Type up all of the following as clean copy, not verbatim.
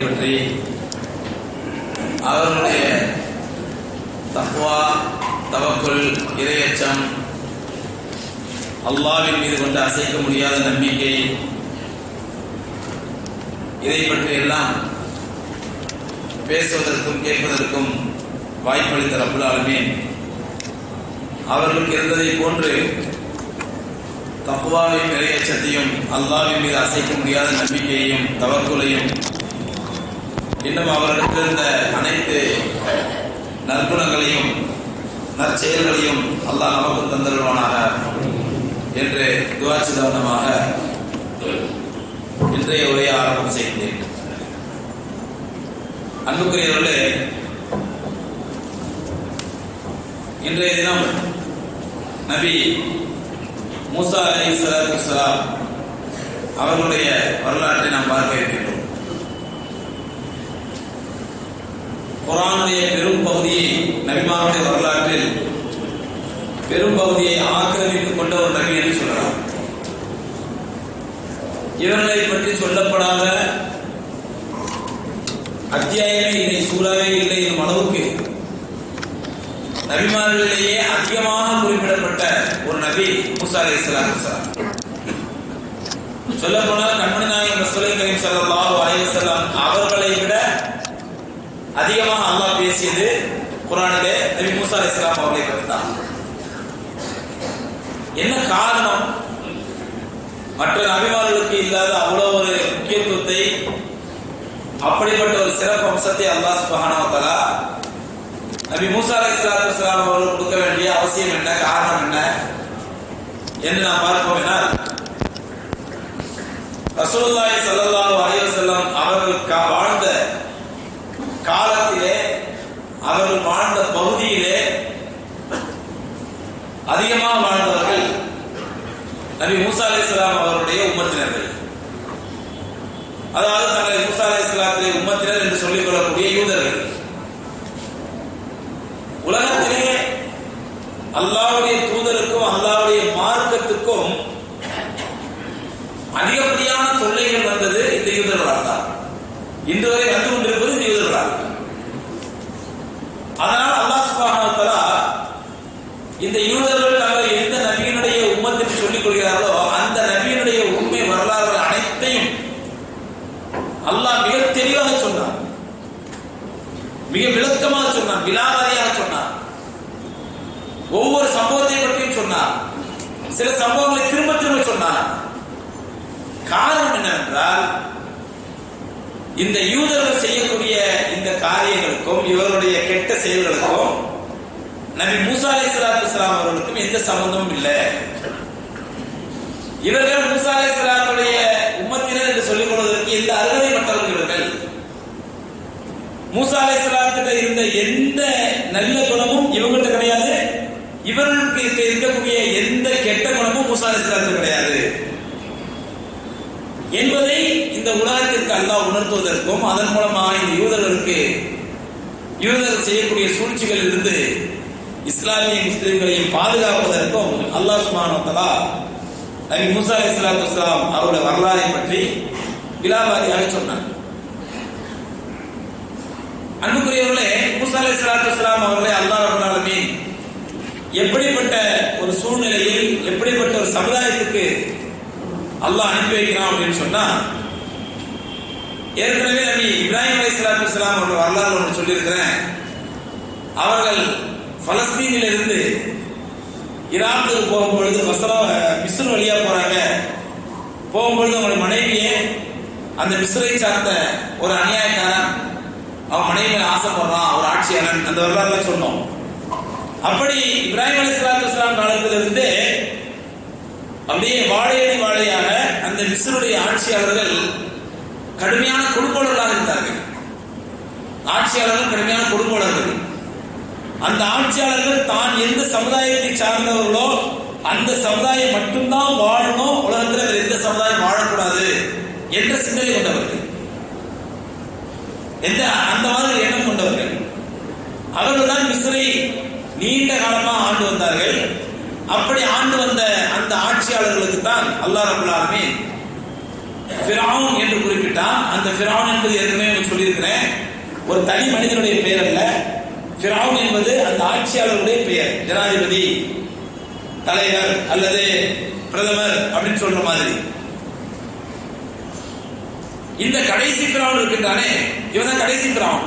பற்றி அவர்களுடைய தக்வா, தவக்குல், இறையச்சம், அல்லாஹ்வின் மீது கொண்டு அசைக்க முடியாத நம்பிக்கை, இதை பற்றி எல்லாம் பேசுவதற்கும் கேட்பதற்கும் வாய்ப்பளித்த ரப்புல் ஆலமீன் அவர்களுக்கு இருந்ததை போன்று தக்வாவின் இறையச்சத்தையும் அல்லாஹ்வின் மீது அசைக்க முடியாத நம்பிக்கையையும் தவக்குலையும் இன்னும் அவர்களுக்கு இருந்த அனைத்து நற்குணங்களையும் நற்செயல்களையும் அல்லாஹ் நமக்கு தந்தருவானாக என்று துஆச்சிதாரணமாக இன்றைய உரையை ஆரம்பம் செய்தேன். அன்புக்குரியவர்களே, இன்றைய தினம் நபி மூசா அலைஹிஸ்ஸலாத்து வஸ்ஸலாம் அவர்களுடைய வரலாற்றை நாம் பார்க்க இருக்கின்றோம். குர்ஆனுடைய பெரும் பகுதியை, நபிமாருடைய வரலாற்றில் பெரும் பகுதியை ஆக்கிரமித்துக் கொண்ட ஒரு நபி என்று சொல்லலாம். இவர்களை பற்றி சொல்லப்படாத அத்தியாயமே இல்லை, சூறாவே இல்லை என்னும் அளவுக்கு நபிமார்களிலேயே அதிகமாக குறிப்பிடப்பட்ட ஒரு நபி மூசா அலைஹிஸ்ஸலாத்து வஸ்ஸலாம். சொல்ல போனால் கண்மணி நாயகம் ரசூலுல்லாஹி கரீம் ஸல்லல்லாஹு அலைஹி வஸல்லம் அவர்களை விட அதிகமாக அல்லாஹ் பேசியது குர்ஆனிலே நபி மூசா அலைஹிஸ்ஸலாம் அவர்களை பற்றி தான். என்ன காரணம்? மற்ற நபிமார்களுக்கு இல்லாத அவ்வளவு ஒரு முக்கியத்துவத்தை, அப்படிப்பட்ட ஒரு சிறப்பு அம்சத்தை அல்லாஹ் சுப்ஹானஹு வ தஆலா நபி மூசா அலைஹிஸ்ஸலாத்து வஸ்ஸலாம் அவர்களுக்கு கொடுக்க வேண்டிய அவசியம் என்ன, காரணம் என்ன என்று நாம் பார்ப்போம். என்றால் ரசூலுல்லாஹி ஸல்லல்லாஹு அலைஹி வஸல்லம் அவர்கள் வாழ்ந்த காலத்திலே, அவர்கள் வாழ்ந்த பகுதியிலே அதிகமாக வாழ்ந்தவர்கள் நபி மூசா அலைஹிஸ்ஸலாம் அவருடைய உம்மத்தினர்கள். அதாவது தங்களை மூசா அலைஹிஸ்ஸலாத்துடைய உம்மத்தினர் என்று சொல்லிக் கொள்ளக்கூடிய யூதர்கள். உலகத்திலே அல்லாஹ்வுடைய தூதருக்கும் அல்லாஹ்வுடைய மார்க்கத்துக்கும் அதிகப்படியான தொல்லைகள் வந்தது இந்த யூதர்களால் தான். இன்று வரை வந்து கொண்டிருப்பது இந்த யூதர்களால். அதனால் அல்லாஹ் சுப்ஹானஹு வ தஆலா இந்த யூதர்கள் தாங்கள் எந்த நபியினுடைய உம்மத்திற்கு சொல்லிக் கொள்கிறார்களோ அந்த நபியினுடைய உண்மை வரலாறுகள் அனைத்தையும் அல்லாஹ் மிக தெளிவாக சொன்னார், மிக விளக்கமாக சொன்னார், விலாவாரியாக சொன்னார். ஒவ்வொரு சம்பவத்தை பற்றியும் சொன்னார். சில சம்பவங்களை திரும்ப திரும்ப சொன்னார். காரணம் என்னவென்றால், இந்த யூதர்கள் செய்யக்கூடிய இந்த காரியங்களுக்கும் இவருடைய கெட்ட செயல்களுக்கும் நபி மூசா அலைஹிஸ்ஸலாத்து வஸ்ஸலாம் அவர்களுக்கும் எந்த சம்பந்தமும் இல்லை. இவர்கள் மூசா அலைஹிஸ்ஸலாத்துடைய உம்மத்தினர் என்று சொல்லிக் கொள்வதற்கு எந்த அருகதைப்பட்டவர்கள் இவர்கள். மூசா அலைஹிஸ்ஸலாத்துக்கு இருந்த எந்த நல்ல குணமும் இவங்கள்ட்ட கிடையாது. இவர்களுக்கு இருக்கக்கூடிய எந்த கெட்ட குணமும் மூசா அலைஹிஸ்ஸலாத்துக்கு கிடையாது என்பதை இந்த உலகத்திற்கு அல்லாஹ் உணர்த்துவதற்கும், அதன் மூலமாக இந்த யூதர்கள் செய்யக்கூடிய சூழ்ச்சிகளில் இருந்து இஸ்லாமிய முஸ்லிம்களையும் பாதுகாப்பதற்கும் அல்லாஹ் சுப்ஹானஹு வ தஆலா நபி மூசா அலைஹிஸ்ஸலாத்து வஸ்ஸலாம் அவருடைய வரலாறை பற்றி விலாவாரியாக சொன்னார். அன்புக்குரியவர்களே, மூசா அலைஹிஸ்ஸலாத்து வஸ்ஸலாம் அவர்களை அல்லாஹ் ரப்பல் ஆலமீன் எப்படிப்பட்ட ஒரு சூழ்நிலையில், எப்படிப்பட்ட ஒரு சமுதாயத்துக்கு அல்லாஹ் அனுப்பி வைக்கிறான் அப்படின்னு சொன்னா, ஏற்கனவே நபி இப்ராஹிம் அலைஹிஸ்ஸலாத்து வஸ்ஸலாம் அவர்கள் வரலாறு ஒன்று சொல்லியிருக்கிறேன். அவர்கள் பலஸ்தீனிலிருந்து ஈராக்குக்கு போகும்பொழுது மிஸ்ர் வழியா போறாங்க. போகும்பொழுது அவங்களுடைய மனைவியே அந்த மிஸ்ரை சார்ந்த ஒரு அநியாயக்காரன், அவன் மனைவி ஆசைப்படுறான், ஒரு ஆட்சியாளன், அந்த வரலாறுல சொன்னோம். அப்படி இப்ராஹிம் அலைஹிஸ்ஸலாத்து வஸ்ஸலாம் காலத்திலிருந்து அப்படியே வாழையடி வாழையாக அந்த மிஸ்ருடைய ஆட்சியாளர்கள் கடுமையான கொடுங்கோலர்களாக இருந்தார்கள். ஆட்சியாளர்கள் கடுமையான கொடுங்கோலர்கள். அந்த ஆட்சியாளர்கள் தான் எந்த சமுதாயத்தை சார்ந்தவர்களோ அந்த சமுதாயம் மட்டும்தான் வாழணும், உலகத்தில் வேறு எந்த சமுதாயம் வாழக்கூடாது என்ற சிந்தனை கொண்டவர்கள், அந்த மாதிரி எண்ணம் கொண்டவர்கள். அவர்கள் தான் மிஸ்ரை நீண்ட காலமாக ஆண்டு வந்தார்கள். அப்படி ஆண்டு வந்த அந்த ஆட்சியாளர்களுக்கு தான் அல்லாஹ் ரப்பல் ஆலமீன் ஃபிரௌன் என்று குறிப்பிட்டான். அந்த ஃபிரௌன் என்பது ஏற்கனவே சொல்லியிருக்கிறேன், ஒரு தனி மனிதனுடைய பெயர் அல்ல. ஃபிரௌன் என்பது அந்த ஆட்சியாளருடைய பெயர், ஜனாதிபதி, தலைவர் அல்லது பிரதமர் அப்படின்னு சொல்ற மாதிரி. இந்த கடைசி ஃபிரௌன் இருக்கின்றானே, இவன் தான் கடைசி ஃபிரௌன்,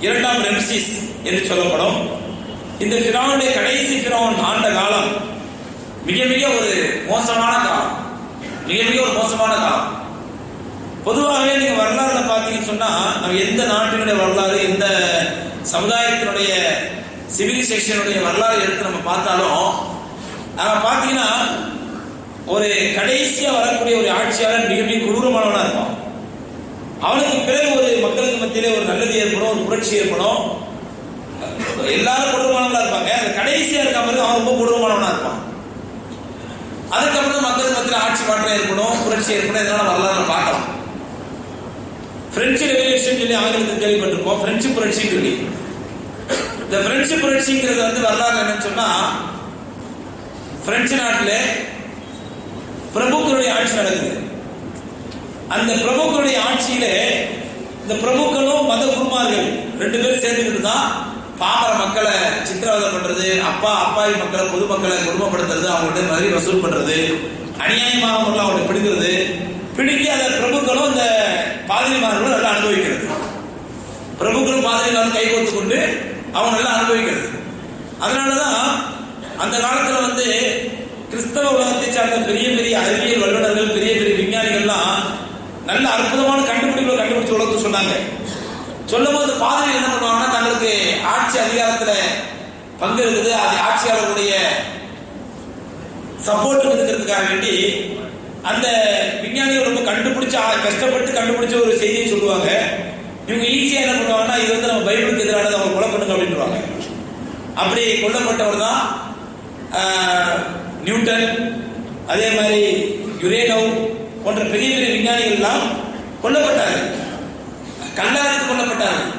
இரண்டாம் ரம்சீஸ் என்று சொல்லப்படும். இந்த ஃபிரௌனுடைய கடைசி ஃபிரௌன் ஆண்ட காலம் மிக மிக ஒரு மோசமான காலம், மிக மிக ஒரு மோசமான காலம். பொதுவாகவே நீங்க வரலாறுல பாத்தீங்கன்னு சொன்னா, நம்ம எந்த நாட்டினுடைய வரலாறு, எந்த சமுதாயத்தினுடைய சிவிலைசேஷனுடைய வரலாறு எடுத்து நம்ம பார்த்தாலும் பாத்தீங்கன்னா ஒரு கடைசியா வரக்கூடிய ஒரு ஆட்சியாளர் மிக மிக கொடூரமானவனா இருப்பான். அவனுக்கு பிறகு ஒரு மக்களுக்கு மத்தியிலே ஒரு நல்லது ஏற்படும், ஒரு புரட்சி ஏற்படும். எல்லாரும் கொடூரமானவங்களா இருப்பாங்க. அந்த கடைசியா இருக்க பிறகு அவன் ரொம்ப கொடூரமானவனா இருப்பான். அதுக்கப்புறம் மக்களுக்கு மத்தியில் ஆட்சி மாற்றம் ஏற்படும், புரட்சி ஏற்படும். இதெல்லாம் வரலாறு பார்க்கலாம். பிரெஞ்சு ரெவல்யூஷன் சொல்லி ஆங்கிலத்தில் கேள்விப்பட்டிருப்போம், பிரெஞ்சு புரட்சி சொல்லி. இந்த பிரெஞ்சு புரட்சிங்கிறது வந்து வரலாறு என்னன்னு சொன்னா, பிரெஞ்சு நாட்டில் பிரபுக்களுடைய ஆட்சி நடக்குது. அந்த பிரபுக்களுடைய ஆட்சியில இந்த பிரபுக்களும் மத குருமார்கள் ரெண்டு பேரும் சேர்ந்துக்கிட்டு தான் பாமர மக்களை சித்திரவதை பண்றது, அப்பாவி மக்களை, பொதுமக்களை கொடுமைப்படுத்துறது, அவங்கள்ட்ட வரி வசூல் பண்றது, அநியாயமாக முறையில் அவங்களை பிடிக்கிறது, பிடிக்கி அந்த பிரபுக்களும் இந்த பாதிரிமார்களும் நல்லா அனுபவிக்கிறது. பிரபுக்களும் பாதிரிமாரும் கைகோர்த்து கொண்டு அவங்க நல்லா அனுபவிக்கிறது. அதனாலதான் அந்த காலத்துல வந்து கிறிஸ்தவ உலகத்தை சார்ந்த பெரிய பெரிய அறிவியல் வல்லுநர்கள், பெரிய பெரிய விஞ்ஞானிகள்லாம் நல்ல அற்புதமான கண்டுபிடிப்புகளை கண்டுபிடிச்சு உலகத்தை சொன்னாங்க. சொல்லும் போது பாதிரிகள் என்ன பண்ணுவாங்கன்னா, தங்களுக்கு ஆட்சி அதிகாரத்துல பங்கு இருக்குது, அது ஆட்சியாளர்களுடைய சப்போர்ட் இருக்கிறதுக்காக வேண்டி அந்த விஞ்ஞானிகள் ரொம்ப கஷ்டப்பட்டு கண்டுபிடிச்ச ஒரு செய்தியை சொல்லுவாங்க. இவங்க ஈஸியா என்ன பண்ணுவாங்கன்னா, இது வந்து நம்ம பைபிளுக்கு எதிரானது, அவங்க கொலை பண்ணுங்க அப்படின்றாங்க. அப்படி கொல்லப்பட்டவர் தான் நியூட்டன், அதே மாதிரி யுரேனோ போன்ற பெரிய பெரிய விஞ்ஞானிகள் எல்லாம் கொல்லப்பட்டார்கள், கல்லால் அடித்து கொல்லப்பட்டார்கள்.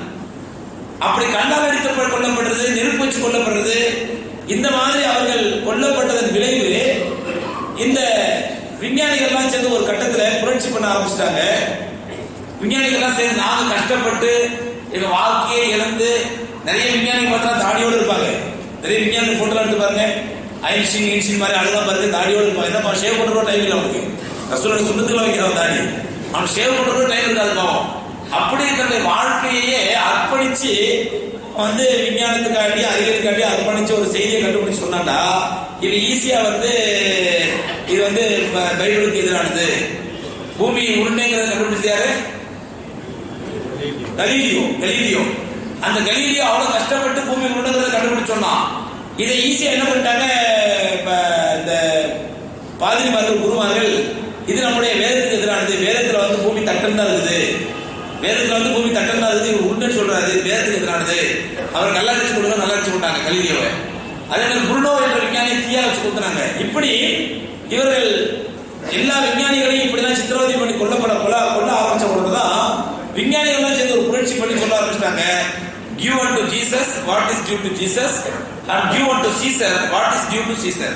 அப்படி கல்லால் அடித்து கொல்லப்படுறது, நெருப்பு வச்சு கொல்லப்படுறது, இந்த மாதிரி அவர்கள் கொல்லப்பட்டதன் விளைவு இந்த விஞ்ஞானிகள்லாம் சேர்ந்து ஒரு கட்டத்தில் புரட்சி பண்ண ஆரம்பிச்சிட்டாங்க. விஞ்ஞானிகள்லாம் சேர்ந்து நாங்க கஷ்டப்பட்டு எங்க வாழ்க்கையை இழந்து, நிறைய விஞ்ஞானிகள் பார்த்தா தாடியோடு இருப்பாங்க. நிறைய விஞ்ஞானி போட்டோ எடுத்து பாருங்க, ஐன்ஸ்டீன் மாதிரி அழகா பாருங்க, தாடியோடு இருப்பாங்க. என்னப்பா ஷேவ் பண்ற டைம் இல்லை அவனுக்கு, ரசூலுடைய சுண்ணத்துல வைக்கிறான் தாடி, அவன் ஷேவ் பண்ற டைம் இருக்காது பாவம். அப்படி தன்னுடைய வாழ்க்கையே அர்ப்பணிச்சு வந்து விஞ்ஞானத்துக்காண்டி, அறிவியலுக்காண்டி அர்ப்பணிச்சு ஒரு செய்தியை கண்டுபிடிச்சு சொன்னாண்டா, இது ஈஸியா வந்து இது வந்து பைபிளுக்கு எதிரானது. பூமி உருண்டைங்கிறத கண்டுபிடிச்சது யாரு? கலீலியோ. அந்த கலீலியோ அவ்வளவு கஷ்டப்பட்டு பூமி உருண்டைங்கிறத கண்டுபிடிச்சோம்னா, இதை ஈஸியா என்ன பண்ணிட்டாங்க இந்த பாதிரிமார்கள், குருமார்கள், இது நம்முடைய வேதத்துக்கு எதிரானது, வேதத்துல வந்து பூமி தட்டம் தான் இருக்குது, வேதத்துல வந்து பூமி தட்டம் தான் இருக்குது, உருண்டை சொல்றாரு, வேதத்துக்கு எதிரானது. அவர் நல்லா அடிச்சு கொடுங்க, நல்லா அடிச்சு கொடுத்தாங்க கலீலியோவை. அதே மாதிரி புருனோ என்ற விஞ்ஞானியை தீயா வச்சு கொடுத்தாங்க. இப்படி இவர்கள் எல்லா விஞ்ஞானிகளையும் இப்படிதான் சித்திரவதை பண்ணி கொல்ல ஆரம்பிச்ச பொழுதுதான் விஞ்ஞானிகள் சேர்ந்து ஒரு புரட்சி பண்ணி சொல்ல ஆரம்பிச்சிட்டாங்க. Give unto Jesus what is due to Jesus and give unto Caesar what is due to Caesar.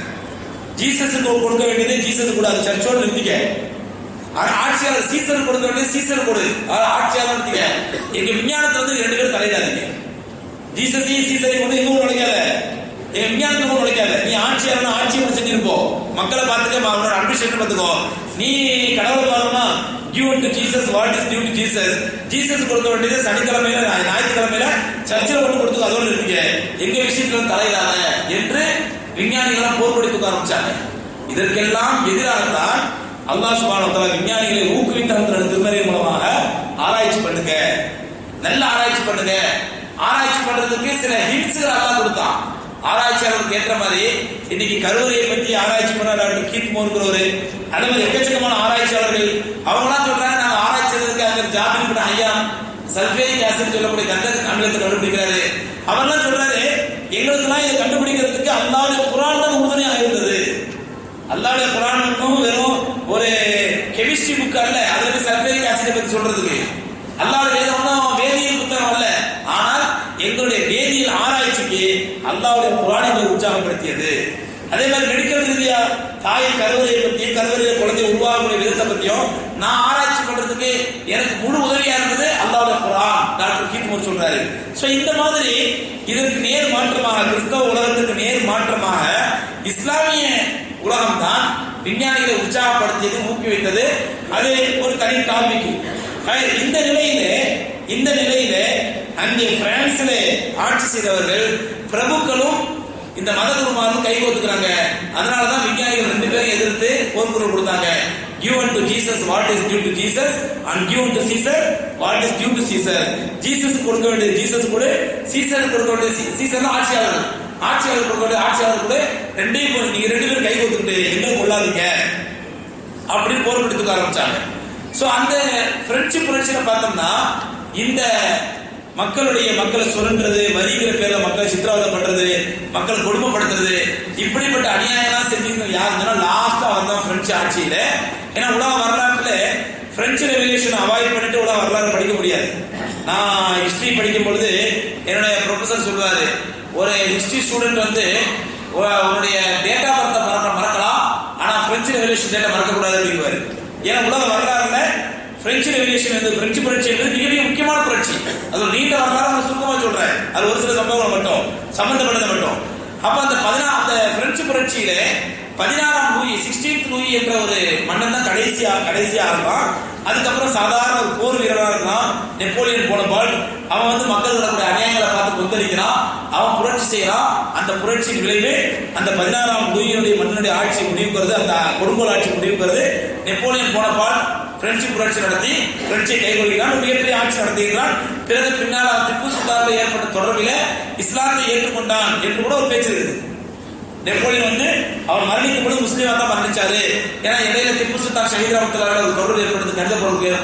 ஜீசஸுக்கு கொடுக்க வேண்டியது ஜீசஸ் கூட, அது சர்ச்சோடு நிறுத்திக்க. ஆட்சியாளர் சீசர் கொடுக்க வேண்டியது சீசர் கொடு, ஆட்சியாளர் நிறுத்திக்க. எங்க விஞ்ஞானத்துல வந்து ரெண்டு பேரும் தலையிடாதீங்க. ஜீசஸையும் சீசரையும் கொண்டு எங்க நுழைக்காத, எங்க விஞ்ஞானத்துக்கு நுழைக்காத. நீ ஆட்சியாளர் ஆட்சியை செஞ்சிருப்போ, மக்களை பார்த்துக்க, அவனோட அட்மினிஸ்ட்ரேஷன் பார்த்துக்கோ. நீ கடவுளை பாருமா, give unto Jesus what is due to Jesus. Jesus கொடுக்க வேண்டியது சனிக்கிழமையில, ஞாயிற்றுக்கிழமையில சர்ச்சில் கொண்டு கொடுத்து அதோடு இருக்க, எங்க விஷயத்துல தலையிடாத என்று விஞ்ஞானிகள் போர் கொடுக்க ஆரம்பிச்சாங்க. இதற்கெல்லாம் எதிராகத்தான் அல்லாஹ் சுப்ஹானஹு வ தஆலா விஞ்ஞானிகளை ஊக்குவித்த திருமறை மூலமாக ஆராய்ச்சி பண்ணுங்க, நல்ல ஆராய்ச்சி பண்ணுங்க. ஆராய்ச்சி பண்றதுக்கு சில ஹிண்ட்ஸ்கள் அல்லாஹ் கொடுத்தான். ஆராய்ச்சியாளருக்கு ஏற்ற மாதிரி இன்னைக்கு கருவறையை பற்றி ஆராய்ச்சி பண்ண டாக்டர் கீத் மோர்கிறவரு, அதே மாதிரி எக்கச்சக்கமான ஆராய்ச்சியாளர்கள் அவங்களாம் சொல்றாங்க, நாங்க ஆராய்ச்சி செய்யறதுக்கு அங்க ஜாபிர் இப்னு ஹய்யான் சல்ஃபேரிக் ஆசிட் சொல்லக்கூடிய கந்தக அமிலத்தை கண்டுபிடிக்கிறாரு. அவர்லாம் சொல்றாரு, எங்களுக்கெல்லாம் இதை கண்டுபிடிக்கிறதுக்கு அல்லாஹ்வுடைய குர்ஆன் தான் உறுதுணையாக இருந்தது. அல்லாஹ்வுடைய குர்ஆன் வெறும் ஒரு கெமிஸ்ட்ரி புக் அல்ல, அதுல சல்ஃபேரிக் ஆசிட் பத்தி சொல்றதுக்கு. அல்லாஹ்வுடைய வேதம் வேதியியல் புத்தகம் அல்ல, ஆனால் எங்களுடைய வேதியியல் ஆராய்ச்சிக்கு அல்லாஹ்வுடைய குர்ஆனை உற்சாகப்படுத்தியது. அதே மாதிரி மெடிக்கல் ரீதியா தாய் கருவறையை பற்றியும், கருவறையில குழந்தை உருவாகக்கூடிய விதத்தை பற்றியும் நான் ஆராய்ச்சி பண்றதுக்கு எனக்கு முழு உதவியா இருந்தது அல்லாஹ்வுடைய குர்ஆன். டாக்டர் கீத்மோர் சொல்றாரு. சோ இந்த மாதிரி இதற்கு நேர் மாற்றமாக, கிறிஸ்தவ உலகத்துக்கு நேர் மாற்றமாக இஸ்லாமிய உலகம் தான் விஞ்ஞானிகளை உற்சாகப்படுத்தியது, ஊக்குவித்தது. அது ஒரு தனி டாபிக். இந்த நிலையில அங்கே பிரான்ஸ்ல ஆட்சி செய்தவர்கள் பிரபுக்களும் இந்த மத குருமாரும் கை கோத்துக்கிறாங்க. அதனாலதான் விஞ்ஞானிகள் 2 பேரும் எதிர்த்து போர்க்குரல் கொடுத்தாங்க. Give unto Jesus what is due to Jesus and give unto Caesar what is due to Caesar. Jesus கொடுக்க வேண்டியது ஜீசஸ் கொடு, சீசர் கொடுக்க வேண்டியது சீசர். ஆட்சியாளர் கொடுக்க வேண்டிய ஆட்சியாளர் கொடு. ரெண்டையும் நீங்க 2 பேரும் கை கோத்துக்கிட்டு எங்களை கொள்ளாதீங்க அப்படின்னு போர் கொடுத்துக்க ஆரம்பிச்சாங்க. சோ அந்த பிரெஞ்சு புரட்சியில பார்த்தோம்னா இந்த மக்களை சுரண்டுறது, வரிங்கிற பேர்ல மக்களை சித்திரவதை பண்றது, மக்களை கொடுமைப்படுத்துறது, இப்படிப்பட்ட அநியாயம் செஞ்சு யாருன்னா லாஸ்டா வந்தான் பிரெஞ்சு ஆட்சியில. ஏன்னா உலக வரலாற்றுல பிரெஞ்சு ரெவல்யூஷன் அவாய்ட் பண்ணிட்டு உலக வரலாறு படிக்க முடியாது. நான் ஹிஸ்டரி படிக்கும் பொழுது என்னுடைய ப்ரொஃபசர் சொல்லுவாரு, ஒரு ஹிஸ்டரி ஸ்டூடெண்ட் வந்து உன்னுடைய டேட்டா பர்த்தை மறக்கலாம், ஆனா பிரெஞ்சு ரெவல்யூஷன் டேட்டா மறக்க கூடாது அப்படிங்குவாரு. ஏன்னா உலக வரலாறுல பிரெஞ்சு ரெவல்யூஷன் வந்து பிரெஞ்சு புரட்சி என்பது மிக முக்கியமான புரட்சி. அது ஒரு நீண்ட வரலாறு சுருக்கமா சொல்றேன். அது ஒரு சில சம்பவங்கள் மட்டும் சம்பந்தப்பட்டது மட்டும். அப்ப அந்த பிரெஞ்சு புரட்சியில 16ஆம் லூயி 16th லூயி என்ற ஒரு மன்னன் தான் கடைசியா இருக்கான். அதுக்கப்புறம் சாதாரண ஒரு போர் வீரனா இருக்கான் நெப்போலியன் போனபால்ட். அவன் வந்து மக்கள் நடக்கூடிய அநியாயங்களை பார்த்து கொந்தளிக்கிறான், அவன் புரட்சி செய்யறான். அந்த புரட்சியின் விளைவு அந்த 16ஆம் லூயினுடைய மன்னனுடைய ஆட்சி முடிவுக்கிறது, அந்த கொடுங்கோல் ஆட்சி முடிவுக்கிறது. நெப்போலியன் போனபால்ட் பிரெஞ்சு புரட்சி நடத்தி பிரெஞ்சை கைகொள்கிறான், மிகப்பெரிய ஆட்சி நடத்துகிறான். பிறகு பின்னால் திப்பு சுல்தானில் ஏற்பட்ட தொடர்பில் இஸ்லாத்தை ஏற்றுக்கொண்டான் என்று கூட ஒரு பேச்சு இருக்குது. நெப்போலியன் வந்து அவர் மரணிக்கும் பொழுது முஸ்லீமா தான் மரணிச்சாரு. ஏன்னா இடையில திப்பு சுல்தான் ஷஹீத் ரஹ்மத்துல்லாஹி ஒரு தொடர்பு ஏற்படுத்தி, கணித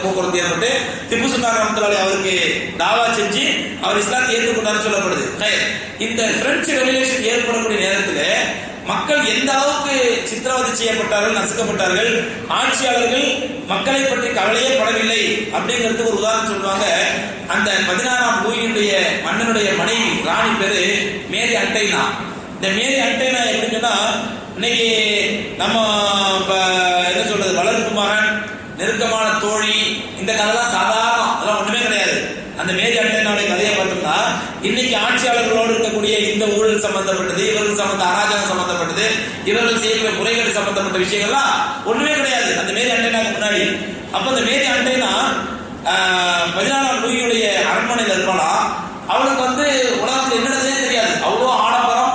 போக்குவரத்து ஏற்பட்டு திப்பு சுல்தான் ரஹ்மத்துல்லாஹி அவருக்கு தாவா செஞ்சு அவர் இஸ்லாத்தை ஏற்றுக்கொண்டான்னு சொல்லப்படுது. இந்த பிரெஞ்சு ரெவல்யூஷன் ஏற்படக்கூடிய நேரத்தில் மக்கள் எந்த அளவுக்கு சித்திரவதை செய்யப்பட்டார்கள், நசுக்கப்பட்டார்கள், ஆட்சியாளர்கள் மக்களை பற்றி கவலையே படவில்லை அப்படிங்கிறதுக்கு ஒரு உதாரணம் சொல்லுவாங்க. அந்த 16ஆம் லூயினுடைய மன்னனுடைய மனைவி ராணி பேரு மேரி அன்டைனா. இந்த மேரி அன்டைனா எப்படின்னு சொன்னா, இன்னைக்கு நம்ம என்ன சொல்றது, வளர்ப்பு மகன், நெருக்கமான தோழி, இந்த கதைலாம் சாதாரணம், அதெல்லாம் ஒண்ணுமே கிடையாது. அந்த மேரி அன்டைனாவுடைய கதையை பார்த்தோம்னா, இன்னைக்கு ஆட்சியாளர்களோடு இருக்கக்கூடிய இந்த ஊழல் சம்பந்தப்பட்டது, இவர்கள் அராஜகம் சம்பந்தப்பட்டது, இவர்கள் செய்யக்கூடிய முறைகேடு சம்பந்தப்பட்ட விஷயங்கள்லாம் ஒண்ணுமே கிடையாது அந்த மேரி அன்டைனாக்கு முன்னாடி. அப்ப அந்த மேரி அன்டைனா 16ஆம் லூயியுடைய அரண்மனையில் இருப்பாளா. அவளுக்கு வந்து உலகத்தில் என்னடே தெரியாது. அவ்வளோ ஆடம்பரம்,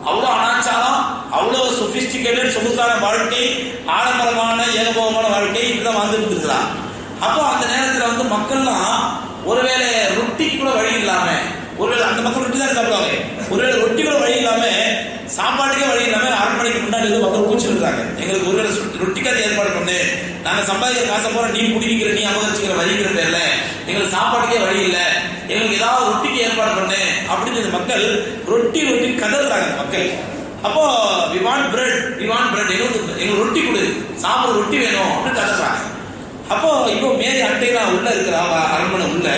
அவ்வளோ அனாச்சாரம், அவ்வளோ சொபிஸ்டிகேட்டட் சொகுசான வாழ்க்கை, ஆடம்பரமான ஏகபோகமான வாழ்க்கை இப்படிதான் வாழ்ந்துட்டு இருக்கிறான். அப்போ அந்த நேரத்தில் வந்து மக்கள்லாம் ஒருவேளை ரொட்டிக்கு கூட வழி இல்லாம, ஒருவேளை அந்த மக்கள் ரொட்டி தான் சாப்பிடுவாங்க, ஒருவேளை ரொட்டி கூட வழி இல்லாம, சாப்பாட்டுக்கே வழி இல்லாம அரண்மனைக்கு முன்னாடி வந்து மக்கள் கூச்சு இருக்காங்க. எங்களுக்கு ஒருவேளை ரொட்டிக்காக ஏற்பாடு பண்ணு, நாங்க சம்பாதிக்கிற காசை போற நீ குடிக்கிற, நீ அபகரிச்சுக்கிற வழிங்கிற பேர்ல எங்களுக்கு சாப்பாட்டுக்கே வழி இல்லை, எங்களுக்கு ஏதாவது ரொட்டிக்கு ஏற்பாடு பண்ணு அப்படின்னு மக்கள் ரொட்டி கதறாங்க மக்கள். அப்போ we want bread எங்களுக்கு ரொட்டி கொடு, சாப்பிட ரொட்டி வேணும் அப்படின்னு கதறாங்க. அப்போ இப்போ மேரி அன்டைனா உள்ள இருக்கிற அரண்மனை உள்ள.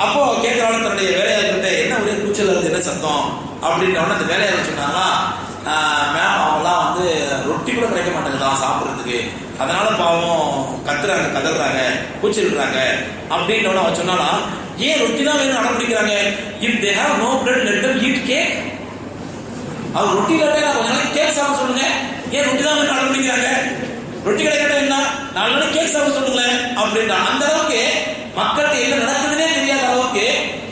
அப்போ கேட்கறாங்க தன்னுடைய வேலையாளர்கிட்ட, என்ன ஒரே கூச்சல் வருது, என்ன சத்தம் அப்படின்ற அந்த வேலையாளர் சொன்னாங்களா, மேம் அவங்களாம் வந்து ரொட்டி கூட கிடைக்க மாட்டேங்குதான் சாப்பிட்றதுக்கு, அதனால பாவம் கதறாங்க கூச்சல்றாங்க அப்படின்ற அவன் சொன்னானா, ஏன் ரொட்டி தான் வேணும் அடம்பிடிக்கிறாங்க, if they have no bread let them eat cake. அவர் ரொட்டி இல்லாட்டே கொஞ்ச நாளைக்கு கேக் சாப்பிட சொல்லுங்க, ஏன் ரொட்டி தான் வேணும் அடம்பிடிக்கிறாங்க, ரொட்டி கிடைக்கட்டும் என்ன 4 நாளைக்கு கேக் சாப்பிட சொல்லுங்களேன் அப்படின்னா. அந்த அளவுக்கு மக்களுக்கு என்ன நடக்குதுன்னே தெரியாத அளவுக்கு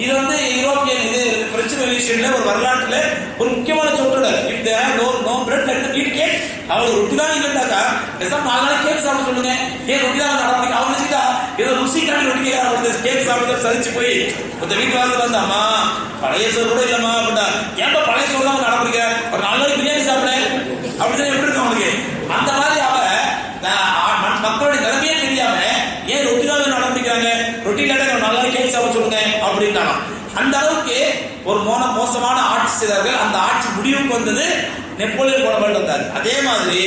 இது வந்து யூரோப்பியன் இது பிரெஞ்சு ரெவல்யூஷன்ல ஒரு வரலாற்றுல ஒரு முக்கியமான சொற்றொடர். If they have no bread let them eat cake. அவங்களுக்கு ரொட்டி தான் இல்லைன்னாக்கா பேசாம 4 நாளைக்கு கேக் சாப்பிட சொல்லுங்க, ஏன் ரொட்டி தான் நடப்பிடிக்க. அவங்க நினைச்சுட்டா ஏதோ ருசிக்காண்டி ரொட்டி கேட்கறாங்க, கேக் சாப்பிட சலிச்சு போய் இந்த வீட்டு வாசல் வந்து, அம்மா பழைய சோறு கூட இல்லம்மா அப்படின்னா, ஏன்பா பழைய சோறு தான் நடப்பிடிக்க, ஒரு 4 நாளைக்கு பிரியாணி சாப்பிட அப்படிதான் எப்படி இருக்கு அவங்களுக்கு. அந்த மாதிரி அவ மக்களுடைய நிலைமையே தெரியாம ஏன் ரொட்டி தான் நடப்பிடிக்கிறாங்க, ரொட்டி இல்லாட்ட 4 நாளைக்கு கேக் சாப்பிட சொல்லுங்க அப்படின்ட்டாங்க. அந்த அளவுக்கு ஒரு மோசமான ஆட்சி செய்தார்கள். அந்த ஆட்சி முடிவுக்கு வந்தது நெப்போலியன் போனபால்ட் வந்தார். அதே மாதிரி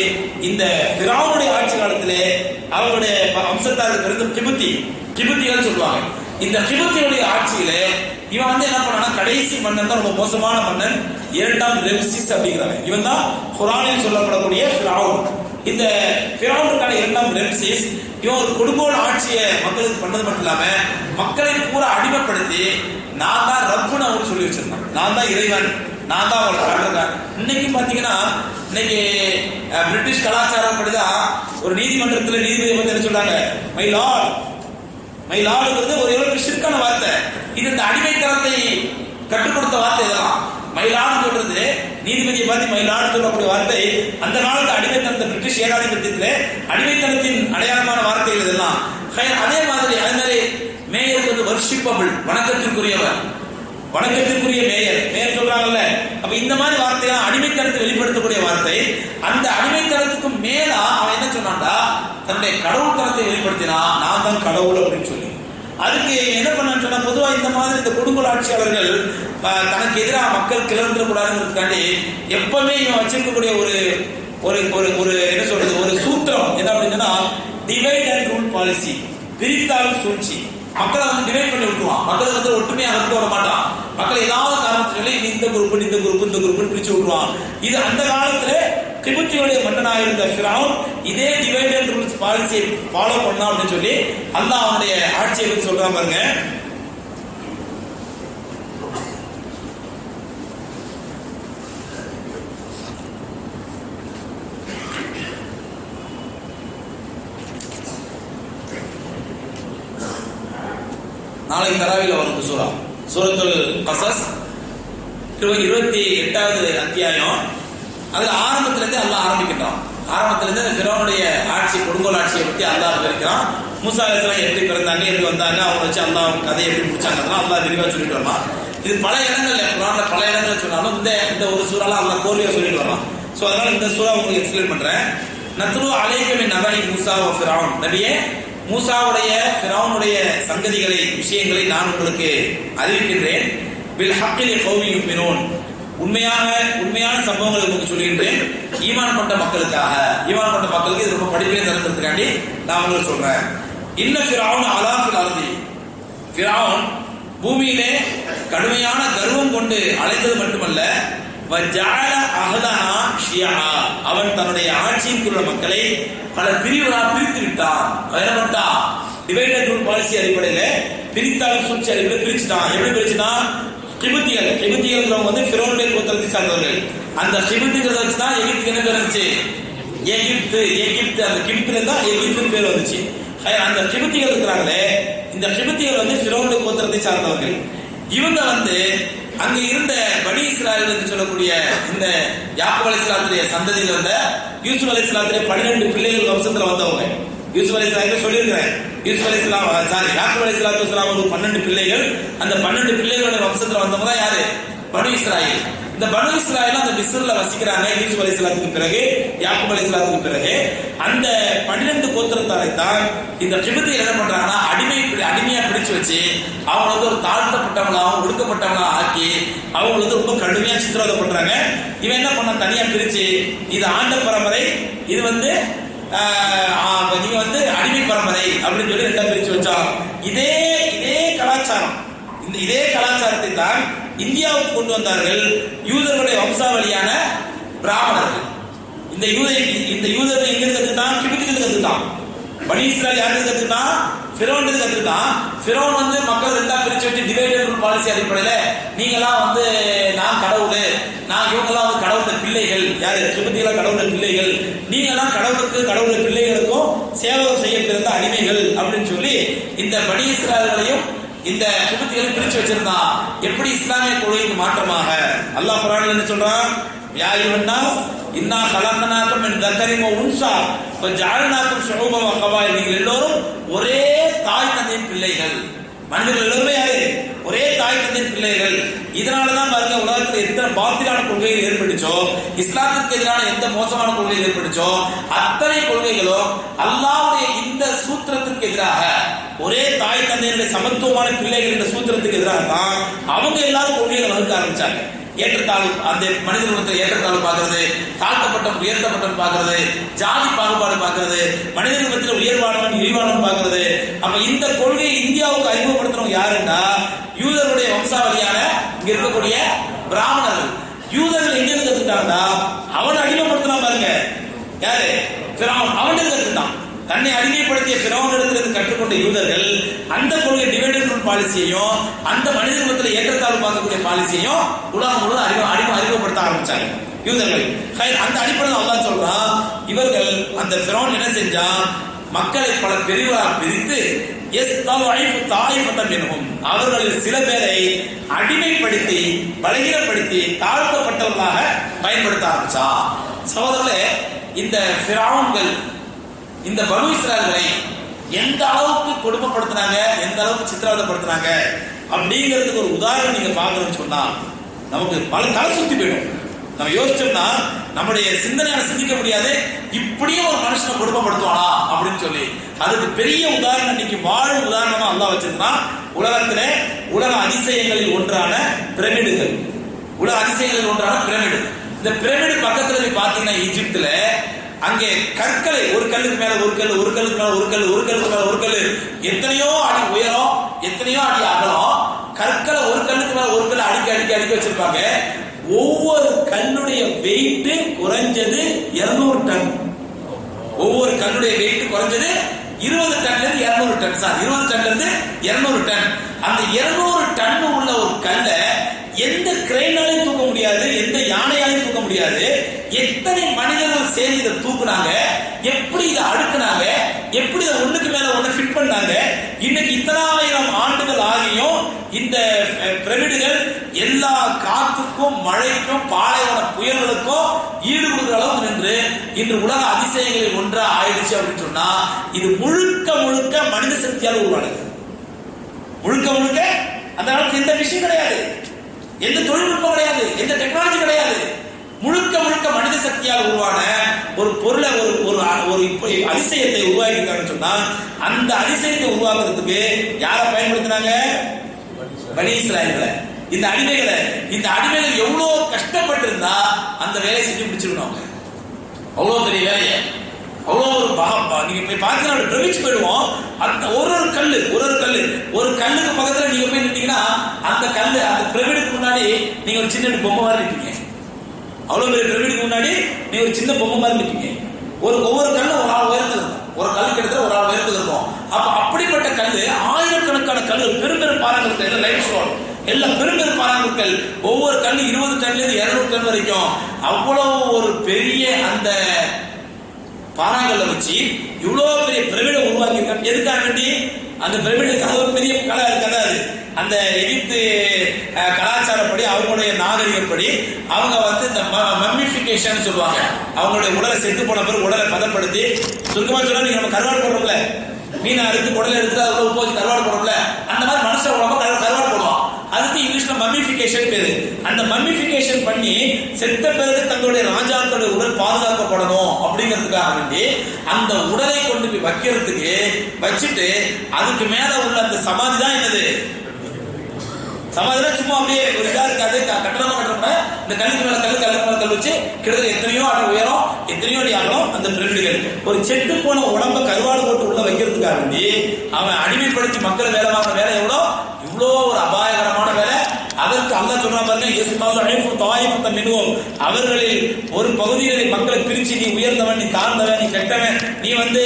இந்த ஃபிரௌனுடைய ஆட்சி காலத்திலே அவருடைய வம்சத்தாருக்கு பிறந்த கிபுத்திகள் சொல்லுவாங்க. இந்த கிபுத்தியுடைய ஆட்சியில இவன் வந்து என்ன பண்ணானா, கடைசி மன்னன் தான் ரொம்ப மோசமான மன்னன், 2ஆம் ரெம்சிஸ் அப்படிங்கிறாங்க. இவன் தான் குர்ஆனில் சொல்லப்படக்கூடிய ஃபிரௌன். இந்த ஃபிரௌனுக்கான இரண்டாம் ரெம்சேஸ் இவன் ஒரு கொடுங்கோல் ஆட்சியை மக்களுக்கு பண்ணது மட்டும் இல்லாம மக்களை பூரா அடிமைப்படுத்தி நான் தான் ரப்புன்னு அவங்க சொல்லி வச்சிருந்தான், நான் தான் இறைவன், நான் தான் அவங்களை காட்டுறேன். இன்னைக்கு பாத்தீங்கன்னா இன்னைக்கு பிரிட்டிஷ் கலாச்சாரம் படிதான் ஒரு நீதிமன்றத்தில் நீதிபதி வந்து என்ன சொல்றாங்க, மை லார்ட். மை லார்டுங்கிறது ஒரு எவ்வளவு சிற்கான வார்த்தை. இது இந்த அடிமைத்தனத்தை கற்றுக் கொடுத்த வார்த்தை. இதெல்லாம் மயிலாடு சொல்றது நீதிபதியை பார்த்து மயிலாடு சொல்லக்கூடிய வார்த்தை அந்த காலத்து அடிமைத்தனத்தை பிரிட்டிஷ் ஏகாதிபத்தியத்திலே அடிமைத்தனத்தின் அடையாளமான வார்த்தைகள் இதெல்லாம். அதே மாதிரி மேயர் வந்து வர்ஷிப்பபிள், வணக்கத்திற்குரியவர், வணக்கத்திற்குரிய மேயர், மேயர் சொல்றாங்கல்ல. அப்ப இந்த மாதிரி வார்த்தைகள் அடிமைத்தனத்தை வெளிப்படுத்தக்கூடிய வார்த்தை. அந்த அடிமைத்தனத்துக்கு மேலா அவன் என்ன சொன்னான்டா, தன்னுடைய கடவுள் தனத்தை வெளிப்படுத்தினா நான் தான் கடவுள் அப்படின்னு சொல்லி. அதுக்கு என்ன பண்ணான்னு சொன்னா, பொதுவா இந்த மாதிரி இந்த கொடுங்கோல் ஆட்சியாளர்கள் தனக்கு எதிராக மக்கள் கிளர்ந்துடக்கூடாதுங்கிறதுக்காண்டி எப்பவுமே இவன் வச்சிருக்கக்கூடிய ஒரு ஒரு ஒரு ஒரு என்ன சொல்றது, ஒரு சூத்திரம் என்ன அப்படின்னா டிவைட் அண்ட் ரூல் பாலிசி, பிரித்தாலும் சூழ்ச்சி. மக்களை வந்து டிவைட் பண்ணி விட்டுருவான், மக்களை வந்து ஒற்றுமையாக இருக்க விட மாட்டான். மக்களை ஏதாவது காரணத்தை சொல்லி இந்த குரூப் இந்த குரூப் இந்த குரூப் பிரிச்சு விட்டுருவான். இது அந்த காலத்துல கிபுத்தியுடைய மன்னனாக இருந்த ஃபிரௌன் இதே டிவைட் அண்ட் ரூல்ஸ் பாலிசியை ஃபாலோ பண்ணா அப்படின்னு சொல்லி அல்லாஹ் அவனுடைய ஆட்சியை பற்றி சொல்றான் பாருங்க. நாளைக்கு தராவில வரும் சூரா சூரத்துல் கஸஸ் 28வது அத்தியாயம். அதுல ஆரம்பத்திலிருந்து அல்லாஹ் ஆரம்பிக்கிட்டான். ஆரம்பத்திலிருந்து ஃபிரௌனுடைய ஆட்சி, கொடுங்கோல் ஆட்சியை பற்றி அல்லாஹ் விவரிக்கிறான். மூசா அலைஹிஸ்ஸலாம் எப்படி பிறந்தாங்க, எப்படி வந்தாங்க, அவங்க வச்சு அல்லாஹ் கதையை எப்படி முடிச்சாங்க, அல்லாஹ் விரிவா சொல்லிட்டு வரலாம். இது பல இடங்கள்ல குர்ஆன்ல பல இடங்கள்ல சொன்னாலும் இந்த ஒரு சூறால அல்லாஹ் கோர்வையா சொல்லிட்டு வரலாம். சோ அதனால இந்த சூறா உங்களுக்கு எக்ஸ்பிளைன் பண்றேன். நத்லு அலைக மின் நபஇ மூசா வ ஃபிரௌன். நபியே, மூசாவுடைய ஃபிரௌனுடைய சங்கதிகளை, விஷயங்களை நான் உங்களுக்கு அறிவிக்கின்றேன். பில் ஹக்கில் கௌமி யுமினூன். உண்மையான சம்பவங்களை உங்களுக்கு சொல்கின்றேன். ஈமான் கொண்ட மக்களுக்காக, ஈமான் கொண்ட மக்களுக்கு இது ரொம்ப படிப்பே தரத்துக்காண்டி நான் உங்களுக்கு சொல்றேன். இன்ன ஃபிரௌன் அலா ஃபில் அர்தி. ஃபிரௌன் பூமியிலே கடுமையான கர்வம் கொண்டு அழைத்தது மட்டுமல்ல, வஜஅல அஹ்லஹா ஷியா. அவன் தன்னுடைய ஆட்சிக்குள்ள மக்களை பல பிரிவுகளாக பிரித்து விட்டான். வேறப்பட்டா டிவைடட் ரூல் பாலிசி அடிப்படையில பிரித்தாலும் சூழ்ச்சி அடிப்படையில் பிரிச்சுட்டான். எப்படி பிரிச்சுட்டான்? கிபுத்திகள் வந்து ஃபிரௌனுடைய கோத்திரத்தை சார்ந்தவர்கள். அந்த கிபுத்திகளை வச்சுதான் எகிப்துக்கு என்ன பேர் வந்துச்சு? எகிப்து. அந்த கிபுத்துல தான் எகிப்துன்னு பேர் வந்துச்சு. அந்த கிபுத்திகள் இருக்கிறாங்களே, இந்த கிபுத்திகள் வந்து ஃபிரௌனுடைய கோத்திரத்தை சார்ந்தவர்கள். இவங்க வந்து அங்க இருந்த பனி இஸ்ராயல் என்று சொல்லக்கூடிய இந்த யாக்கூப் அலைஹிஸ்ஸலாத்துடைய சந்ததியில் வந்த யூசுப் அலைஹிஸ்ஸலாத்துடைய 12 பிள்ளைகள் வம்சத்துல வந்தவங்க. யூசுப் அலைஹிஸ்ஸலாம் சொல்லியிருக்கிறேன். யூசுப் அலைஹிஸ்ஸலாம் யாக்கூப் அலைஹிஸ்ஸலாத்துலாம் ஒரு 12 பிள்ளைகள். அந்த 12 பிள்ளைகளுடைய வம்சத்துல வந்தவங்க தான் யாரு? பனி இஸ்ராயல். இந்த பனு இஸ்ராயல் அந்த மிஸ்ர்ல வசிக்கிறாங்க. யூசுப் அலைஹிஸ்ஸலாத்துக்கு பிறகு, யாக்கூப் அலைஹிஸ்ஸலாத்துக்கு பிறகு அந்த 12 கோத்திரத்தாரை தான் இந்த கிபுத்திகள் என்ன பண்றாங்கன்னா அடிமையா பிடிச்சு வச்சு அவங்க வந்து ஒரு தாழ்த்தப்பட்டவங்களாகவும் ஒடுக்கப்பட்டவங்களா ஆக்கி அவங்க வந்து ரொம்ப கடுமையா சித்திரவதை பண்றாங்க. இவன் என்ன பண்ண, தனியா பிரிச்சு இது ஆண்ட பரம்பரை, இது வந்து நீங்க வந்து அடிமை பரம்பரை அப்படின்னு சொல்லி ரெண்டா பிரிச்சு வச்சான். இதே கலாச்சாரம், இதே கலாச்சாரத்தை தான் இந்தியாவுக்கு கொண்டு வந்தார்கள் யூதர்களுடைய வம்சாவளியான பிராமணர்கள். இந்த யூதர்கள் எங்க கத்துட்டான்? கிபுத்திகள் கத்துட்டான். பனி இஸ்ராயல் யாருக்கு கத்துட்டான்? ஃபிரௌன் கத்துட்டான். ஃபிரௌன் வந்து மக்கள் ரெண்டா பிரிச்சு வச்சு டிவைடட் ரூல் பாலிசி அடிப்படையில நீங்களாம் வந்து நான் கடவுள், நான் இவங்கெல்லாம் வந்து கடவுளுடைய பிள்ளைகள், யாரு? கிபுத்திகளா கடவுளுடைய பிள்ளைகள், நீங்களாம் கடவுளுடைய பிள்ளைகளுக்கும் சேவகம் செய்ய பிறந்த அடிமைகள் அப்படின்னு சொல்லி இந்த பனி இஸ்ராயல்களையும் இந்த கிபுத்திகளை பிரிச்சு வச்சிருந்தான். எப்படி இஸ்லாமிய கொள்கைக்கு மாற்றமாக அல்லாஹ் குர்ஆன்ல என்ன சொல்றான்? யா அய்யுஹன்னாஸ் இன்னா கலக்னாக்கும் மின் தக்கரின் வ உன்ஸா வஜஅல்னாக்கும் ஷுஊபன் வ கபாயில். நீங்கள் எல்லோரும் ஒரே தாய் தந்தையின் பிள்ளைகள். மனிதர்கள் எல்லோருமே யாரு? ஒரே தாய் தந்தையின் பிள்ளைகள். இதனாலதான் பாருங்க உலகத்தில் எத்தனை பாத்திலான கொள்கைகள் ஏற்பட்டுச்சோ, இஸ்லாத்திற்கு எதிரான எந்த மோசமான கொள்கைகள் ஏற்பட்டுச்சோ அத்தனை கொள்கைகளும் அல்லாஹ்வுடைய இந்த சூத்திரத்திற்கு எதிராக, ஒரே தாய் தந்தையினுடைய சமத்துவமான பிள்ளைகள் என்ற சூத்திரத்துக்கு எதிராக தான் அவங்க எல்லாரும் கொள்கைகளை வகுக்க ஆரம்பிச்சாங்க. ஏற்றத்தாழ்வு, அந்த மனிதர்களுக்கு ஏற்றத்தாழ்வு பார்க்கறது, தாழ்த்தப்பட்டவன் உயர்த்தப்பட்டவன் பார்க்கறது, ஜாதி பாகுபாடு பார்க்கறது, மனிதர்கள் மத்தியில் உயர்வானவன் இழிவானவன் பார்க்கறது. அப்ப இந்த கொள்கையை இந்தியாவுக்கு அறிமுகப்படுத்துறவங்க யாருன்னா யூதர்களுடைய வம்சாவளியான இங்க இருக்கக்கூடிய பிராமணர்கள். யூதர்கள் எங்க இருந்து கத்துக்கிட்டாங்கன்னா அவனை அடிமைப்படுத்தினா பாருங்க. யாரு? ஃபிரௌன். அவனுக்கு கற்றுட்டான். தன்னை அடிமைப்படுத்திய ஃபிரௌனிடத்திலிருந்து கற்றுக்கொண்ட யூதர்கள் அந்த கொள்கை டிவைடட் ரூல் பாலிசியையும் அந்த மனித குலத்தில் ஏற்றத்தாழ்வு பார்க்கக்கூடிய பாலிசியையும் உலகம் முழுவதும் அறிமுகப்படுத்த ஆரம்பிச்சாங்க யூதர்கள். அந்த அடிப்படையில் அல்லாஹ் சொல்றான், இவர்கள் அந்த ஃபிரௌன் என்ன செஞ்சான், மக்களை பல பிரிவாக பிரித்து அவர்களில் சில பேரை அடிமைப்படுத்தி பலகீனப்படுத்தி தாழ்த்தப்பட்டவர்களாக பயன்படுத்த ஆரம்பிச்சா. சகோதரர்களே, இந்த ஃபிரௌன்கள் இந்த பனு இஸ்ராயேலை எந்த அளவுக்கு கொடுமைப்படுத்தினாங்க, எந்த அளவுக்கு சித்திரவதைப்படுத்தினாங்க அப்படிங்கிறதுக்கு ஒரு உதாரணம் நீங்க பார்க்கணும்னு சொன்னா நமக்கு பல தலை சுத்தி போயிடும். நம்ம யோசிச்சோம்னா நம்முடைய சிந்தனையால சிந்திக்க முடியாது, இப்படியும் ஒரு மனுஷனை கொடுமைப்படுத்துவானா அப்படின்னு சொல்லி. அதுக்கு பெரிய உதாரணம் இன்னைக்கு வாழும் உதாரணமா அல்லாஹ் வச்சிருக்கான். உலகத்திலே உலக அதிசயங்களில் ஒன்றான பிரமிடுகள். உலக அதிசயங்களில் ஒன்றான பிரமிடு. இந்த பிரமிடு பக்கத்துல போய் பாத்தீங்கன்னா ஈஜிப்துல அங்கே கற்களை ஒரு கல்லுக்கு மேல ஒரு கல், ஒரு கல்லுக்கு மேல ஒரு கல், ஒரு கல்லுக்கு மேல ஒரு கல், எத்தனையோ அடி உயரம், எத்தனையோ அடி அகலம், கற்களை ஒரு கல்லுக்கு மேல ஒரு கல் அடிக்க அடிக்க அடிக்க வச்சிருப்பாங்க. ஒவ்வொரு கல்லுடைய வெயிட் குறைஞ்சது 200 டன். ஒவ்வொரு கல்லுடைய வெயிட் குறைஞ்சது 20 டன்ல இருந்து 200 டன். சார், 20 டன்ல இருந்து 200 டன். அந்த 200 டன் உள்ள ஒரு கல்ல எந்த கிரெயினாலையும் தூக்க முடியாது, எந்த யானையாலையும் தூக்க முடியாது. எத்தனை மனிதர்கள் சேர்ந்து இதை தூக்குனாங்க, எப்படி இதை அடுக்குனாங்க, எப்படி இதை ஒண்ணுக்கு மேல ஒண்ணு ஃபிட் பண்ணாங்க. இன்னைக்கு இத்தனாயிரம் ஆண்டுகள் ஆகியும் இந்த பிரமிடுகள் எல்லா காத்துக்கும் மழைக்கும் பாலைவன புயல்களுக்கும் ஈடு கொடுக்கிற அளவுக்கு நின்று இன்று உலக அதிசயங்களில் ஒன்றா ஆயிடுச்சு அப்படின்னு சொன்னா இது முழுக்க முழுக்க மனித சக்தியால் உருவானது. முழுக்க முழுக்க அந்த அளவுக்கு எந்த விஷயம் கிடையாது, எந்த தொழில்நுட்பம் கிடையாது, எந்த டெக்னாலஜி கிடையாது. முழுக்க முழுக்க மனித சக்தியால் உருவான ஒரு பொருளை ஒரு அதிசயத்தை உருவாக்கிருக்காங்கன்னு சொன்னா அந்த அதிசயத்தை உருவாக்குறதுக்கு யாரை பயன்படுத்தினாங்க? பனி இஸ்ராயேலை. இந்த அடிமைகள் எவ்வளவு கஷ்டப்பட்டு இருந்தா அந்த வேலையை செஞ்சு முடிச்சிருக்கணும். அவ்வளவு பெரிய வேலையை, அவ்வளோ ஒரு நீங்க போய் பார்த்தீங்கன்னா பிரமிச்சு போயிடுவோம். அந்த ஒரு கல்லுக்கு பக்கத்துல நீங்க போய் நின்றீங்கன்னா அந்த கல்லு, அந்த பிரமிடுக்கு முன்னாடி நீங்க ஒரு சின்ன பொம்மை மாதிரி நிற்பீங்க. அவ்வளவு பெரிய பிரமிடுக்கு முன்னாடி நீங்க ஒரு சின்ன பொம்மை மாதிரி நிற்பீங்க. ஒவ்வொரு கல்லு ஒரு ஆள் உயரத்துல இருக்கும், ஒரு கல் கிட்டத்தட்ட ஒரு ஆள் உயரத்துல இருக்கும். அப்ப அப்படிப்பட்ட கல்லு ஆயிரக்கணக்கான கல்லு, பெரும் பாறாங்கற்கள், லைட் ஸ்டோன் எல்லாம் பெரும் பாறாங்கற்கள், ஒவ்வொரு கல்லு 20 டன்ல இருந்து 200 டன் வரைக்கும் அவ்வளவு ஒரு பெரிய அந்த பாறாங்கல்ல வச்சு இவ்வளவு பெரிய பிரமிடை உருவாக்கி இருக்காங்க. எதுக்காக வேண்டி? அந்த பிரமிடுக்காக ஒரு பெரிய கலை இருக்காது. அந்த எகிப்து கலாச்சாரப்படி அவங்களுடைய நாகரிகப்படி அவங்க வந்து இந்த மம்மிஃபிகேஷன் சொல்லுவாங்க. அவங்களுடைய உடலை செத்து போன பிறகு உடலை பதப்படுத்தி, சுருக்கமா சொன்னா நீங்க நம்ம கருவாடு போடுறோம்ல, மீனை அறுத்து உடலை எடுத்து அதுல உப்பு வச்சு கருவாடு போடுறோம்ல, அந்த மாதிரி மனுஷன் உடம்பு கருவாடு போடுவோம். அதுக்கு இங்கிலீஷ்ல மம்மிஃபிகேஷன் பேரு. அந்த மம்மிஃபிகேஷன் பண்ணி செத்த பிறகு தங்களுடைய ராஜாக்களுடைய உடல் பாதுகாக்கப்படணும் அப்படிங்கிறதுக்காக வேண்டி அந்த உடலை கொண்டு போய் வைக்கிறதுக்கு வச்சுட்டு அதுக்கு மேல உள்ள அந்த சமாதி தான் என்னது? சமாதினா சும்மா அப்படியே ஒரு இதா இருக்காது, கட்டணமா கட்டுறப்ப இந்த கல்லுக்கு மேல கல் வச்சு கிட்டத்தட்ட எத்தனையோ அடி உயரம், எத்தனையோ அடி அகலம் அந்த பிரமிடுகள். ஒரு செத்து போன உடம்ப கருவாடு போட்டு உள்ள வைக்கிறதுக்காக வேண்டி அவன் அடிமைப்படுத்தி மக்களை வேலை வாங்கின வேலை இவ்வளோ ஒரு அபாயகரமான வேலை. அதற்கு அல்லாஹ் சொல்றான் பாருங்க, அவர்களில் ஒரு பகுதியிலே மக்களை பிரிச்சு, நீ உயர்ந்தவன், நீ தாழ்ந்தவன், நீ கெட்டவன், நீ வந்து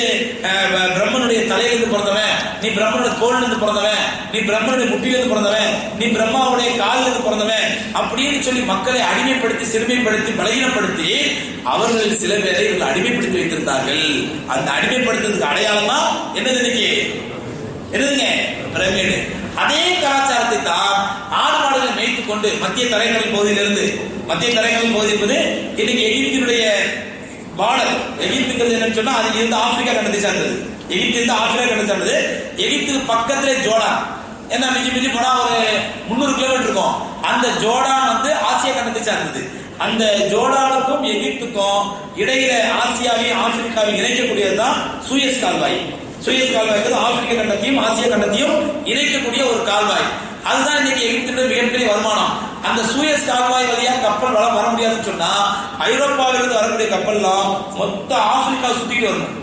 பிரம்மனுடைய தலையிலிருந்து பிறந்தவன், நீ பிரம்மனுடைய தோளிலிருந்து பிறந்தவன், நீ பிரம்மனுடைய முட்டிலிருந்து பிறந்தவன், நீ பிரம்மாவுடைய காலிலிருந்து பிறந்தவன் அப்படின்னு சொல்லி மக்களை அடிமைப்படுத்தி, சிறுமைப்படுத்தி, பலகீனப்படுத்தி அவர்களில் சில பேரை இவர்கள் அடிமைப்படுத்தி வைத்திருந்தார்கள். அந்த அடிமைப்படுத்துறதுக்கு அடையாளம் தான் என்னதுங்க? பிரமிடு. அதே கலாச்சாரத்தை தான் ஆடு மாடுகளை மேய்த்துக் கொண்டு மத்திய தரைக்கடல் பகுதியிலிருந்து, மத்திய தரைக்கடல் பகுதி என்பது இன்னைக்கு எகிப்தினுடைய பார்டர். எகிப்துங்கிறது என்னன்னு சொன்னா அது இருந்து ஆப்பிரிக்கா கண்டத்தை சார்ந்தது. எகிப்து இருந்து ஆப்பிரிக்கா கண்டத்தை சார்ந்தது. எகிப்துக்கு பக்கத்திலே ஜோர்டான், ஏன்னா மிஞ்சி போனா ஒரு 300 கிலோமீட்டர் இருக்கும். அந்த ஜோர்டான் வந்து ஆசியா கண்டத்தை சார்ந்தது. அந்த ஜோர்டானுக்கும் எகிப்துக்கும் இடையில ஆசியாவையும் ஆப்பிரிக்காவையும் இணைக்கக்கூடியதுதான் சூயஸ் கால்வாய். சூயஸ் கால்வாய் ஆப்பிரிக்க கண்டத்தையும் ஆசிய கண்டத்தையும் இணைக்கக்கூடிய ஒரு கால்வாய். அதுதான் இன்னைக்கு எகிப்தினுடைய மிகப்பெரிய வருமானம். அந்த சூயஸ் கால்வாய் வழியா கப்பல் வர முடியாதுன்னு சொன்னா ஐரோப்பாவிலிருந்து வரக்கூடிய கப்பல்லாம் மொத்த ஆப்பிரிக்கா சுத்திட்டு வரணும்.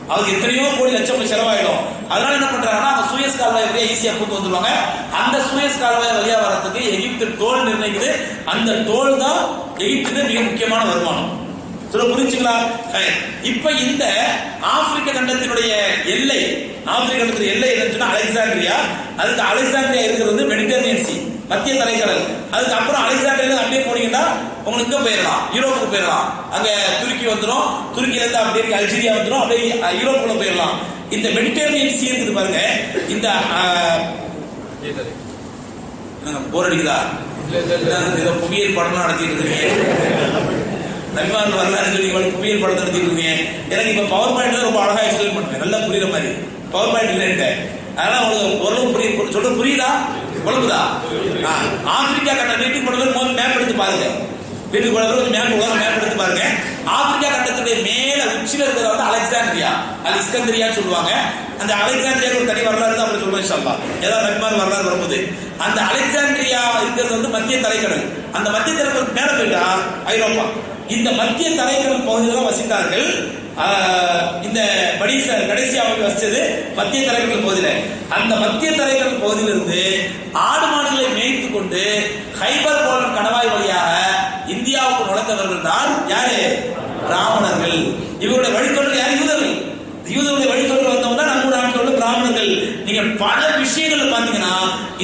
அதுக்கு எத்தனையோ கோடி லட்சம் செலவாயிடும். அதனால என்ன பண்றாங்கன்னா அந்த சூயஸ் கால்வாய் வழியா ஈஸியா போட்டு வந்துருவாங்க. அந்த சூயஸ் கால்வாய் வழியா வரதுக்கு எகிப்து டோல் நிர்ணயிக்குது. அந்த டோல் தான் எகிப்துக்கு மிக முக்கியமான வருமானம். சொல்ல புரிஞ்சுங்களா? இப்ப இந்த ஆப்பிரிக்க கண்டத்தினுடைய எல்லை, ஆப்பிரிக்க கண்டத்தின் எல்லை என்னன்னு சொன்னா அலெக்சாண்ட்ரியா. அதுக்கு அலெக்சாண்ட்ரியா இருக்கிறது மெடிட்டரேனியன் சி, மத்திய தரைக்கடல். அதுக்கு அப்புறம் அலெக்சாண்ட்ரியா அப்படியே போனீங்கன்னா உங்களுக்கு இங்க போயிடலாம், யூரோப்புக்கு போயிடலாம். அங்க துருக்கி வந்துடும், துருக்கியில இருந்து அப்படியே அல்ஜீரியா வந்துடும், அப்படியே யூரோப்புக்குள்ள போயிடலாம். இந்த மெடிட்டரேனியன் சி இருக்குது பாருங்க. இந்த போர் அடிக்குதா? புவியியல் படம் நடத்திட்டு இருக்கீங்க, நபிமார்கள் வரலாறு சொல்லி புவியியல் படத்தை நடத்திட்டு இருக்கீங்க. எனக்கு இப்ப பவர் பாயிண்ட்ல ரொம்ப அழகா எக்ஸ்பிளைன் பண்ணுவேன், நல்லா புரியுற மாதிரி. பவர் பாயிண்ட் இல்லைன்ட்டு அதனால உங்களுக்கு ஓரளவு புரியுது. சொல்ற புரியுதா? குழம்புதா? ஆப்பிரிக்கா கண்ட வீட்டுக்கு போனது மேப் எடுத்து பாருங்க. வீட்டுக்கு போனது ஒரு மேப், உலக மேப் எடுத்து பாருங்க. ஆப்பிரிக்கா கண்டத்துடைய மேல உச்சில இருக்கிறத வந்து அலெக்சாண்ட்ரியா, இஸ்கந்தரியான்னு சொல்லுவாங்க. அந்த அலெக்சாண்ட்ரியா ஒரு தனி வரலாறு தான் அப்படி சொல்றோம் இன்ஷால்லா. ஏதாவது நபிமார் வரலாறு வரும்போது அந்த அலெக்சாண்ட்ரியா இருக்கிறது வந்து மத்திய தரைக்கடல். அந்த மத்திய தரைக்கடல் மேல போயிட்டா ஐரோப்பா. இந்த மத்திய தரைக்கடல் பகுதியில் வசித்தார்கள். இந்த கடைசியாக வச்சது மத்திய தரைக்கடல் பகுதியில். அந்த மத்திய தரைக்கடல் பகுதியிலிருந்து ஆடு மாடுகளை மேய்த்து கொண்டு ஹைபர் போலன் கணவாய் வழியாக இந்தியாவுக்கு நுழைந்தவர்கள் தான் யாரு? பிராமணர்கள். இவருடைய வழித்தொடர் யார்? யூதர்கள். யூதருடைய வழித்தொடர் வந்தவங்க தான் நம்ம நாட்டில் உள்ள பிராமணர்கள். நீங்க பல விஷயங்கள்ல பாத்தீங்கன்னா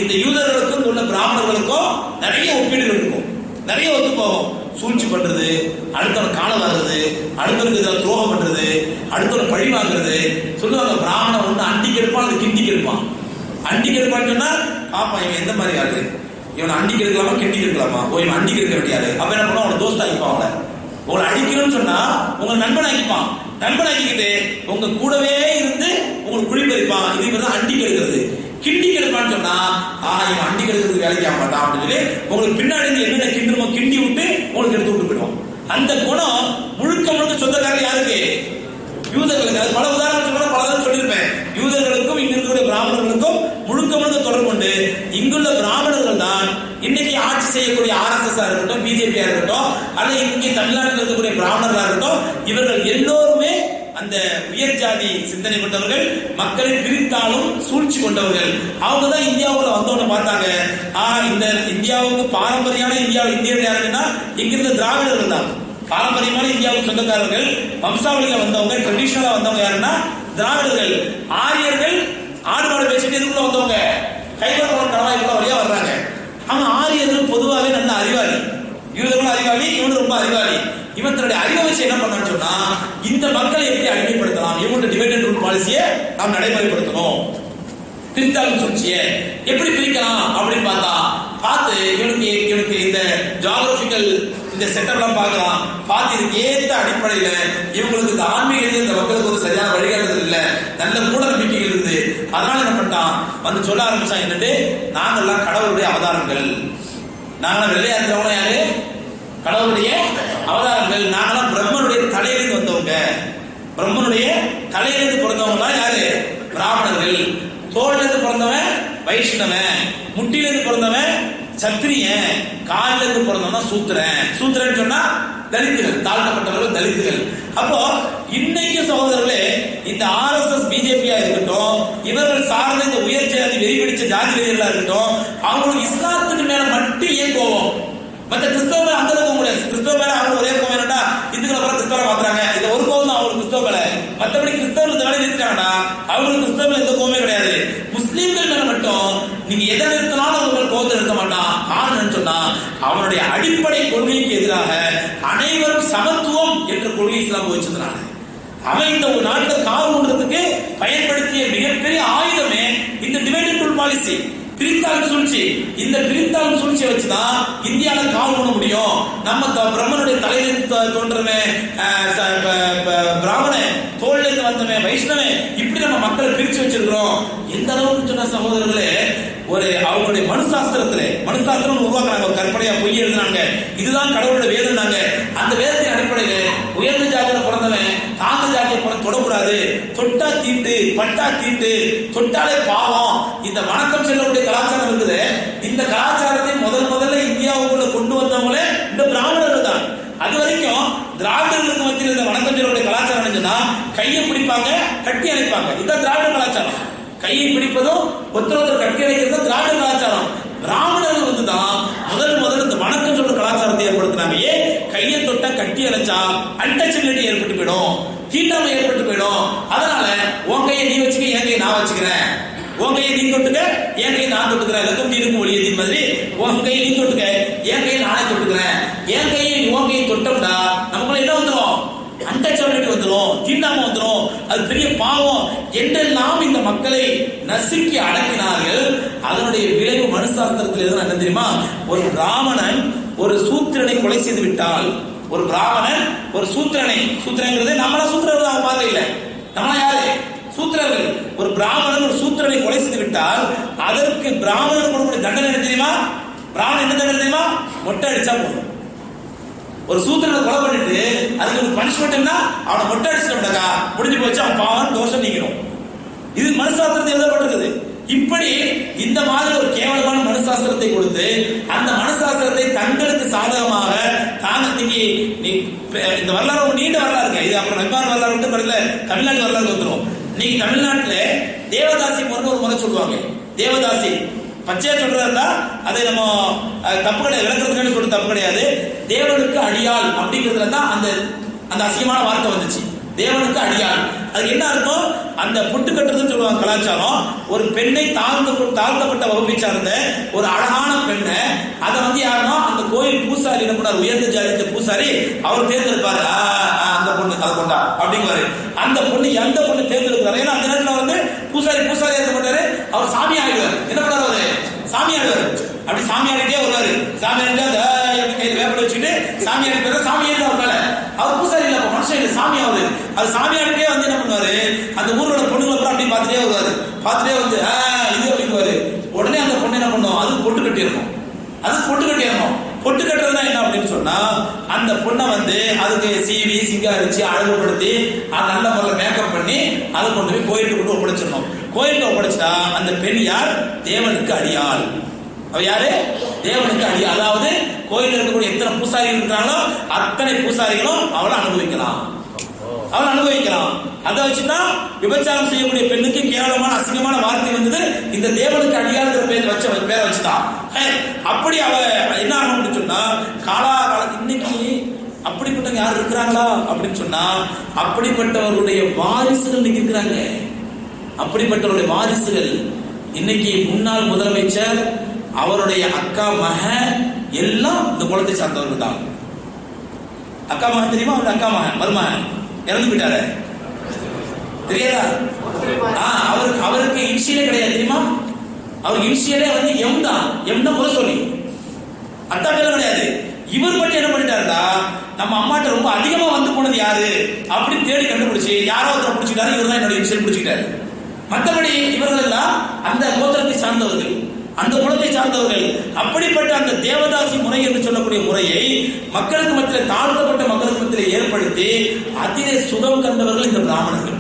இந்த யூதர்களுக்கும் உள்ள பிராமணர்களுக்கும் நிறைய ஒப்பீடுகள் இருக்கும், நிறைய ஒத்து போகும். சூழ்ச்சி பண்றது, அடுத்தவன் கால வர்றது, அடுத்தவனுக்கு துரோகம் பண்றது, அடுத்தவன் பழி வாங்குறது. சொல்லுவாங்க பிராமணன் ஒண்ணு அண்டிக்கு எடுப்பான், அது கிண்டிக்கு எடுப்பான். அண்டிக்கு எடுப்பான்னு சொன்னா பாப்பா இவன் எந்த மாதிரி ஆளு, இவனை அண்டிக்கு எடுக்கலாமா கிண்டிக்கு எடுக்கலாமா? ஓ இவன் அண்டிக்கு எடுக்க வேண்டியாது. அவன் என்ன பண்ணா உங்களை தோஸ்த் ஆகிப்பான். உங்களை அடிக்கணும்னு சொன்னா உங்களை நண்பன் ஆக்கிப்பான். நண்பன் ஆக்கிக்கிட்டு உங்க கூடவே இருந்து உங்களுக்கு குழிப்பறிப்பான். இது மாதிரி தான் அண்டிக்கு எடுக்கிறது. கிண்டி கெடுப்பான்னு சொன்னா இவன் அண்டி கெடுக்கிறதுக்கு வேலைக்கு ஆக மாட்டான் அப்படின்னு சொல்லி உங்களுக்கு பின்னாடி என்னென்ன கிண்டுமோ கிண்டி விட்டு உங்களுக்கு எடுத்து விட்டு போயிடும். அந்த குணம் முழுக்க முழுக்க சொந்தக்காரர் யாருக்கு? யூதர்களுக்கு. அது பல உதாரணம் சொல்ல பல தான் சொல்லியிருப்பேன். யூதர்களுக்கும் இங்க இருக்கக்கூடிய பிராமணர்களுக்கும் முழுக்க முழுக்க தொடர்பு உண்டு. இங்குள்ள பிராமணர்கள் தான் இன்னைக்கு ஆட்சி செய்யக்கூடிய RSS இருக்கட்டும், பிஜேபியா இருக்கட்டும், அல்லது இங்கே தமிழ்நாட்டில் இருக்கக்கூடிய பிராமணர்களா இருக்கட்டும், இவர்கள் எல்லோருமே அந்த உயர் ஜாதி சிந்தனை கொண்டவர்கள், மக்களை பிரித்தாலும் சூழ்ச்சி கொண்டவர்கள். அவங்க தான் இந்தியாவுக்குள்ள வந்தவங்க பார்த்தாங்க. இந்த இந்தியாவுக்கு பாரம்பரியான இந்தியர்கள் யாருன்னா இங்கிருந்த திராவிடர்கள் தான். பாரம்பரியமான இந்தியாவுக்கு சொந்தக்காரர்கள், வம்சாவளியில வந்தவங்க, ட்ரெடிஷனலா வந்தவங்க யாருன்னா திராவிடர்கள். ஆரியர்கள் ஆடு மாடு பேசிட்டு இதுக்குள்ள வந்தவங்க கைபர் போலன் கணவாய்க்குள்ள வழியா வர்றாங்க. ஆனா ஆரியர்கள் பொதுவாகவே நல்ல அறிவாளி. யூதர்களும் அறிவாளி, இவனு ரொம்ப அறிவாளி. இவன் தன்னுடைய அறிவை வச்சு என்ன பண்ணான்னு சொன்னா இந்த மக்களை எப்படி அடிமைப்படுத்தலாம், இவங்களுடைய டிவைட் அண்ட் ரூல் பாலிசியை நாம் நடைமுறைப்படுத்தணும், பிரித்தாளும் சூழ்ச்சியை எப்படி பிரிக்கலாம் அப்படின்னு பார்த்து இவனுக்கு இந்த ஜியோகிராபிக்கல் இந்த செட்டப்லாம் பார்க்கலாம். பார்த்து இதுக்கு ஏற்ற அடிப்படையில இவங்களுக்கு இந்த ஆன்மீக இந்த மக்களுக்கு ஒரு சரியான வழிகாட்டுதல் இல்லை, நல்ல மூட நம்பிக்கைகள் இருக்குது. அதனால என்ன பண்ணிட்டான் வந்து சொல்ல ஆரம்பிச்சான், என்னட்டு நாங்கள்லாம் கடவுளுடைய அவதாரங்கள், நாங்களாம் வெள்ளையா இருக்கிறவங்க யாரு? கடவுளுடைய அவதாரங்கள். நாங்களாம் பிரம்மனுடைய தலையிலிருந்து வந்தவங்க. பிரம்மனுடைய தலையிலிருந்து பிறந்தவங்க தான் யாரு? பிராமணர்கள். தோளிலிருந்து பிறந்தவன் வைஷ்ணவன், முட்டிலிருந்து பிறந்தவன் சத்திரியன், காலிலிருந்து பிறந்தவன் சூத்திரன். சூத்திரன் சொன்னா தலித்துகள், தாழ்த்தப்பட்டவர்கள் தலித்துகள். அப்போ இன்னைக்கு சகோதரர்களே இந்த RSS பிஜேபியா இருக்கட்டும், இவர்கள் சார்ந்த இந்த உயர் ஜாதி வெறி பிடிச்ச ஜாதி வெறிகளா இருக்கட்டும், அவங்களுக்கு இஸ்லாத்துக்கு மேல மட்டும் ஏன் கோவம்? மற்ற கிறிஸ்தவ மேல அந்த அளவுக்கு முடியாது. கிறிஸ்தவ மேல அவங்க ஒரே கோவம் என்னடா, இந்துக்களை அப்புறம் கிறிஸ்தவ பாக்குறாங்க, இது ஒரு கோவம் தான் அவங்களுக்கு கிறிஸ்தவ மேல. மற்றபடி கிறிஸ்தவர்கள் இந்த வேலையில் இருக்காங்கன்னா அவங்களுக்கு கிறிஸ்தவ மேல எந்த கோவமே கிடையாது. முஸ்லீம்கள் மேல மட்டும் நீங்க எதை நிறுத்தினாலும் அவங்க கோவத்தை நிறுத்த மாட்டான். காரணம் சொன்னா அவனுடைய அடிப்படை கொள்கைக்கு எதிராக அனைவரும் சமத்துவம் என்ற கொள்கை இஸ்லாம் வச்சதுனால அவன் இந்த ஒரு நாட்டில் கால் ஊன்றதுக்கு பயன்படுத்திய மிகப்பெரிய ஆயுதமே இந்த டிவைட் அண்ட் ரூல் பாலிசி, பிரித்தாளும் சூழ்ச்சி. இந்த பிரித்தாளும் சூழ்ச்சியை வச்சுதான் இந்தியாவில கால் பண்ண முடியும். நம்ம பிரம்மனுடைய தலையிலிருந்து தோன்றவன் பிராமணன், தோளிலிருந்து வந்தவன் வைஷ்ணவன், இப்படி நம்ம மக்களை பிரிச்சு வச்சிருக்கிறோம். எந்த அளவுக்கு சொன்ன சகோதரர்களே, ஒரு அவங்களுடைய மனுசாஸ்திரம் உருவாக்குறாங்க, கற்பனையா பொய் எழுதுனாங்க, இதுதான் கடவுளுடைய வேதம். அந்த வேதத்தின் அடிப்படையில உயர்ந்த ஜாதியில பிறந்தவன் தாழ்ந்த ஜாதியை தொடக்கூடாது, தொட்டா தீட்டு பட்டா தீட்டு, தொட்டாலே பாவம். இந்த வணக்கம் செல்லக்கூடிய கலாச்சாரம் இருக்குது. இந்த கலாச்சாரத்தை முதல்ல இந்தியாவுக்குள்ள கொண்டு வந்தவங்களே இந்த பிராமணர்கள் தான். அது வரைக்கும் திராவிடர்களுக்கு மத்தியில் இந்த வணக்கம் செல்லக்கூடிய கலாச்சாரம் என்னன்னா கையை பிடிப்பாங்க, கட்டி அணைப்பாங்க. இதுதான் திராவிட கலாச்சாரம். கையை பிடிப்பதும் ஒருத்தர் கட்டி அணைக்கிறதும் திராவிட கலாச்சாரம். பிராமணர்கள் வந்துதான் முதல் இந்த வணக்கம் சொல்ற கலாச்சாரத்தை ஏற்படுத்தினாங்க. ஏன் கையை தொட்டா கட்டி அணைச்சா வச்சா அன்டச்சபிலிட்டி ஏற்பட்டு போயிடும், தீண்டாமை ஏற்பட்டு போயிடும். அதனால உன் கையை நீ வச்சுக்க, என் கையை நான் வச்சுக்கிறேன், உன் கையை நீ தொட்டுக்க, என் கையை நான் தொட்டுக்கிறேன், லக்கம் தீனுக்கும் ஒளியத்தின் மாதிரி உன் கையை நீ தொட்டுக்க, என் கையை நானே தொட்டுக்கிறேன். என் கையை உன் கையை தொட்டோம்னா நமக்குள்ள என்ன வந்துடும்? அன்டச்சபிலிட்டி வந்துடும், தீண்டாமை வந்துடும், அது பெரிய பாவம் என்றெல்லாம் இந்த மக்களை நசுக்கி அடக்கினார்கள். அதனுடைய விளைவு மனுசாஸ்திரத்தில் எதுவும் என்ன தெரியுமா? ஒரு பிராமணன் ஒரு சூத்திரனை கொலை செய்து விட்டால், ஒரு பிராமணன் ஒரு சூத்திரங்கிறது நம்மள சூத்திரர்கள் அவங்க பார்க்க இல்லை, நம்மள யாரு சூத்திரர்கள். ஒரு பிராமணன் ஒரு சூத்திரனை கொலை செய்து விட்டால் அதற்கு பிராமணன் கொடுக்கக்கூடிய தண்டனை என்ன தெரியுமா? பிராமணன் என்ன தண்டனை தெரியுமா? மொட்டை அடிச்சா போதும். ஒரு சூத்திரனை கொலை பண்ணிட்டு அதுக்கு ஒரு பனிஷ்மெண்ட் என்ன? அவனை மொட்டை அடிச்சுட்டா முடிஞ்சு போச்சு, அவன் பாவம் தோஷம் நீக்கணும். இது மனுசாஸ்திரத்தில் எழுதப்பட்டிருக்குது. இப்படி இந்த மாதிரி ஒரு கேவலமான மனுசாஸ்திரத்தை கொடுத்து அந்த மனுசாஸ்திரத்தை தங்களுக்கு சாதகமாக இந்த வரலாறு நீண்ட வரலாறு இருக்கு. இது அப்புறம் வெவ்வேறு வரலாறு வந்து தமிழ்நாட்டு வரலாறு வந்துடும். நீங்க தமிழ்நாட்டில் தேவதாசி முறை ஒரு முறை சொல்லுவாங்க. தேவதாசி பச்சையா சொல்றதா அதை நம்ம தப்பு கிடையாது, விளக்குறதுக்கு சொல்றது தப்பு கிடையாது. தேவனுக்கு அடியாள் அப்படிங்கிறதுல தான் அந்த அந்த அசிங்கமான வார்த்தை வந்துச்சு. தேவனுக்கு அடியாள் அது என்ன அர்த்தம்? அந்த புட்டு கட்டுறதுன்னு சொல்லுவாங்க கலாச்சாரம். ஒரு பெண்ணை தாழ்த்தப்பட்ட வகுப்பை சார்ந்த ஒரு அழகான பெண்ணை அதை வந்து யாருன்னா அந்த கோயில் பூசாரி என்ன பண்ணார், உயர்ந்த ஜாதித்த பூசாரி அவர் தேர்ந்தெடுப்பாரு. அந்த பொண்ணு அதை கொண்டா அப்படிங்குவாரு. அந்த பொண்ணு எந்த பொண்ணு தேர்ந்தெடுக்கிறாரு? ஏன்னா அந்த நேரத்தில் வந்து பூசாரி இருக்க மாட்டாரு, அவர் சாமி ஆயிடுவார். என்ன பண்ணாரு? அவரு சாமி ஆடுவார். அப்படி சாமி ஆடிட்டே வருவாரு. சாமி ஆடிட்டு அந்த கையில் வேப்பலை வச்சுட்டு சாமி ஆடிட்டு சாமி ஆடிட்டு அவர் மேல அவர் பூசாரி இல்ல, மனுஷன் இல்லை, சாமி ஆகுது. அது சாமி ஆடிட்டே வந்து என்ன பண்ணுவாரு, அந்த ஊரோட பொண்ணுங்களை கூட அப்படி பார்த்துட்டே வருவாரு. பார்த்துட்டே வந்து இது அப்படிங்குவாரு. உடனே அந்த பொண்ணு என்ன பண்ணும், அது பொட்டு கட்டிடணும். பொட்டு கட்டுறதுனா என்ன அப்படின்னு சொன்னா அந்த பொண்ணை வந்து அதுக்கு சீவி சிங்காரிச்சு அழகுபடுத்தி நல்ல முறையில் மேக்கப் பண்ணி அதை கொண்டு போய் கோயிலுக்கு கொண்டு ஒப்படைச்சிடணும். கோயிலுக்கு ஒப்படைச்சிட்டா அந்த பெண் யார்? தேவனுக்கு அடியாள். அவ யாரு? தேவனுக்கு அடியாள். அதாவது கோயிலில் இருக்கக்கூடிய எத்தனை பூசாரிகள் இருக்கிறாங்களோ அத்தனை பூசாரிகளும் அவளை அனுபவிக்கலாம். அதை வச்சுதான் விபச்சாரம் செய்யக்கூடிய பெண்ணுக்கு கேவலமான அசிங்கமான வார்த்தை வந்தது. இந்த தேவனுக்கு அடியாளுங்கிற பேரை வச்சுதான். அப்படி அவ என்ன ஆகும் அப்படின்னு சொன்னா காலாகாலத்து இன்னைக்கு அப்படிப்பட்டவங்க யார் இருக்கிறாங்களா அப்படின்னு சொன்னா அப்படிப்பட்டவர்களுடைய வாரிசுகள் இன்னைக்கு இருக்கிறாங்க. அப்படிப்பட்டவருடைய வாரிசுகள் இன்னைக்கு முன்னாள் முதலமைச்சர், அவருடைய அக்கா மகன் எல்லாம் இந்த குலத்தை சார்ந்தவர்கள் தான். அக்கா மகன் தெரியுமா? அவருடைய அக்கா மகன் மருமகன் இறந்து போயிட்டாரு, தெரியாதா? அவருக்கு இன்சியலே கிடையாது தெரியுமா? அவருக்கு இன்சியலே வந்து எம் தான். முதல் சொல்லி அத்தா பேரும் கிடையாது. இவர் பற்றி என்ன பண்ணிட்டாருன்னா நம்ம அம்மாட்ட ரொம்ப அதிகமா வந்து போனது யாரு அப்படின்னு தேடி கண்டுபிடிச்சு யாரோ ஒருத்தர் பிடிச்சிட்டாரு, இவர் தான் என்னோட இன்சியல் பிடிச்சிட்டாரு. மற்றபடி இவர்கள் எல்லாம் அந்த கோத்திரத்தை சார்ந்தவர்கள், அந்த குலத்தை சார்ந்தவர்கள். அப்படிப்பட்ட அந்த தேவதாசி முறை என்று சொல்லக்கூடிய முறையை மக்களுக்கு மத்தியில், தாழ்த்தப்பட்ட மக்களுக்கு மத்தியில் ஏற்படுத்தி அதிலே சுகம் கண்டவர்கள் இந்த பிராமணர்கள்.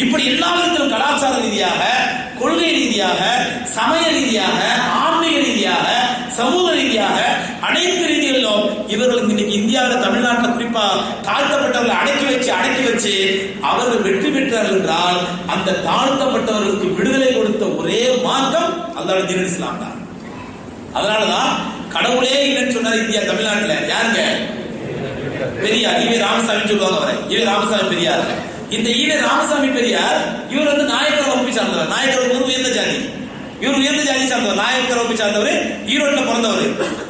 இப்படி எல்லா விதத்திலும் கலாச்சார ரீதியாக, கொள்கை ரீதியாக, சமய ரீதியாக, ஆன்மீக ரீதியாக, சமூக ரீதியாக அனைத்து ரீதிகளிலும் இவர்களுக்கு இன்னைக்கு இந்தியாவில், தமிழ்நாட்டில் குறிப்பா தாழ்த்தப்பட்டவர்களை அடக்கி வச்சு அவர்கள் வெற்றி பெற்றார்கள் என்றால் அந்த தாழ்த்தப்பட்டவர்களுக்கு விடுதலை கொடுத்த ஒரே மார்க்கம் அல்லாஹ்வுடைய தீன் இஸ்லாம் தான். அதனாலதான் கடவுளே இல்லைன்னு சொன்னார் இந்தியா தமிழ்நாட்டில். யாருங்க? பெரியார். ஈவே ராமசாமி சொல்லுவாங்க அவரை. ஈவே ராமசாமி பெரியார். இந்த ஈவே ராமசாமி பெரியார் இவர் வந்து நாயக்கர் வகுப்பை சார்ந்தவர். நாயக்கர் ஒரு உயர்ந்த ஜாதி, இவர் உயர்ந்த ஜாதி சார்ந்தவர், நாயக்கர் வகுப்பை சார்ந்தவர், ஈரோட்டில் பிறந்தவர்.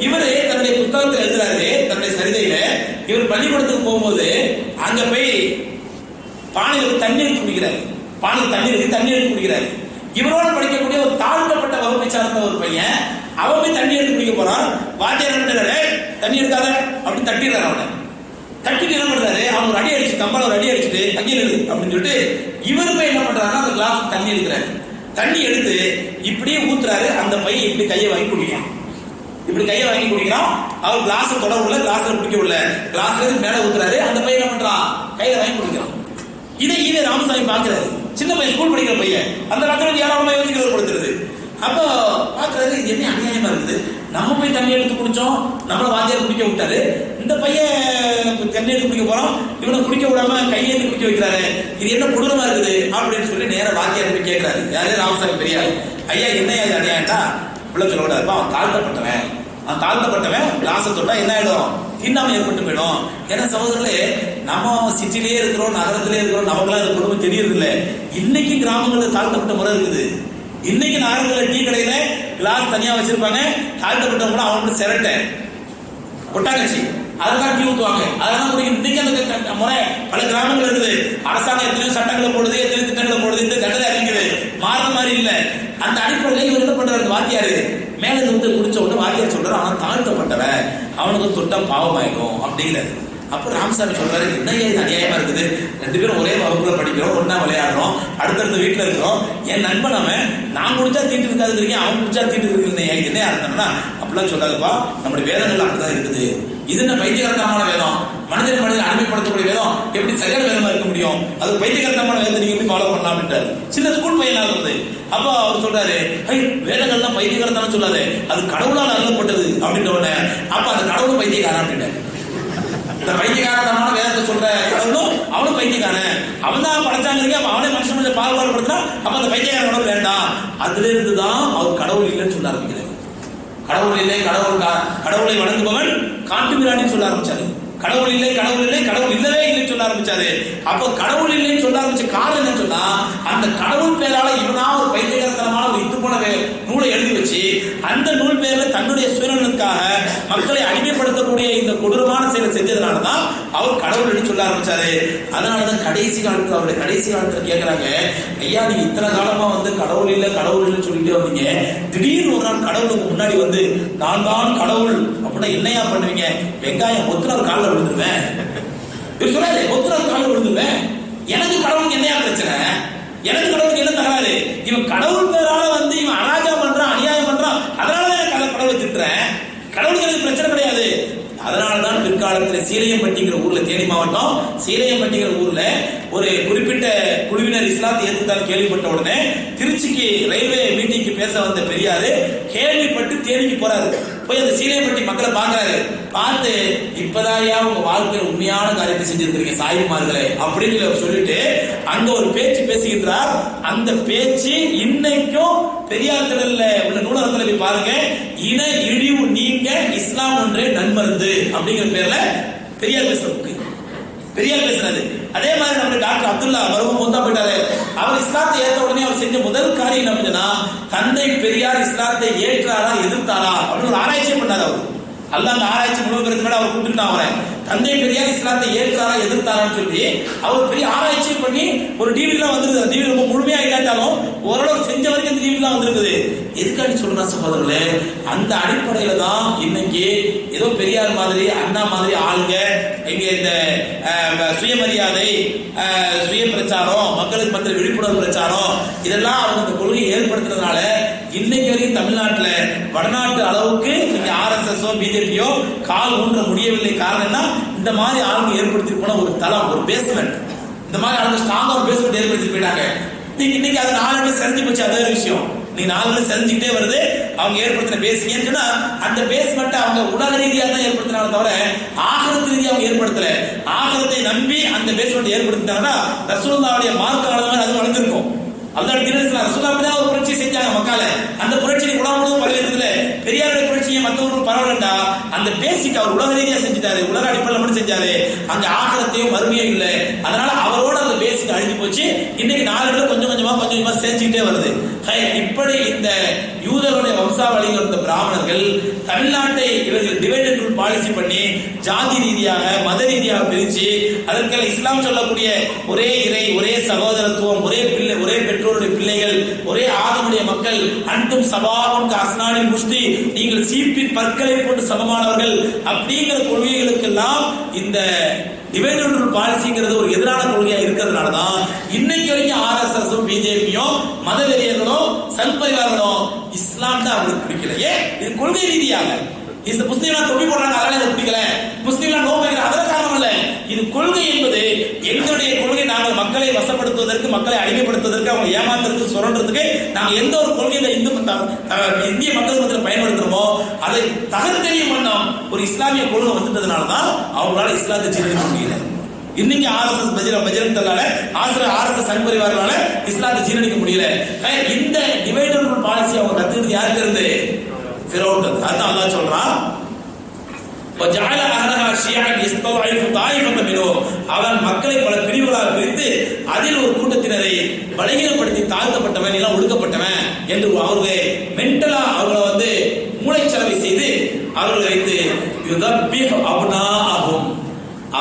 இவரு தன்னுடைய புத்தகத்தில் எழுதுறாரு, தன்னுடைய சரிதையில இவர் பள்ளிக்கூடத்துக்கு போகும்போது அங்க போய் பானையில் தண்ணி எடுத்து குடிக்கிறாரு. பானையில் தண்ணி எடுத்து குடிக்கிறாரு. இவரோட படிக்கக்கூடிய ஒரு தாழ்த்தப்பட்ட வகுப்பை சார்ந்த ஒரு பையன் அவன் போய் தண்ணி எடுத்து குடிக்க போறான். வாத்தியார் தண்ணி எடுக்காத அப்படின்னு தட்டிடுறாரு. அவனை தட்டிட்டு என்ன பண்றாரு, அவன் ஒரு அடி அடிச்சு கம்பால ஒரு அடி அடிச்சுட்டு அங்கே எழுது அப்படின்னு சொல்லிட்டு இவர் போய் என்ன பண்றாருன்னா அந்த கிளாஸ் தண்ணி எடுக்கிறாரு. தண்ணி எடுத்து இப்படியே ஊத்துறாரு. அந்த பையன் இப்படி கையை வாங்கி குடிக்கிறான். அவர் கிளாஸ் தொட விடல, கிளாஸ்ல குடிக்க விடல, கிளாஸ்ல இருந்து மேல ஊத்துறாரு. அந்த பையன் என்ன பண்றான், கையில வாங்கி குடிக்கிறான். இதை ஈவே ராமசாமி பாக்குறாரு. சின்ன பையன், ஸ்கூல் படிக்கிற பையன். அந்த காலத்துல யாராவது யோசிக்கிறது கொடுத்துருது. அப்போ பாக்குறாரு, இது என்ன அநியாயமா இருக்குது, நம்ம போய் தண்ணி எடுத்து குடிச்சோம், நம்மள வாத்தியார் குடிக்க விட்டாரு, இந்த பையன் தண்ணி எடுத்து குடிக்க போறோம், இவனை குடிக்க விடாம கையெழுத்து குடிக்க வைக்கிறாரு, இது என்ன கொடூரமா இருக்குது அப்படின்னு சொல்லி நேர வாத்தியார் போய் கேட்கிறாரு. யாரு? ராமசாமி பெரியார். ஐயா என்னையா அநியாயம்டா? பிள்ளை சொல்லக்கூடாதுப்பா, அவன் தாழ்த்தப்பட்டவன் கிளாஸ் தொட்டா என்ன ஆயிடும், தீண்டாமை ஏற்பட்டு போயிடும். ஏன்னா சகோதரர்களே, நம்ம சிட்டிலேயே இருக்கிறோம், நகரத்திலே இருக்கிறோம், நமக்கெல்லாம் இந்த குடும்பம் தெரியறது இல்லை. இன்னைக்கு கிராமங்களில் தாழ்த்தப்பட்ட முறை இருக்குது. இன்னைக்கு நகரங்களில் டீ கடையில கிளாஸ் தனியா வச்சிருப்பாங்க, தாழ்த்தப்பட்டவங்க அவங்க சிரட்டை ஒட்டாங்கச்சி அதெல்லாம் டீ ஊற்றுவாங்க. அதெல்லாம் இன்னைக்கு அந்த முறை பல கிராமங்கள் இருக்குது. அரசாங்கம் எத்தனையோ சட்டங்களை போடுது, எத்தனையோ திட்டங்களை போடுது, இந்த தண்டனை அறிவிக்குது, மாற மாதிரி இல்லை. அந்த அடிப்படையில் இவர் என்ன பண்றாரு, வாத்தியாரு மேல இருந்து குடிச்ச உடனே வாத்தியார் சொல்றாரு, அவன் தாழ்த்தப்பட்டவன், அவனுக்கு தொட்டா பாவமாயிடும் அப்படிங்கிறாரு. அப்ப ராமசாமி சொல்றாரு, என்ன இது அநியாயமா இருக்குது, 2 பேரும் ஒரே வகுப்புல படிக்கிறோம், ஒன்னா விளையாடுறோம், அடுத்தடுத்த வீட்டுல இருக்கிறோம், என் நண்பன் அவன், நான் குடிச்சா தீட்டு இருக்காதுங்கிறீங்க, அவன் குடிச்சா தீட்டு இருக்குன்னு என்ன அர்த்தம்னா அப்படிலாம் சொல்லாதுப்பா, நம்முடைய வேதங்கள் அப்படிதான் இருக்குது. இது என்ன பைத்தியகரத்தனமான வேதம், மனிதன் அடிமைப்படுத்தக்கூடிய வேதம் எப்படி சரியான வேதமா இருக்க முடியும், அது பைத்தியகரத்தனமான வேதத்தை நீங்க எப்படி ஃபாலோ பண்ணலாம் அப்படின்ட்டாரு. சின்ன ஸ்கூல் பையனா இருந்தது. அப்ப அவர் சொல்றாரு, வேதங்கள்லாம் பைத்தியகரத்தான சொல்லாது, அது கடவுளால் அருளப்பட்டது அப்படின்ற உடனே அப்ப அந்த கடவுளும் பைத்தியக்காரன் அப்படின்ட்டாரு. இந்த பைத்தியகாரத்தனமான வேதத்தை சொல்ற கடவுளும் அவனும் பைத்தியக்காரன், அவன் தான் படைச்சாங்க, அவனே மனுஷன் கொஞ்சம் பாகுபாடுபடுத்தினா அப்ப அந்த பைத்தியக்கார கடவுள் வேண்டாம். அதுல இருந்துதான் அவர் கடவுள் இல்லைன்னு சொல்ல ஆரம்பிக்கிறார். கடவுள் இல்லை, கடவுளை வணங்குபவன் காட்டு மிராண்டின்னு சொல்ல ஆரம்பிச்சாரு. கடவுள் இல்லை, கடவுள் இல்லை, கடவுள் இல்லவே இல்லைன்னு சொல்ல ஆரம்பிச்சாரு. அப்போ கடவுள் இல்லைன்னு சொல்ல ஆரம்பிச்ச காரணம் என்னன்னு சொன்னா, அந்த கடவுள் பேரால இவனா ஒரு பைத்தியகாரத்தனமான ஒரு இத்து போன நூலை எழுதி வச்சு அந்த நூல் பேர்ல தன்னுடைய சுயநலனுக்காக மக்களை அடிமைப்படுத்தக்கூடிய இந்த கொடூரமான செயலை செஞ்சதுனாலதான் அவர் கடவுள் சொல்ல ஆரம்பிச்சாரு. அதனாலதான் கடைசி காலத்துல அவருடைய கடைசி காலத்துல கேட்கிறாங்க, ஐயா நீங்க இத்தனை காலமா கடவுள் இல்ல கடவுள் இல்லைன்னு சொல்லிட்டே வந்தீங்க, திடீர்னு ஒரு நாள் கடவுளுக்கு முன்னாடி நான் தான் கடவுள் அப்படின்னா என்னையா பண்ணுவீங்க? வெங்காயம் ஒத்துனர் காலில் விழுந்துருவேன், ஒத்துனர் காலில் விழுந்துருவேன், எனக்கு கடவுளுக்கு என்னையா பிரச்சனை, எனக்கு கடவுளுக்கு என்ன தகராறு, இவன் கடவுள் பேரால இவன் அராஜகம் பண்றான், அநியாயம் பண்றான், அதனாலதான் எனக்கு கடவுளை திட்டுறேன், கடவுளுக்கு எனக்கு பிரச்சனை கிடையாது. அதனாலதான் பிற்காலத்தில் சீலையம்பட்டிங்கிற ஊர்ல, தேனி மாவட்டம் சீலையம்பட்டிங்கிற ஊர்ல ஒரு குறிப்பிட்ட குழுவினர் இஸ்லாத்தை ஏற்றுத்தான் கேள்விப்பட்ட உடனே திருச்சிக்கு ரயில்வே மீட்டிங்க்கு பேச வந்த பெரியாரு கேள்விப்பட்டு தேனிக்கு போறாரு. போய் அந்த சீலையம்பட்டி மக்களை பாக்குறாரு. பார்த்து இப்பதாயா உங்க வாழ்க்கையில உண்மையான காரியத்தை செஞ்சிருக்கிறீங்க சாயிமார்களே அப்படின்னு சொல்லிட்டு அங்க ஒரு பேச்சு பேசுகின்றார். அந்த பேச்சு இன்னைக்கும் பெரியார் திடல்ல உள்ள நூலகத்துல போய் பாருங்க, இன இழிவு நீங்க இஸ்லாம் ஒன்றே நன்மருந்து அப்படிங்கிற பேர்ல பெரியார் பேசுறது. அதே மாதிரி நம்ம டாக்டர் அப்துல்லா மருமம் மூத்தா போயிட்டாரு. அவர் இஸ்லாத்தை ஏற்ற உடனே அவர் செஞ்ச முதல் காரியம் என்ன அப்படின்னா, தந்தை பெரியார் இஸ்லாத்தை ஏற்றாரா எதிர்த்தாரா அப்படின்னு ஒரு ஆராய்ச்சி பண்ணாரு. அவர் அல்லாஹ் அந்த ஆராய்ச்சி முழுவதற்கு மேல அவர் கூப்பிட்டுட்டான். அவரை தந்தை பெரியார் இஸ்லாத்தை ஏற்றாரா எதிர்த்தாரான்னு சொல்லி அவர் பெரிய ஆராய்ச்சி பண்ணி ஒரு டிவிலாம் வந்துருக்குது. டிவி ரொம்ப முழுமையா இல்லாட்டாலும் ஓரளவு செஞ்ச வரைக்கும் அந்த டிவிலாம் வந்திருக்குது. எதுக்காண்டி சொல்றா சகோதரர்களே, அந்த அடிப்படையில தான் இன்னைக்கு ஏதோ பெரியார் மாதிரி அண்ணா மாதிரி ஆளுங்க இங்க இந்த சுயமரியாதை, சுய பிரச்சாரம், மக்களுக்கு மத்திய விழிப்புணர்வு பிரச்சாரம் இதெல்லாம் அவங்க இந்த கொள்கையை ஏற்படுத்துறதுனால இன்னைக்கு வரைக்கும் தமிழ்நாட்டுல வடநாட்டு அளவுக்கு இங்க RSS பிஜேபியோ கால் ஊன்ற முடியவில்லை. காரணம் என்ன, இந்த மாதிரி ஆளுங்க ஏற்படுத்தி போன ஒரு தளம், ஒரு பேஸ்மெண்ட், இந்த மாதிரி ஆளுங்க ஸ்ட்ராங்கா ஒரு பேஸ்மெண்ட் ஏற்படுத்தி போயிட்டாங்க. இன்னைக்கு அது 4 செஞ்சு போச்சு, அதே விஷயம். நீ 4 செஞ்சுக்கிட்டே வருது. அவங்க ஏற்படுத்தின பேசிங்கன்னா அந்த பேஸ்மெண்ட் அவங்க உலக ரீதியாக தான் ஏற்படுத்தினால தவிர ஆகரத்து ரீதியாக அவங்க ஏற்படுத்தல. ஆகரத்தை நம்பி அந்த பேஸ்மெண்ட் ஏற்படுத்திட்டாங்கன்னா ரசூலுல்லாஹ்வுடைய மார்க்க காலமாக அது வளர்ந்துருக்கும். அல்லாஹ் ரசூலுல்லாஹ் தான் ஒரு புரட்சி செஞ்சாங்க மக்களை. அந்த புரட்சி உலகம் முழுவதும் பரவியிருக்குதுல. பெரியாருடைய புரட்சியை மற்றவர்களும் பரவலண்டா அந்த பேசிக் அவர் உலக ரீதியா செஞ்சுட்டாரு, உலக அடிப்படையில் மட்டும் செஞ்சாரு. அங்க ஆகரத்தையும் மறுமையும் இல்லை. அதனால அவரோட அந்த பேசிக் அழிஞ்சு போச்சு. இன்னைக்கு 4 கொஞ்சம் கொஞ்சமா சேர்ந்துக்கிட்டே வருது. இப்படி இந்த யூதருடைய வம்சாவளியில் இருந்த பிராமணர்கள் தமிழ்நாட்டை இவர்கள் டிவைட் அண்ட் ரூல் பாலிசி பண்ணி ஜாதி ரீதியாக மத ரீதியாக பிரிச்சு அதற்கெல்லாம் இஸ்லாம் சொல்லக்கூடிய ஒரே இறை, ஒரே சகோதரத்துவம், ஒரே பிள்ளை, ஒரே பெற்றோருடைய பிள்ளைகள், ஒரே ஆதமுடைய மக்கள், அன்றும் சபாவுக்கு அஸ்னானின் முஷ்டி, நீங்கள் சீப்பின் பற்களை போட்டு சமமானவர்கள் அப்படிங்கிற கொள்கைகளுக்கெல்லாம் இந்த டிவைட் அண்ட் ரூல் பாலிசிங்கிறது ஒரு எதிரான கொள்கையா இருக்கிறதுனாலதான் இன்னைக்கு வரைக்கும் RSSம் பிஜேபியும் மதவெறியர்களும் சல்பரிவார்களும் இஸ்லாம் தான் அவங்களுக்கு பிடிக்கலையே. இது கொள்கை ரீதியாக இந்த முஸ்லீம்லாம் தொப்பி போடுறாங்க, அதனால இதை பிடிக்கல, முஸ்லீம்லாம் நோய் வைக்கிற அதற்கு காரணம் அல்ல. இது கொள்கை என்பது எங்களுடைய கொள்கை. நாங்கள் மக்களை வசப்படுத்துவதற்கு, மக்களை அடிமைப்படுத்துவதற்கு, அவங்க ஏமாத்துறதுக்கு, சுரண்டுறதுக்கு நாங்கள் எந்த ஒரு கொள்கையை இந்திய மக்கள் மத்தியில் பயன்படுத்துறோமோ அதை தகர்த்தெறியும் வண்ணம் ஒரு இஸ்லாமிய கொள்கை வந்துட்டதுனாலதான் அவங்களால இஸ்லாத்தை ஜீரணிக்க முடியல. இன்னைக்கு RSS பஜ்ரங் தளால RSS சங்பரிவார்களால இஸ்லாத்தை ஜீரணிக்க முடியல. இந்த டிவைட் அண்ட் ரூல் பாலிசி அவங்க கத்துக்கிறது யாருக்கு இருந்து? ஃபிரௌன். அதான் அல்லாஹ் சொல்றான், அவன் மக்களை பல பிரிவுகளாக பிரித்து அதில் ஒரு கூட்டத்தினரை பலகீனப்படுத்தி தாழ்த்தப்பட்டவன் எல்லாம் ஒடுக்கப்பட்டவன் என்று அவர்களை மென்டலா அவர்களை மூளைச்சலவை செய்து அவர்களை வைத்து அபுனாஅஹும்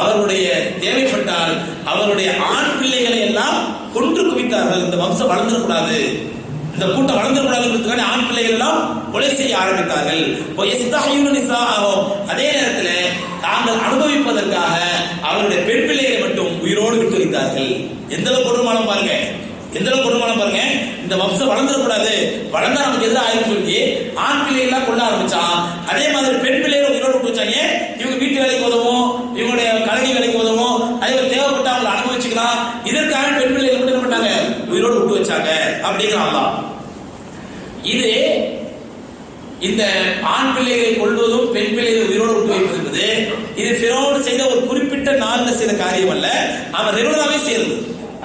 அவருடைய தேவைப்பட்டால் அவருடைய ஆண் பிள்ளைகளை எல்லாம் கொன்று குவித்தார்கள். இந்த வம்சம் வளர்ந்துடக்கூடாது, இந்த கூட்டம் வளர்ந்துடக்கூடாது, ஆண் பிள்ளைகள் எல்லாம் கொலை செய்ய ஆரம்பித்தார்கள். அதே நேரத்தில் தாங்கள் அனுபவிப்பதற்காக அவருடைய பெண் பிள்ளைகளை மட்டும் உயிரோடு விட்டு வைத்தார்கள். எந்த அளவுக்கு கொடுமானம் பாருங்க, எந்த அளவுக்கு கொடுமானம் பாருங்க. இந்த வம்சம் வளர்ந்துடக்கூடாது, வளர்ந்தா நமக்கு எதிராக ஆயிரம் சொல்லி ஆண் பிள்ளைகள் எல்லாம் கொள்ள ஆரம்பிச்சான். அதே மாதிரி பெண் பிள்ளைகளை உயிரோடு விட்டு வச்சாங்க. இவங்க வீட்டு வேலைக்கு உதவும், இவங்களுடைய கல்வி வேலைக்கு உதவும், அதே தேவைப்பட்ட அவங்களை அனுபவிச்சுக்கலாம். இதற்காக பெண் பிள்ளைகளை மட்டும் என்ன பண்ணாங்க, உயிரோடு விட்டு வச்சாங்க அப்படிங்கிறாங்களா. இது இந்த ஆண் பிள்ளைகளை கொள்வதும் பெண் பிள்ளைகளை உயிரோடு விட்டு வைப்பது என்பது இது ஃபிரௌன் செய்த ஒரு குறிப்பிட்ட நாள்ல செய்த காரியம் அல்ல, அவன் ரெகுலராகவே செய்யறது.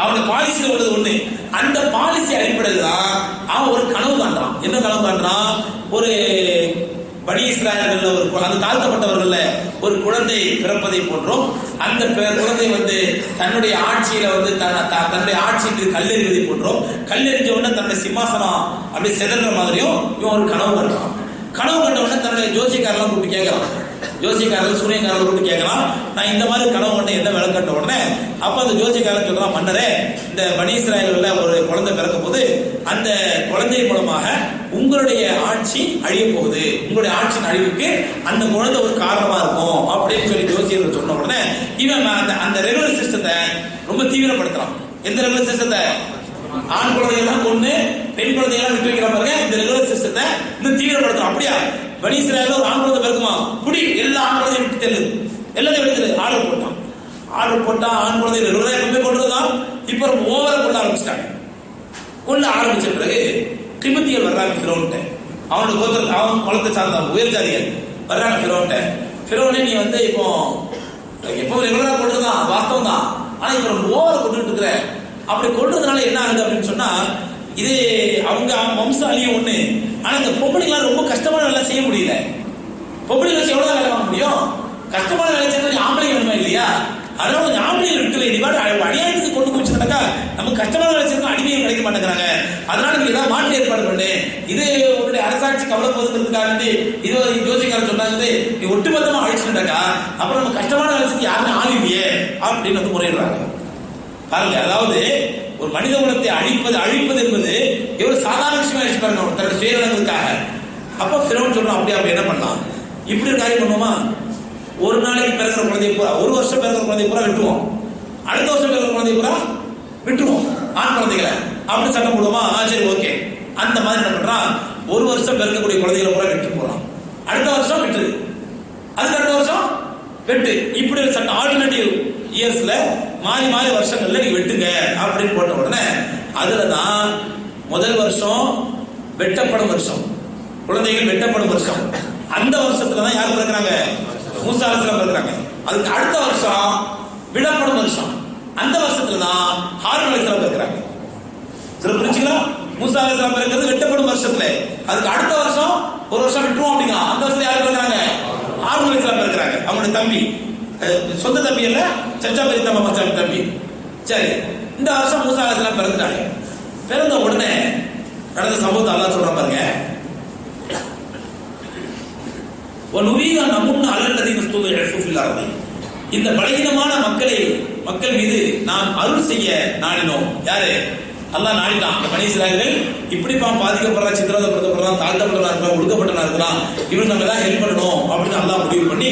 அவனுடைய பாலிசியில் உள்ளது ஒண்ணு. அந்த பாலிசி அடிப்படையில் தான் அவன் ஒரு கனவு காண்றான். என்ன கனவு காண்றான்? ஒரு பனி இஸ்ராயேல்ல ஒரு அந்த தாழ்த்தப்பட்டவர்கள ஒரு குழந்தை பிறப்பதை போன்றோம். அந்த குழந்தை தன்னுடைய ஆட்சியில தன்னுடைய ஆட்சிக்கு கல்லெறிவதை போன்றோம். கல்லெறிஞ்ச உடனே தன்னுடைய சிம்மாசனம் அப்படி செதற மாதிரியும் இவன் ஒரு கனவு கண்டான். கனவு கண்ட உடனே தன்னுடைய ஜோசிக்காரெல்லாம் கூப்பிட்டு கேட்கறான். ஜோசிக்காரர்கள் சூரியக்காரர்கள் கூப்பிட்டு கேட்கறான், நான் இந்த மாதிரி கனவு கண்ட என்ன விளக்கம் கண்ட உடனே அப்ப அந்த ஜோசிக்காரன் சொல்றான், மன்னரே இந்த பனி இஸ்ராயேல்ல ஒரு குழந்தை பிறக்கும் போது அந்த குழந்தை மூலமாக உங்களுடைய ஆட்சி அழிய போகுது, உங்களுடைய ஆட்சியின் அழிவுக்கு அந்த குழந்தை ஒரு காரணமா இருக்கும் அப்படின்னு சொல்லி ஜோசியர்கள் சொன்ன உடனே இவன் அந்த ரெகுலர் சிஸ்டத்தை ரொம்ப தீவிரப்படுத்துறான். எந்த ரெகுலர் சிஸ்டத்தை? ஆண் குழந்தைகள்லாம் கொண்டு பெண் குழந்தைகள்லாம் விட்டு வைக்கிற பாருங்க, இந்த ரெகுலர் சிஸ்டத்தை இன்னும் தீவிரப்படுத்தும். அப்படியா பனி இஸ்ராயேல்ல ஒரு ஆண் குழந்தை பிறக்குமா, புடி எல்லா ஆண் குழந்தையும் விட்டு தெல்லு, எல்லாத்தையும் எடுத்து ஆர்டர் போட்டான். ஆண் குழந்தை ரெகுலரா எப்பவுமே கொண்டுதான், இப்ப ஓவரா கொள்ள ஆரம்பிச்சிட்டாங்க. கொள்ள ஆரம்பிச்ச பிறகு கிபத்தியர் வர்றாங்க ஃபிரௌன்ட்ட. அவனோட கோத்திர அவன் குலத்தை சார்ந்த உயர் ஜாதிகள் வர்றாங்க ஃபிரௌன்ட்ட. ஃபிரௌனே நீ இப்போ எப்பவும் ரெகுலரா கொண்டுதான் வாஸ்தவம் தான், ஆனா இப்ப ஓவரா கொண்டுட்டு இருக்கிற. அப்படி கொண்டதுனால என்ன ஆகுது அப்படின்னு சொன்னா, இது அவங்க வம்சம் அழியும் ஒண்ணு. ஆனா இந்த பொம்பளைங்களாம் ரொம்ப கஷ்டமான வேலை செய்ய முடியல. பொம்பளைங்க வச்சு எவ்வளவு வேலை வாங்க முடியும்? கஷ்டமான வேலை செய்யறது ஆம்பளை வேணுமா இல்லையா? அதனால கொஞ்சம் ஆம்பளைகள் விட்டு நீ பாட்டு அநியாயத்துக்கு கொண்டு போச்சுனாக்கா நமக்கு கஷ்டமான வேலை செய்யறது அடிமையும் கிடைக்க மாட்டேங்கிறாங்க. அதனால நீங்க ஏதாவது மாற்று ஏற்பாடு பண்ணு. இது உன்னுடைய அரசாட்சி கவலை போதுங்கிறதுக்காக இது ஜோசிக்காரர் சொன்னாங்க, நீ ஒட்டுமொத்தமா அழிச்சுட்டாக்கா அப்புறம் நம்ம கஷ்டமான வேலை செஞ்சு யாருமே ஆளுவியே அப்படின்னு முறையிடுறாங்க. பாருங்க, அதாவது ஒரு மனித குலத்தை அழிப்பது என்பது எவ்வளவு சாதாரண விஷயமா யோசிச்சு பாருங்க தன்னுடைய சுயநலங்களுக்காக. அப்ப ஃபிரௌன் சொல்றான், அப்படி என்ன பண்ணலாம், இப்படி ஒரு காரியம் பண்ணுவோமா, ஒரு நாளைக்கு பிறகுற குழந்தைய பூரா, ஒரு வருஷம் பிறகுற குழந்தைய பூரா விட்டுருவோம், அடுத்த வருஷம் பிறகுற குழந்தைய பூரா விட்டுருவோம், ஆண் குழந்தைகளை அப்படி சட்டம் போடுவோமா? சரி ஓகே. அந்த மாதிரி என்ன பண்றான், ஒரு வருஷம் பிறக்கக்கூடிய குழந்தைகளை பூரா விட்டு போறான், அடுத்த வருஷம் விட்டு, அதுக்கு அடுத்த வருஷம் வெட்டு, இப்படி ஒரு சட்டம் ஆல்டர்னேட்டிவ் இயர்ஸ்ல மாறி வருஷங்கள்ல நீ வெட்டுங்க அப்படின்னு போட்ட உடனே அதுலதான் முதல் வருஷம் வெட்டப்படும் வருஷம், குழந்தைகள் வெட்டப்படும் வருஷம். அந்த வருஷத்துலதான் யார் பிறக்கிறாங்க? மூசா அலைஹிஸ்ஸலாம் பிறக்கிறாங்க. அதுக்கு அடுத்த வருஷம் விடப்படும் வருஷம், அந்த வருஷத்துலதான் ஹாரூன் அலைஹிஸ்ஸலாம் பிறக்கிறாங்க. புரிஞ்சுங்களா? மூசா அலைஹிஸ்ஸலாம் பிறக்கிறது வெட்டப்படும் வருஷத்துல, அதுக்கு அடுத்த வருஷம் ஒரு வருஷம் விட்டுருவோம் அப்படிங்க. அந்த வருஷத்துல யார் பிறக்கிறாங்க? ஹாரூன் அலைஹிஸ்ஸலாம் பிறக்கிறாங்க. அவங்களுடைய தம்பி, சொந்த தம்பி இல்ல, சச்சா பெரியத்தம்மா தம்பி. சரி, இந்த வருஷம் மூசா அலைஹிஸ்ஸலாம் பிறந்துட்டாங்க. பிறந்த உடனே நடந்த சம்பவத்தை அல்லாஹ் சொல்றான் பாருங்க, வனுரீத நமுன்ன அலல்லதீன ஸ்துதிஉ ஃபில் அர்தி, இந்த பலகீனமான மக்கள் மீது நாம் அருள் செய்ய நாடினோம். யாரு? அல்லாஹ் நாடிட்டான். அந்த பனி இஸ்ராயேல்கள் இப்படிப்பா பாதிக்கப்படுற, சித்திரவதைப்படுத்தப்படுறான், தாழ்த்தப்பட்டவனா இருக்கலாம், ஒடுக்கப்பட்டவனா இருக்கலாம், இவன் நம்ம தான் ஹெல்ப் பண்ணணும் அப்படின்னு அல்லாஹ் முடிவு பண்ணி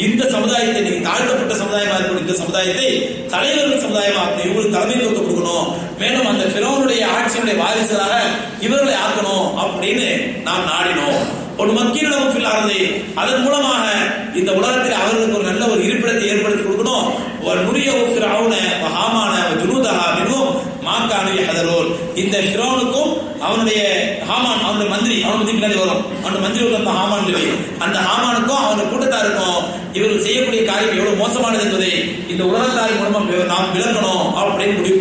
இந்த சமுதாயத்தை, நீங்க தாழ்த்தப்பட்ட சமுதாயமா இருக்கணும், இந்த சமுதாயத்தை தலைவர்கள் சமுதாயமா இருக்கணும், இவங்களுக்கு தலைமைத்துவத்தை கொடுக்கணும், மேலும் அந்த ஃபிரௌனுடைய ஆட்சியினுடைய வாரிசுகளாக இவர்களை ஆக்கணும் அப்படின்னு நாம் நாடினோம். ஒரு மக்களிடம் ஃபில் அர்தி, அதன் மூலமாக இந்த உலகத்தில் அவர்களுக்கு ஒரு நல்ல ஒரு இருப்பிடத்தை ஏற்படுத்தி கொடுக்கணும். ஒரு நுரியவு ஃபிரௌன வ ஹாமான வ ஜுனூதஹா மின்ஹும் மா கானூ யஹ்தரூன், இந்த ஃபிரௌனுக்கும் அவனுடைய ஹாமான், அவனுடைய மந்திரி, அவனுக்கு பின்னாடி வரும், அவனுடைய மந்திரி அந்த ஹாமான் சொல்லி, அந்த ஹாமானுக்கும் அவனுடைய கூட்டத்தாருக்கும் இவர்கள் செய்யக்கூடிய காரியம் எவ்வளவு மோசமானது என்பதை இந்த உலகத்தாரின் மூலமா நாம் விளக்கணும் அப்படின்னு முடிவு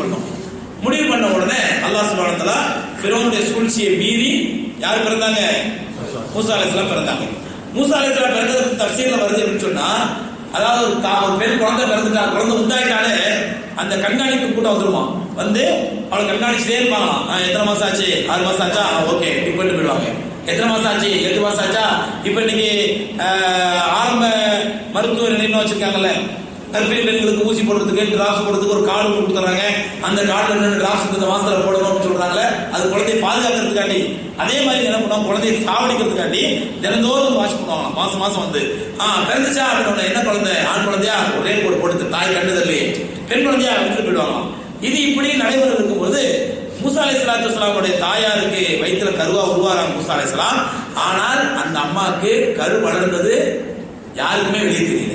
பண்ண உடனே அல்லாஹ் சுப்ஹானஹு வ தஆலா ஃபிரௌனுடைய சூழ்ச்சியை மீறி யார் பிறந்தாங்க? மூசா அலைஹிஸ்ஸலாம் பிறந்தாங்க. மூசா அலைஹிஸ்ஸலாம் பிறந்தது தஃசீர்ல வருது அப்படின்னு சொன்னா, அதாவது ஒரு பெண் குழந்தை பிறந்துட்டா, குழந்தை உண்டாயிட்டாலே அந்த கண்காணிப்பு கூட்டம் வந்துருமா, வந்து அவளை கண்காணிச்சுட்டே இருப்பாங்களாம். எத்தனை மாசம் ஆச்சு? 6 மாசம் ஆச்சா? ஓகே, இப்ப போயிடுவாங்க. எத்தனை மாசம் ஆச்சு? 8 மாசம் ஆச்சா? இப்ப இன்னைக்கு ஆரம்ப மருத்துவ நிலையம் வச்சிருக்காங்கல்ல, கர்ப்பிணி பெண்களுக்கு ஊசி போடுறதுக்கு, டிராப்ஸ் போடுறதுக்கு ஒரு கார்டு கொடுத்துறாங்க. அந்த கார்டுல என்னென்ன டிராப்ஸ் இந்த மாசத்துல போடணும்னு சொல்றாங்களே, அது குழந்தையை பாதுகாக்கிறதுக்காண்டி. அதே மாதிரி என்ன பண்ணுவாங்க, குழந்தையை சாவடிக்கிறதுக்காண்டி தினந்தோறும் வாட்ச் பண்ணுவாங்க. மாசம் மாசம் வந்து பிறந்துச்சா அப்படின்னு, என்ன குழந்தை, ஆண் குழந்தையா, ஒரே போடு போட்டு தாய் கண்டதில்லையே, பெண் குழந்தையா விட்டு போயிடுவாங்க. இது இப்படி நடைபெற இருக்கும்போது மூசா அலைஹிஸ்ஸலாத்து வஸ்ஸலாமுடைய தாயாருக்கு வயிற்றுல கருவா உருவாராங்க மூசா அலைஹிஸ்ஸலாம். ஆனால் அந்த அம்மாவுக்கு கரு வளர்ந்தது யாருக்குமே வெளியே தெரியல.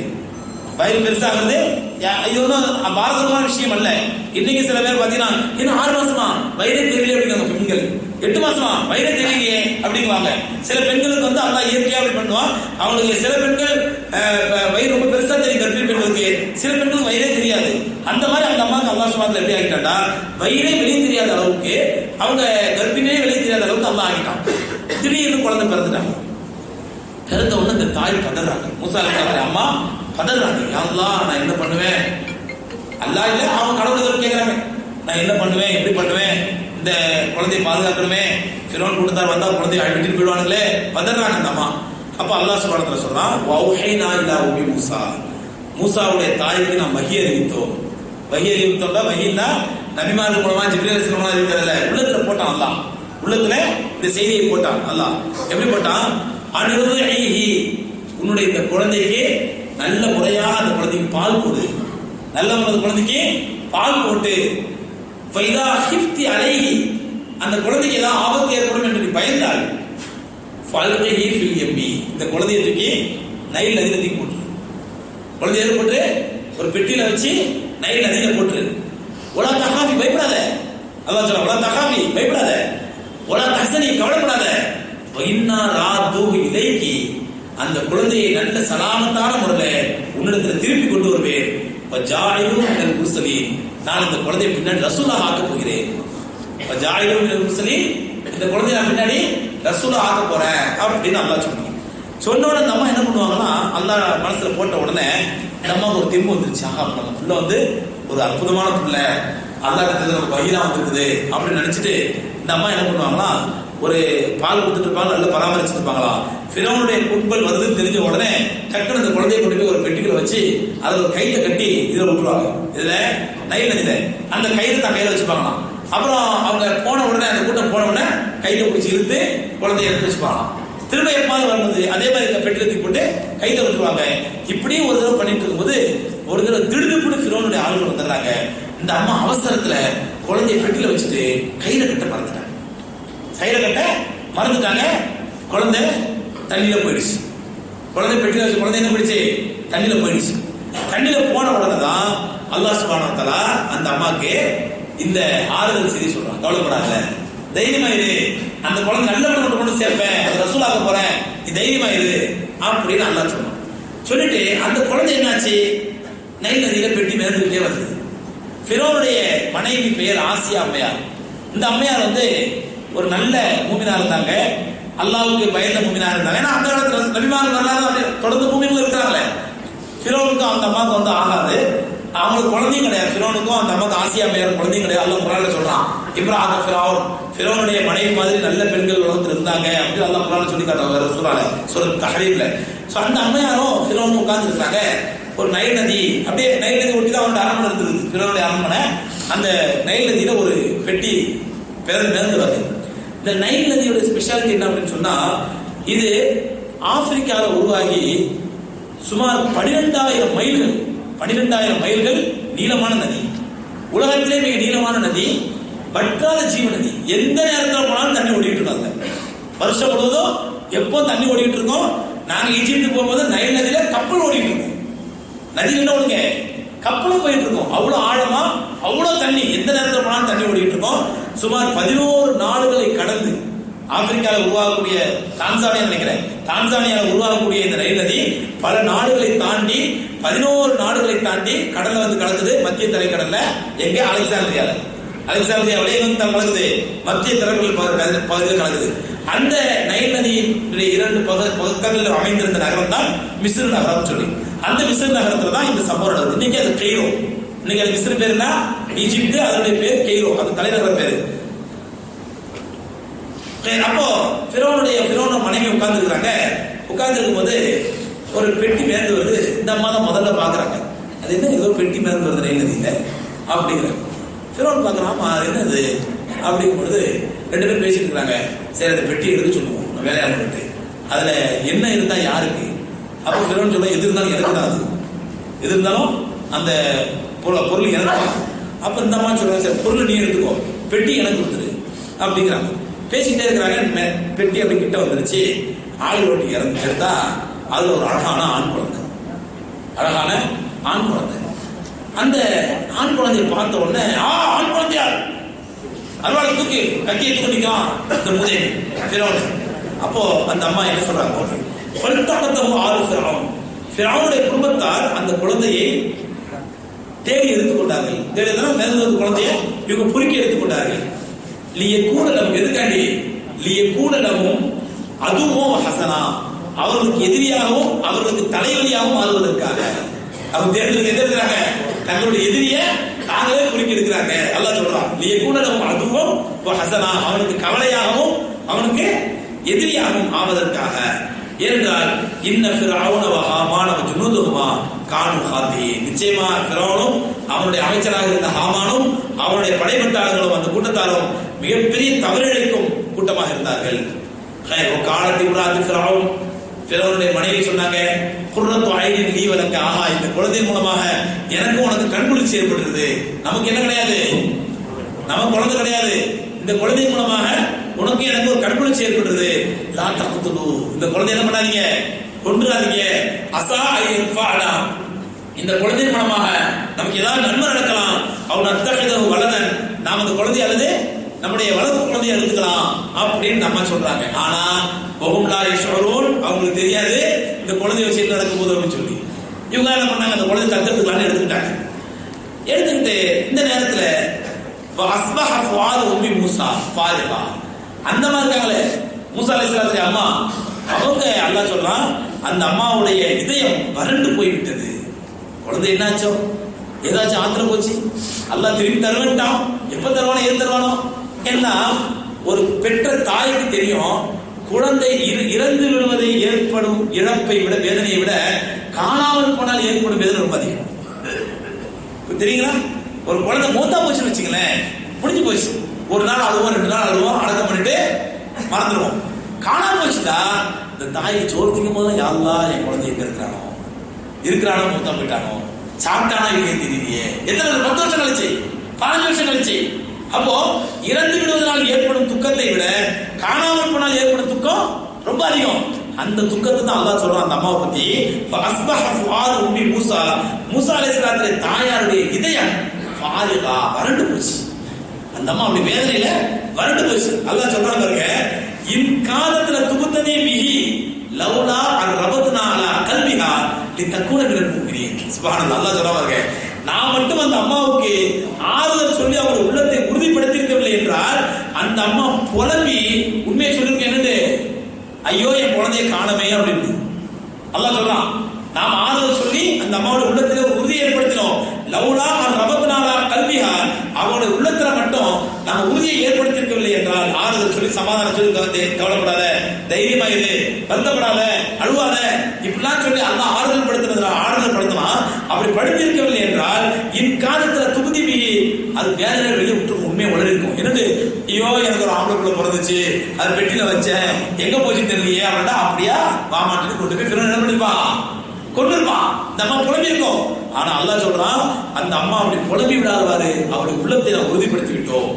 வயிறு பெருசாகிறது இது ஒன்றும் பாரதமான விஷயம் அல்ல. இன்னைக்கு சில பேர் பாத்தீங்கன்னா, இன்னும் 6 மாசமா வயிறே தெரியல அப்படிங்க பெண்கள், 8 மாசமா வயிறே தெரியலையே அப்படிங்குவாங்க. சில பெண்களுக்கு வந்து அல்லாஹ் இயற்கையா அப்படி பண்ணுவான். அவங்களுக்கு சில பெண்கள் வயிறு ரொம்ப பெருசா தெரியும் கர்ப்பிணி பெண்களுக்கு, சில பெண்களுக்கு வயிறே தெரியாது. அந்த மாதிரி அந்த அம்மாவுக்கு அல்லாஹ் சுப்ஹானஹு எப்படி ஆகிட்டாண்டா, வயிறே வெளியே தெரியாத அளவுக்கு, அவங்க கர்ப்பிணியே வெளியே தெரியாத அளவுக்கு அல்லாஹ் ஆகிட்டான். திடீர்னு குழந்தை பிறந்துட்டாங்க. பிறந்த உடனே இந்த தாய் பதறாங்க. மூசா அலைஹிஸ்ஸலாம் அம்மா பதறாங்க. யா அல்லாஹ், நான் என்ன பண்ணுவேன்? அல்லாஹ் இல்ல, அவங்க கடவுள் கேட்கிறாங்க, நான் என்ன பண்ணுவேன், எப்படி பண்ணுவேன், இந்த குழந்தையை பாதுகாக்கணுமே, ஃபிரௌன் கூட்டத்தார் வந்தா குழந்தையை அழிச்சிட்டு போயிடுவானுங்களே, பதறாங்க அந்த அம்மா. அப்ப அல்லாஹ் சுப்ஹானஹு வ தஆலா சொல்றான், வௌஹைனா இலா உம்மி மூசா, மூசாவுடைய தாய்க்கு நாம் வஹி அறிவித்தோம். வஹி அறிவித்தோம்னா, வஹின்னா நபிமார்கள் மூலமா ஜிப்ரீல் அலைஹிஸ்ஸலாம் அறிவிக்கிறதுல உள்ளத்துல போட்டான் அல்லாஹ். உள்ளத்துல இந்த செய்தியை போட்டான் அல்லாஹ். எப்படி போட்டான்? அனுருஹி, உன்னுடைய இந்த குழந்தைக்கு நல்ல முறையாக அந்த குழந்தைக்கு பால் கொடு, நல்ல குழந்தைக்கு பால் போட்டு, ஃபைதா ஹிஃப்தி அலைஹி, அந்த குழந்தைக்கு ஏதாவது ஆபத்து ஏற்படும் என்று நீ பயந்தால், ஃபல்கிஹி ஃபில் யம்மி, இந்த குழந்தையை தூக்கி நைல் நதியில தூக்கி போட்டு, குழந்தைய போட்டு ஒரு பெட்டியில வச்சு நைல் நதியில போட்டு, ஒலா தஹாஃபி, பயப்படாத, அல்லாஹ் சொல்றான், ஒலா தஹாஃபி, பயப்படாத, ஒலா தஹ்சனி, கவலைப்படாத, வஇன்னா ராதுஹு இலைக்கி, அந்த குழந்தையை நல்ல சலாமத்தான முறையில் உன்னிடத்துல திருப்பி கொண்டு வருவேன். வஜாயிலு மினல் முர்சலீன், நான் இந்த குழந்தையை பின்னாடி ரசூலாக ஆக்க போகிறேன். வஜாயிலு மினல் முர்சலீன், இந்த குழந்தையை நான் பின்னாடி ரசூலா ஆக்க போறேன் அப்படின்னு அல்லாஹ் சொன்னான். சொன்ன உடனே நம்ம என்ன பண்ணுவாங்கன்னா, அல்லாஹ் மனசுல போட்ட உடனே நம்ம ஒரு தெம்பு வந்துருச்சு. ஆஹா, நம்ம புள்ள வந்து ஒரு அற்புதமான புள்ள, அல்லாஹ் கிட்ட நம்ம வஹிலாம் வந்துருக்குது அப்படின்னு நினைச்சிட்டு இந்த அம்மா என்ன பண்ணுவாங்களா, ஒரு பால் கொடுத்துட்டு இருப்பாங்க, நல்லா பராமரிச்சுட்டு இருப்பாங்களா. ஃபிரௌனுடைய கும்பல் வருதுன்னு தெரிஞ்ச உடனே டக்குனு அந்த குழந்தையை கொண்டு போய் ஒரு பெட்டிக்குள்ள வச்சு அதில் ஒரு கயிறை கட்டி இதுல விட்டுருவாங்க. இதுல நைல் நதியில அந்த கயிறை தான் கையில வச்சுப்பாங்களாம். அப்புறம் அவங்க போன உடனே, அந்த கூட்டம் போன உடனே கையை பிடிச்சி இழுத்து குழந்தைய எடுத்து வச்சுப்பாங்களாம். திரும்ப எப்பாவது வரும்போது அதே மாதிரி இந்த பெட்டில தூக்கி போட்டு கையில விட்டுருவாங்க. இப்படியும் ஒரு தடவை பண்ணிட்டு இருக்கும்போது ஒரு தடவை திடுதிப்புன்னு ஃபிரௌனுடைய ஆளுநர் வந்துடுறாங்க. இந்த அம்மா அவசரத்துல குழந்தைய பெட்டில வச்சுட்டு கையில கட்ட மறந்துட்டாங்க. கையில கட்ட மறந்துட்டாங்க. குழந்தை தண்ணியில போயிடுச்சு. குழந்தை பெட்டில வச்சு குழந்தை என்ன போயிடுச்சு, தண்ணியில போயிடுச்சு. தண்ணியில போன உடனே தான் அல்லாஹ் சுப்ஹானஹு வ தஆலா அந்த அம்மாக்கு இந்த ஆறுதல் செய்தி சொல்றான். கவலைப்படாத, தைரியமா இரு, அந்த குழந்தை நல்ல கொண்டு சேர்ப்பேன், அது ரசூலாக போறேன், நீ தைரியமா இரு அப்படின்னு அல்லாஹ் சொன்னான். சொல்லிட்டு அந்த குழந்தை என்னாச்சு, நைல் நதியில பெட்டி மிதந்துகிட்டே வருது. ஃபிரௌனுடைய மனைவி பெயர் ஆசியா அம்மையார். இந்த அம்மையார் வந்து ஒரு நல்ல மூமினா இருந்தாங்க, அல்லாஹ்வுக்கு பயந்த மூமினா இருந்தாங்க. ஏன்னா அந்த காலத்துல நபிமார்கள் வரலாறு தொடர்ந்து மூமின்கள் இருக்கிறாங்களே. ஃபிரௌனுக்கும் அந்த அம்மாவுக்கு வந்து ஆகாது, அவங்களுக்கு குழந்தையும் கிடையாது. ஃபிரௌனுக்கும் அந்த அம்மாவுக்கு ஆசியா அம்மையார் குழந்தையும் கிடையாது. அல்லாஹ் குர்ஆன்ல சொல்றான், இப்ராஹிம் ஃபிரௌனுடைய மனைவி மாதிரி நல்ல பெண்கள் உலகத்தில் இருந்தாங்க அப்படின்னு அல்லாஹ் குர்ஆன்ல சொல்லி காட்டுறாங்க சூரா தஹ்ரீம்ல. சோ அந்த அம்மையாரும் ஃபிரௌனும் உட்கார்ந்து இருக்காங்க. ஒரு நைல் நதி, அப்படியே நைல் நதி ஒட்டி தான் அவனோட அரண்மனை இருந்தது, ஃபிரௌனுடைய அரண்மனை. அந்த நைல் நதியில ஒரு பெட்டி மிதந்து வருது. இந்த நைல் நதியோட ஸ்பெஷாலிட்டி என்ன அப்படின்னு சொன்னா, இது ஆப்பிரிக்காவில் உருவாகி சுமார் 12,000 மைல்கள் 12,000 மைல்கள் நீளமான நதி. உலகத்திலே மிக நீளமான நதி, வற்றாத ஜீவ நதி. எந்த நேரத்தில் போனாலும் தண்ணி ஓடிட்டு இருக்காங்க. வருஷம் முழுவதும் எப்போ தண்ணி ஓடிட்டு இருக்கோம். நாங்க ஈஜிப்ட் போகும்போது நைல் நதியில கப்பல் ஓடிட்டு இருக்கோம். நதியில் என்ன ஓடுங்க, கப்பலும் போயிட்டு இருக்கோம். அவ்வளவு ஆழமா, அவ்வளவு தண்ணி, எந்த நேரத்தில் போனாலும் தண்ணி ஓடிட்டு இருக்கோம். சுமார் 11 நாடுகளை கடந்து ஆப்பிரிக்காவில் உருவாகக்கூடிய தான்சானியா நினைக்கிறேன், தான்சானியாவில் உருவாகக்கூடிய இந்த நைல் நதி பல நாடுகளை தாண்டி 11 நாடுகளை தாண்டி கடல்ல வந்து கலக்குது. மத்திய தரைக்கடல்ல எங்க, அலெக்சாந்திரியாவில் வளையம் வந்து கலக்குது. மத்திய தரைக்கடல் பகுதியில் கலக்குது. அந்த நைல் நதியின் 2 பக்கங்களில் அமைந்திருந்த நகரம் தான் மிஸ்ர் நகரம் சொல்லி, அந்த மிஸ்ர் நகரத்துல தான் இந்த சம்பவம் நடந்தது. இன்னைக்கு அது கெய்ரோ. இன்னைக்கு அது மிஸ்ர் பேருனா ஈஜிப்து, அதனுடைய பேர் கெய்ரோ, அது தலைநகர பேரு. அப்போ ஃபிரௌனோட மனைவி உட்கார்ந்து இருக்காங்க. உட்கார்ந்து இருக்கும்போது ஒரு பெட்டி மேந்து வருது. இந்த அம்மா தான் முதல்ல பாக்குறாங்க, அது என்ன ஏதோ பெட்டி மேந்து வருது நைல் நதியில அப்படிங்கிற. ஃபிரௌன் பாக்குறான், ஆமா அது என்னது அப்படிங்கும் பொழுது 2 பேரும் பேசிட்டு இருக்காங்க. சரி அந்த பெட்டி எடுத்து சொல்லுவோம் வேலையாளர்கிட்ட, அதுல என்ன இருந்தா யாருக்கு. அப்போ ஃபிரௌன் சொல்ல, எது இருந்தாலும் எனக்கு தான், அது எது இருந்தாலும் அந்த பொருள் எனக்கு. அப்ப இந்த அம்மா சொல்றாங்க, சரி பொருள் நீ எடுத்துக்கோ, பெட்டி எனக்கு கொடுத்துரு அப்படிங்கிறாங்க. பேசிக்கிட்டே இருக்கிறாங்க. பெட்டி அப்படி கிட்ட வந்துருச்சு. ஆள் ரொட்டி எடுத்தா அதுல ஒரு அழகான ஆண் குழந்தை, அழகான ஆண் குழந்தை. அந்த ஆண் குழந்தையை பார்த்த உடனே, ஆண் குழந்தையா, அறுவாளை தூக்கி கத்தியை தூக்கி நிற்கான் இந்த முதல் ஃபிரௌன். அப்போ அந்த அம்மா என்ன சொல்றாங்க, ஃபிரௌனுடைய குடும்பத்தார் அந்த குழந்தையை தேடி எடுத்துக்கொண்டார்கள். தேடிதான் மேலும் குழந்தையை இவங்க பொறுக்கி எடுத்துக்கொண்டார்கள். லியகூனலஹும், எதுக்காண்டி? லியகூனலஹும் அதுவும் ஹசனா, அவர்களுக்கு எதிரியாகவும் அவர்களுக்கு தலைவலியாகவும் மாறுவதற்காக. அவங்க தேர்தலுக்கு எதிர்க்கிறாங்க, தங்களுடைய எதிரிய தாங்களே குறிக்கி எடுக்கிறாங்க. அல்லாஹ் சொல்றான், லியகூனலஹும் அதுவும் ஹசனா, அவனுக்கு கவலையாகவும் அவனுக்கு எதிரியாகவும் ஆவதற்காக. ஏனென்றால் இன்ன ஃபிரௌன வ ஹாமான வ ஜுனூதுஹுமா கானு ஹாத்தியின், நிச்சயமா ஃபிரௌனும் அவனுடைய அமைச்சராக இருந்த ஹாமானும் அவனுடைய படைபட்டாளர்களும் அந்த கூட்டத்தாரும் மிகப்பெரிய தவறிழைக்கும் கூட்டமாக இருந்தார்கள். காலத்தி உராத்து ஃபிரௌன், ஃபிரௌனுடைய மனைவி சொன்னாங்க, குர்ரத்து ஐனின் லீ வலக்க, ஆஹா இந்த குழந்தை மூலமாக எனக்கும் உனக்கு கண்குளிர்ச்சி ஏற்படுகிறது. நமக்கு என்ன கிடையாது, நமக்கு குழந்தை கிடையாது, இந்த குழந்தை மூலமாக உனக்கு எனக்கு ஒரு கண்குளிர்ச்சி ஏற்படுறது. லா தக்துலு, இந்த குழந்தை என்ன பண்ணாதீங்க, கொன்றாதீங்க. அஸா ஐயன்ஃபஅனா, இந்த குழந்தை மூலமாக நமக்கு ஏதாவது நன்மை நடக்கலாம். அவன் அத்தஹிதஹு வலதன், நாம அந்த குழந்தை அல்லது நம்முடைய வளர்ப்பு குழந்தையை எடுத்துக்கலாம் அப்படின்னு நம்ம சொல்றாங்க. ஆனா வஹும் லா யஷ்உரூன், அவங்களுக்கு தெரியாது இந்த குழந்தை விஷயம் நடக்கும் போது அப்படின்னு சொல்லி. இவங்க என்ன பண்ணாங்க, அந்த குழந்தை தத்தெடுத்துக்கலான்னு எடுத்துக்கிட்டாங்க. எடுத்துக்கிட்டு இந்த நேரத்துல அஸ்பஹ ஃபுஆது உம்மி மூஸா ஃபாரிகா, அந்த மாதிரி இருக்காங்களே மூசா அலைஹிஸ்ஸலாத்துடைய அம்மா, அவங்க அல்லாஹ் சொல்றான், அந்த அம்மாவுடைய இதயம் வறண்டு போய்விட்டது. குழந்தை என்னாச்சோ, ஏதாச்சும் ஆத்திர போச்சு, அல்லாஹ் திரும்பி தருவன்ட்டான். எப்ப தருவானோ, ஏன் தருவானோ, ஏன்னா ஒரு பெற்ற தாய்க்கு தெரியும், குழந்தை இறந்து விடுவதை ஏற்படும் இழப்பை விட, வேதனையை விட காணாமல் போனால் ஏற்படும் வேதனை ரொம்ப அதிகம். தெரியுங்களா? ஒரு குழந்தை மூத்தா போச்சுன்னு வச்சுங்களேன், முடிஞ்சு போச்சு. ஒரு நாள் அழுவோம், 2 நாள் அழுவோம், அடக்கம் பண்ணிட்டு மறந்துடுவோம். காணாம போச்சுட்டா இந்த தாய்க்கு சோறு திங்கும் போது, யா அல்லாஹ் என் குழந்தை எங்க இருக்கிறானோ மூத்தா போயிட்டானோ, சாப்பிட்டானா இல்லையே தெரியலையே. எத்தனை 10 வருஷம் கழிச்சு, 15 வருஷம் கழிச்சு. அப்போ இறந்து விடுவதனால் ஏற்படும் துக்கத்தை விட காணாமல் போனால் ஏற்படும் துக்கம் ரொம்ப அதிகம். அந்த துக்கத்தை தான் அல்லாஹ் சொல்றான் அந்த அம்மாவை பத்தி. அஸ்பஹ ஃபுஆது உம்மி மூஸா, மூஸா அலைஹிஸ்ஸலாத்துடைய தாயாருடைய இதயம் ஃபாரிகா, வறண்டு போச்சு. அந்த அம்மா அப்படி வேதனையில வறண்டு போச்சு. அல்லாஹ் சொல்றாங்க பாருங்க, இன் காதத்துல துபுத்தனி பிஹி லௌலா அர்ரபத்னா அலா கல்பிஹா லிதகுன மினல் முஃமினீன். சுப்ஹானல்லாஹ். அல்லாஹ் சொல்றாங்க, நான் மட்டும் அந்த அம்மாவுக்கு ஆறுதல் சொல்லி அவர் உள்ளத்தை உறுதிப்படுத்தியிருக்கவில்லை என்றால் அந்த அம்மா புலம்பி உண்மையை சொல்லிருக்க, என்னது ஐயோ என் குழந்தையை காணமே அப்படின்னு அல்லாஹ் சொல்றான். நாம் ஆறுதல் சொல்லி அந்த அம்மாவோட உள்ளத்துல ஒரு உறுதியை ஏற்படுத்தினோம். லௌலா ரபத்னாலா கல்பிஹா, அவனோட உள்ளத்துல மட்டும் நம்ம உறுதியை ஏற்படுத்தியிருக்கவில்லை என்றால் ஆறுதல் சொல்லி சமாதானம் சொல்லி, கவலைப்படாத, தைரியமா இரு, வருத்தப்படாத, அழுவாத, இப்படிலாம் சொல்லி அல்லாஹ் ஆறுதல் படுத்தலாம். அப்படி படுத்திருக்கவில்லை என்றால் இன் காலத்துல துகுதிபி, அது வேதனை வெளியே விட்டு உண்மையை உளறிருக்கும். என்னது, ஐயோ எனக்கு ஒரு ஆம்பளை பிள்ளை பிறந்துச்சு, அது பெட்டியில வச்சேன், எங்க போச்சு தெரியலையே அப்படின்னா, அப்படியா வாமாட்டு கொண்டு போய் பிறகு என்ன பண்ணிருப்பான், கொண்டிருப்பான். இந்த அம்மா புலம்பி இருக்கும். ஆனா அல்லாஹ் சொல்றான், அந்த அம்மா அப்படி புலம்பி விடாதவாறு அவருடைய உள்ளத்தை நான் உறுதிப்படுத்தி விட்டோம்.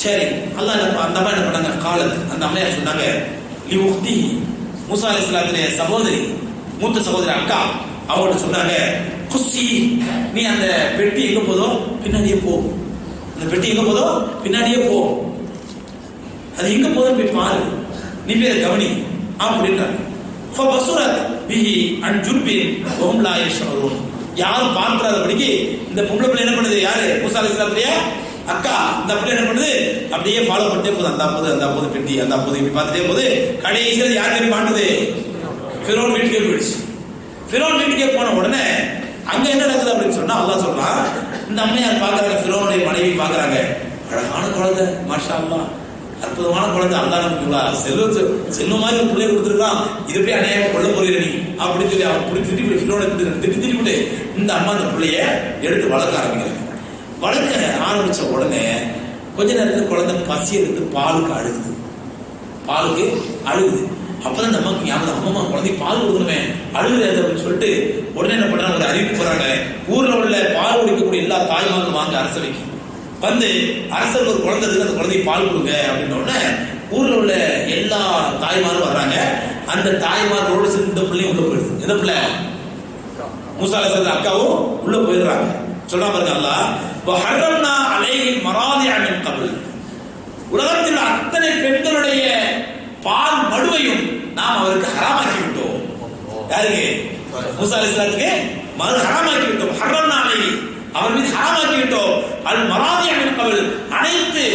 சரி, அல்லாஹ் அந்த அம்மா என்ன பண்ணாங்க, காலத்து அந்த அம்மையார் சொன்னாங்க, லி உக்தி, மூசா அலைஹிஸ்ஸலாத்துடைய சகோதரி, மூத்த சகோதரி அக்கா, அவங்கள்ட்ட சொன்னாங்க, குஸ்ஸி, நீ அந்த பெட்டி எங்க போதோ பின்னாடியே போ, அந்த பெட்டி எங்க போதோ பின்னாடியே போ, அது எங்க போதும் போய் பாரு, நீ பேர் கவனி அப்படின்றாங்க. ஃபபசுரத் பிஹி அன் ஜுன்பின் வஹும் லா யஷ்உரூன், யாரும் பார்க்காதபடிக்கு இந்த பொம்பளை பிள்ளை என்ன பண்ணுது, யாரு மூசா அலைஹிஸ்ஸலாத்துடைய அக்கா இந்த பிள்ளை என்ன பண்ணுது அப்படியே ஃபாலோ பண்ணிட்டே போகுது, அந்த போது பெட்டி அந்த போது இப்படி பார்த்துட்டே போது கடைசியில் யார் போய் மாட்டுது, ஃபிரௌன் வீட்டுக்கே போயிடுச்சு. ஃபிரௌன் வீட்டுக்கே போன உடனே அங்க என்ன நடக்குது அப்படின்னு சொன்னா அல்லாஹ் சொல்றான், இந்த அம்மையார் பாக்குறாங்க, ஃபிரௌனுடைய மனைவி பாக்குறாங்க, அழகான குழந்தை மாஷா அல்லாஹ், அற்புதமான குழந்தை, அல்லாஹ் நமக்கு செல்வ மாதிரி ஒரு பிள்ளை கொடுத்துருக்கான், இது போய் அநியாயமா கொள்ள போறீங்க நீ அப்படின்னு சொல்லி அவன் திட்டி ஃபிரௌனை திட்டிட்டு இந்த அம்மா அந்த பிள்ளைய எடுத்து வளர்க்க ஆரம்பிக்கிறாங்க. வளர்க்க ஆரம்பிச்ச உடனே கொஞ்ச நேரத்தில் குழந்தை பசி எடுத்து பாலுக்கு அழுகுது. அப்பதான் நமக்கு ஞாபகம், அம்மா குழந்தைக்கு பால் கொடுக்கணுமே, அழுகுது அப்படின்னு சொல்லிட்டு உடனே என்ன பண்றாங்க, ஒரு அறிவிப்பு போறாங்க, ஊர்ல உள்ள பால் குடிக்கக்கூடிய எல்லா தாய்மார்களும் வாங்க அரசவைக்கு வந்து, அரசர் ஒரு குழந்தை இருக்கு அந்த குழந்தைக்கு பால் கொடுங்க அப்படின்ன உடனே ஊர்ல உள்ள எல்லா தாய்மாரும் வர்றாங்க. அந்த தாய்மார்களோட சேர்ந்து இந்த பிள்ளையும் உள்ள போயிடுது. எந்த பிள்ளை? மூசா அலைஹிஸ்ஸலாம் அக்காவும் உள்ள போயிடுறாங்க. சொல்றா பாருங்க அல்லாஹ், வஹர்ரம்னா அலைஹில் மராதிஅ மின் கப்ல், உலகத்தில் அத்தனை பெண்களுடைய பால் மடுவையும் நாம் அவருக்கு ஹராமாக்கி விட்டோம். யாருக்கு? மூசா அலைஹிஸ்ஸலாத்துக்கு ஹராமாக்கி விட்டோம். ஹர்ரம்னா அலைஹி, அவர் மீது ஹராமாக்கி விட்டோம். அல் மராதிஅ மின் கப்ல், அனைத்து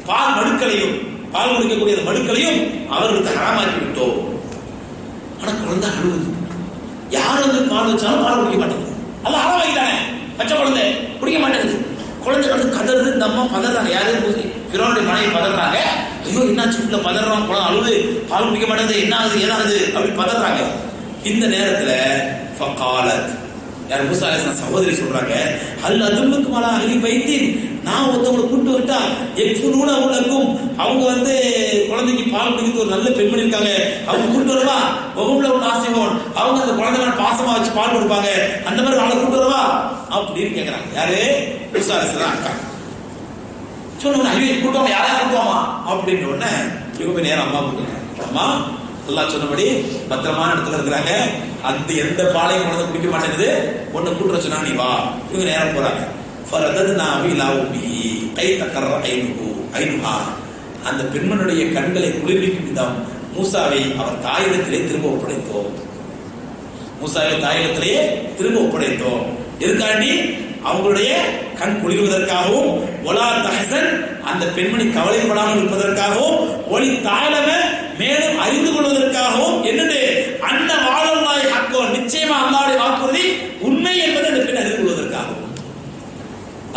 பால் மடுக்களையும், பால் குடிக்கக்கூடிய மடுக்களையும் அவருக்கு ஹராமாக்கி விட்டோம். ஆனா குழந்தை அழுகுது, யார் வந்து பால் வச்சாலும் பால் குடிக்க மாட்டேங்குது. அல்ல ஹராமாக்கிட்டானே, பச்சை குழந்தை குடிக்க மாட்டேங்குது. குழந்தை வந்து கதறுது, இந்த அம்மா பதறாங்க, யாரு? ஃபிரௌனுடைய மனைவி பதறாங்க. ஐயோ என்னாச்சு, உள்ள பதறான், குழந்தை அழுது, பால் குடிக்க மாட்டேங்குது, என்ன ஆகுது அப்படின்னு பதறாங்க. இந்த நேரத்துல ஃபகாலத், யார்? மூசா அலைஹிஸ்ஸலாம் சகோதரி சொல்றாங்க, அல் அதுல்லுக்கும் அலா அஹ்லி பைத்தின், நான் ஒருத்தவங்களை கூட்டு விட்டா எக்ஃபுனூன உலக்கும், அவங்க வந்து குழந்தைக்கு பால் குடிக்கிறது ஒரு நல்ல பெண்மணி இருக்காங்க, அவங்க கூட்டு வரவா? வகுப்புல ஒரு ஆசிரியர், அவங்க அந்த குழந்தை பாசமா வச்சு பால் கொடுப்பாங்க, அந்த மாதிரி அவளை கூட்டு வரவா அப்படின்னு கேட்கறாங்க. யாரு? மூசா அலைஹிஸ்ஸலாம் அக்கா. சொன்ன ஐயோ கூட்டுவாங்க, யாரா கூட்டுவாமா அப்படின்ற உடனே இவங்க போய் நேரம் அம்மா கூட்டுறாங்க. அம்மா அல்லாஹ் சொன்னபடி பத்திரமான இடத்துல இருக்கிறாங்க, அந்த எந்த பாலையும் குழந்தை குடிக்க மாட்டேங்குது, ஒன்னு கூட்டுற சொன்னா நீ வா. இவங்க நேரம் போறாங்க. அந்த பெண்மனுடைய கண்களை குளிர்விக்கும் விதம் மூசாவை அவர் தாயிடத்திலே திரும்ப ஒப்படைத்தோம். எதுக்காண்டி? அவங்களுடைய கண் குளிர்வதற்காகவும், ஒலா தஹசன், அந்த பெண்மணி கவலைப்படாமல் இருப்பதற்காகவும், ஒளி தாழம, மேலும் அறிந்து கொள்வதற்காகவும், என்னது? அன்ன வாழல்லாஹி ஹக்கோ, நிச்சயமா அல்லாஹ்வுடைய வாக்குறுதி உண்மை என்பதை அந்த பெண் அறிந்து கொள்வதற்காகவும்,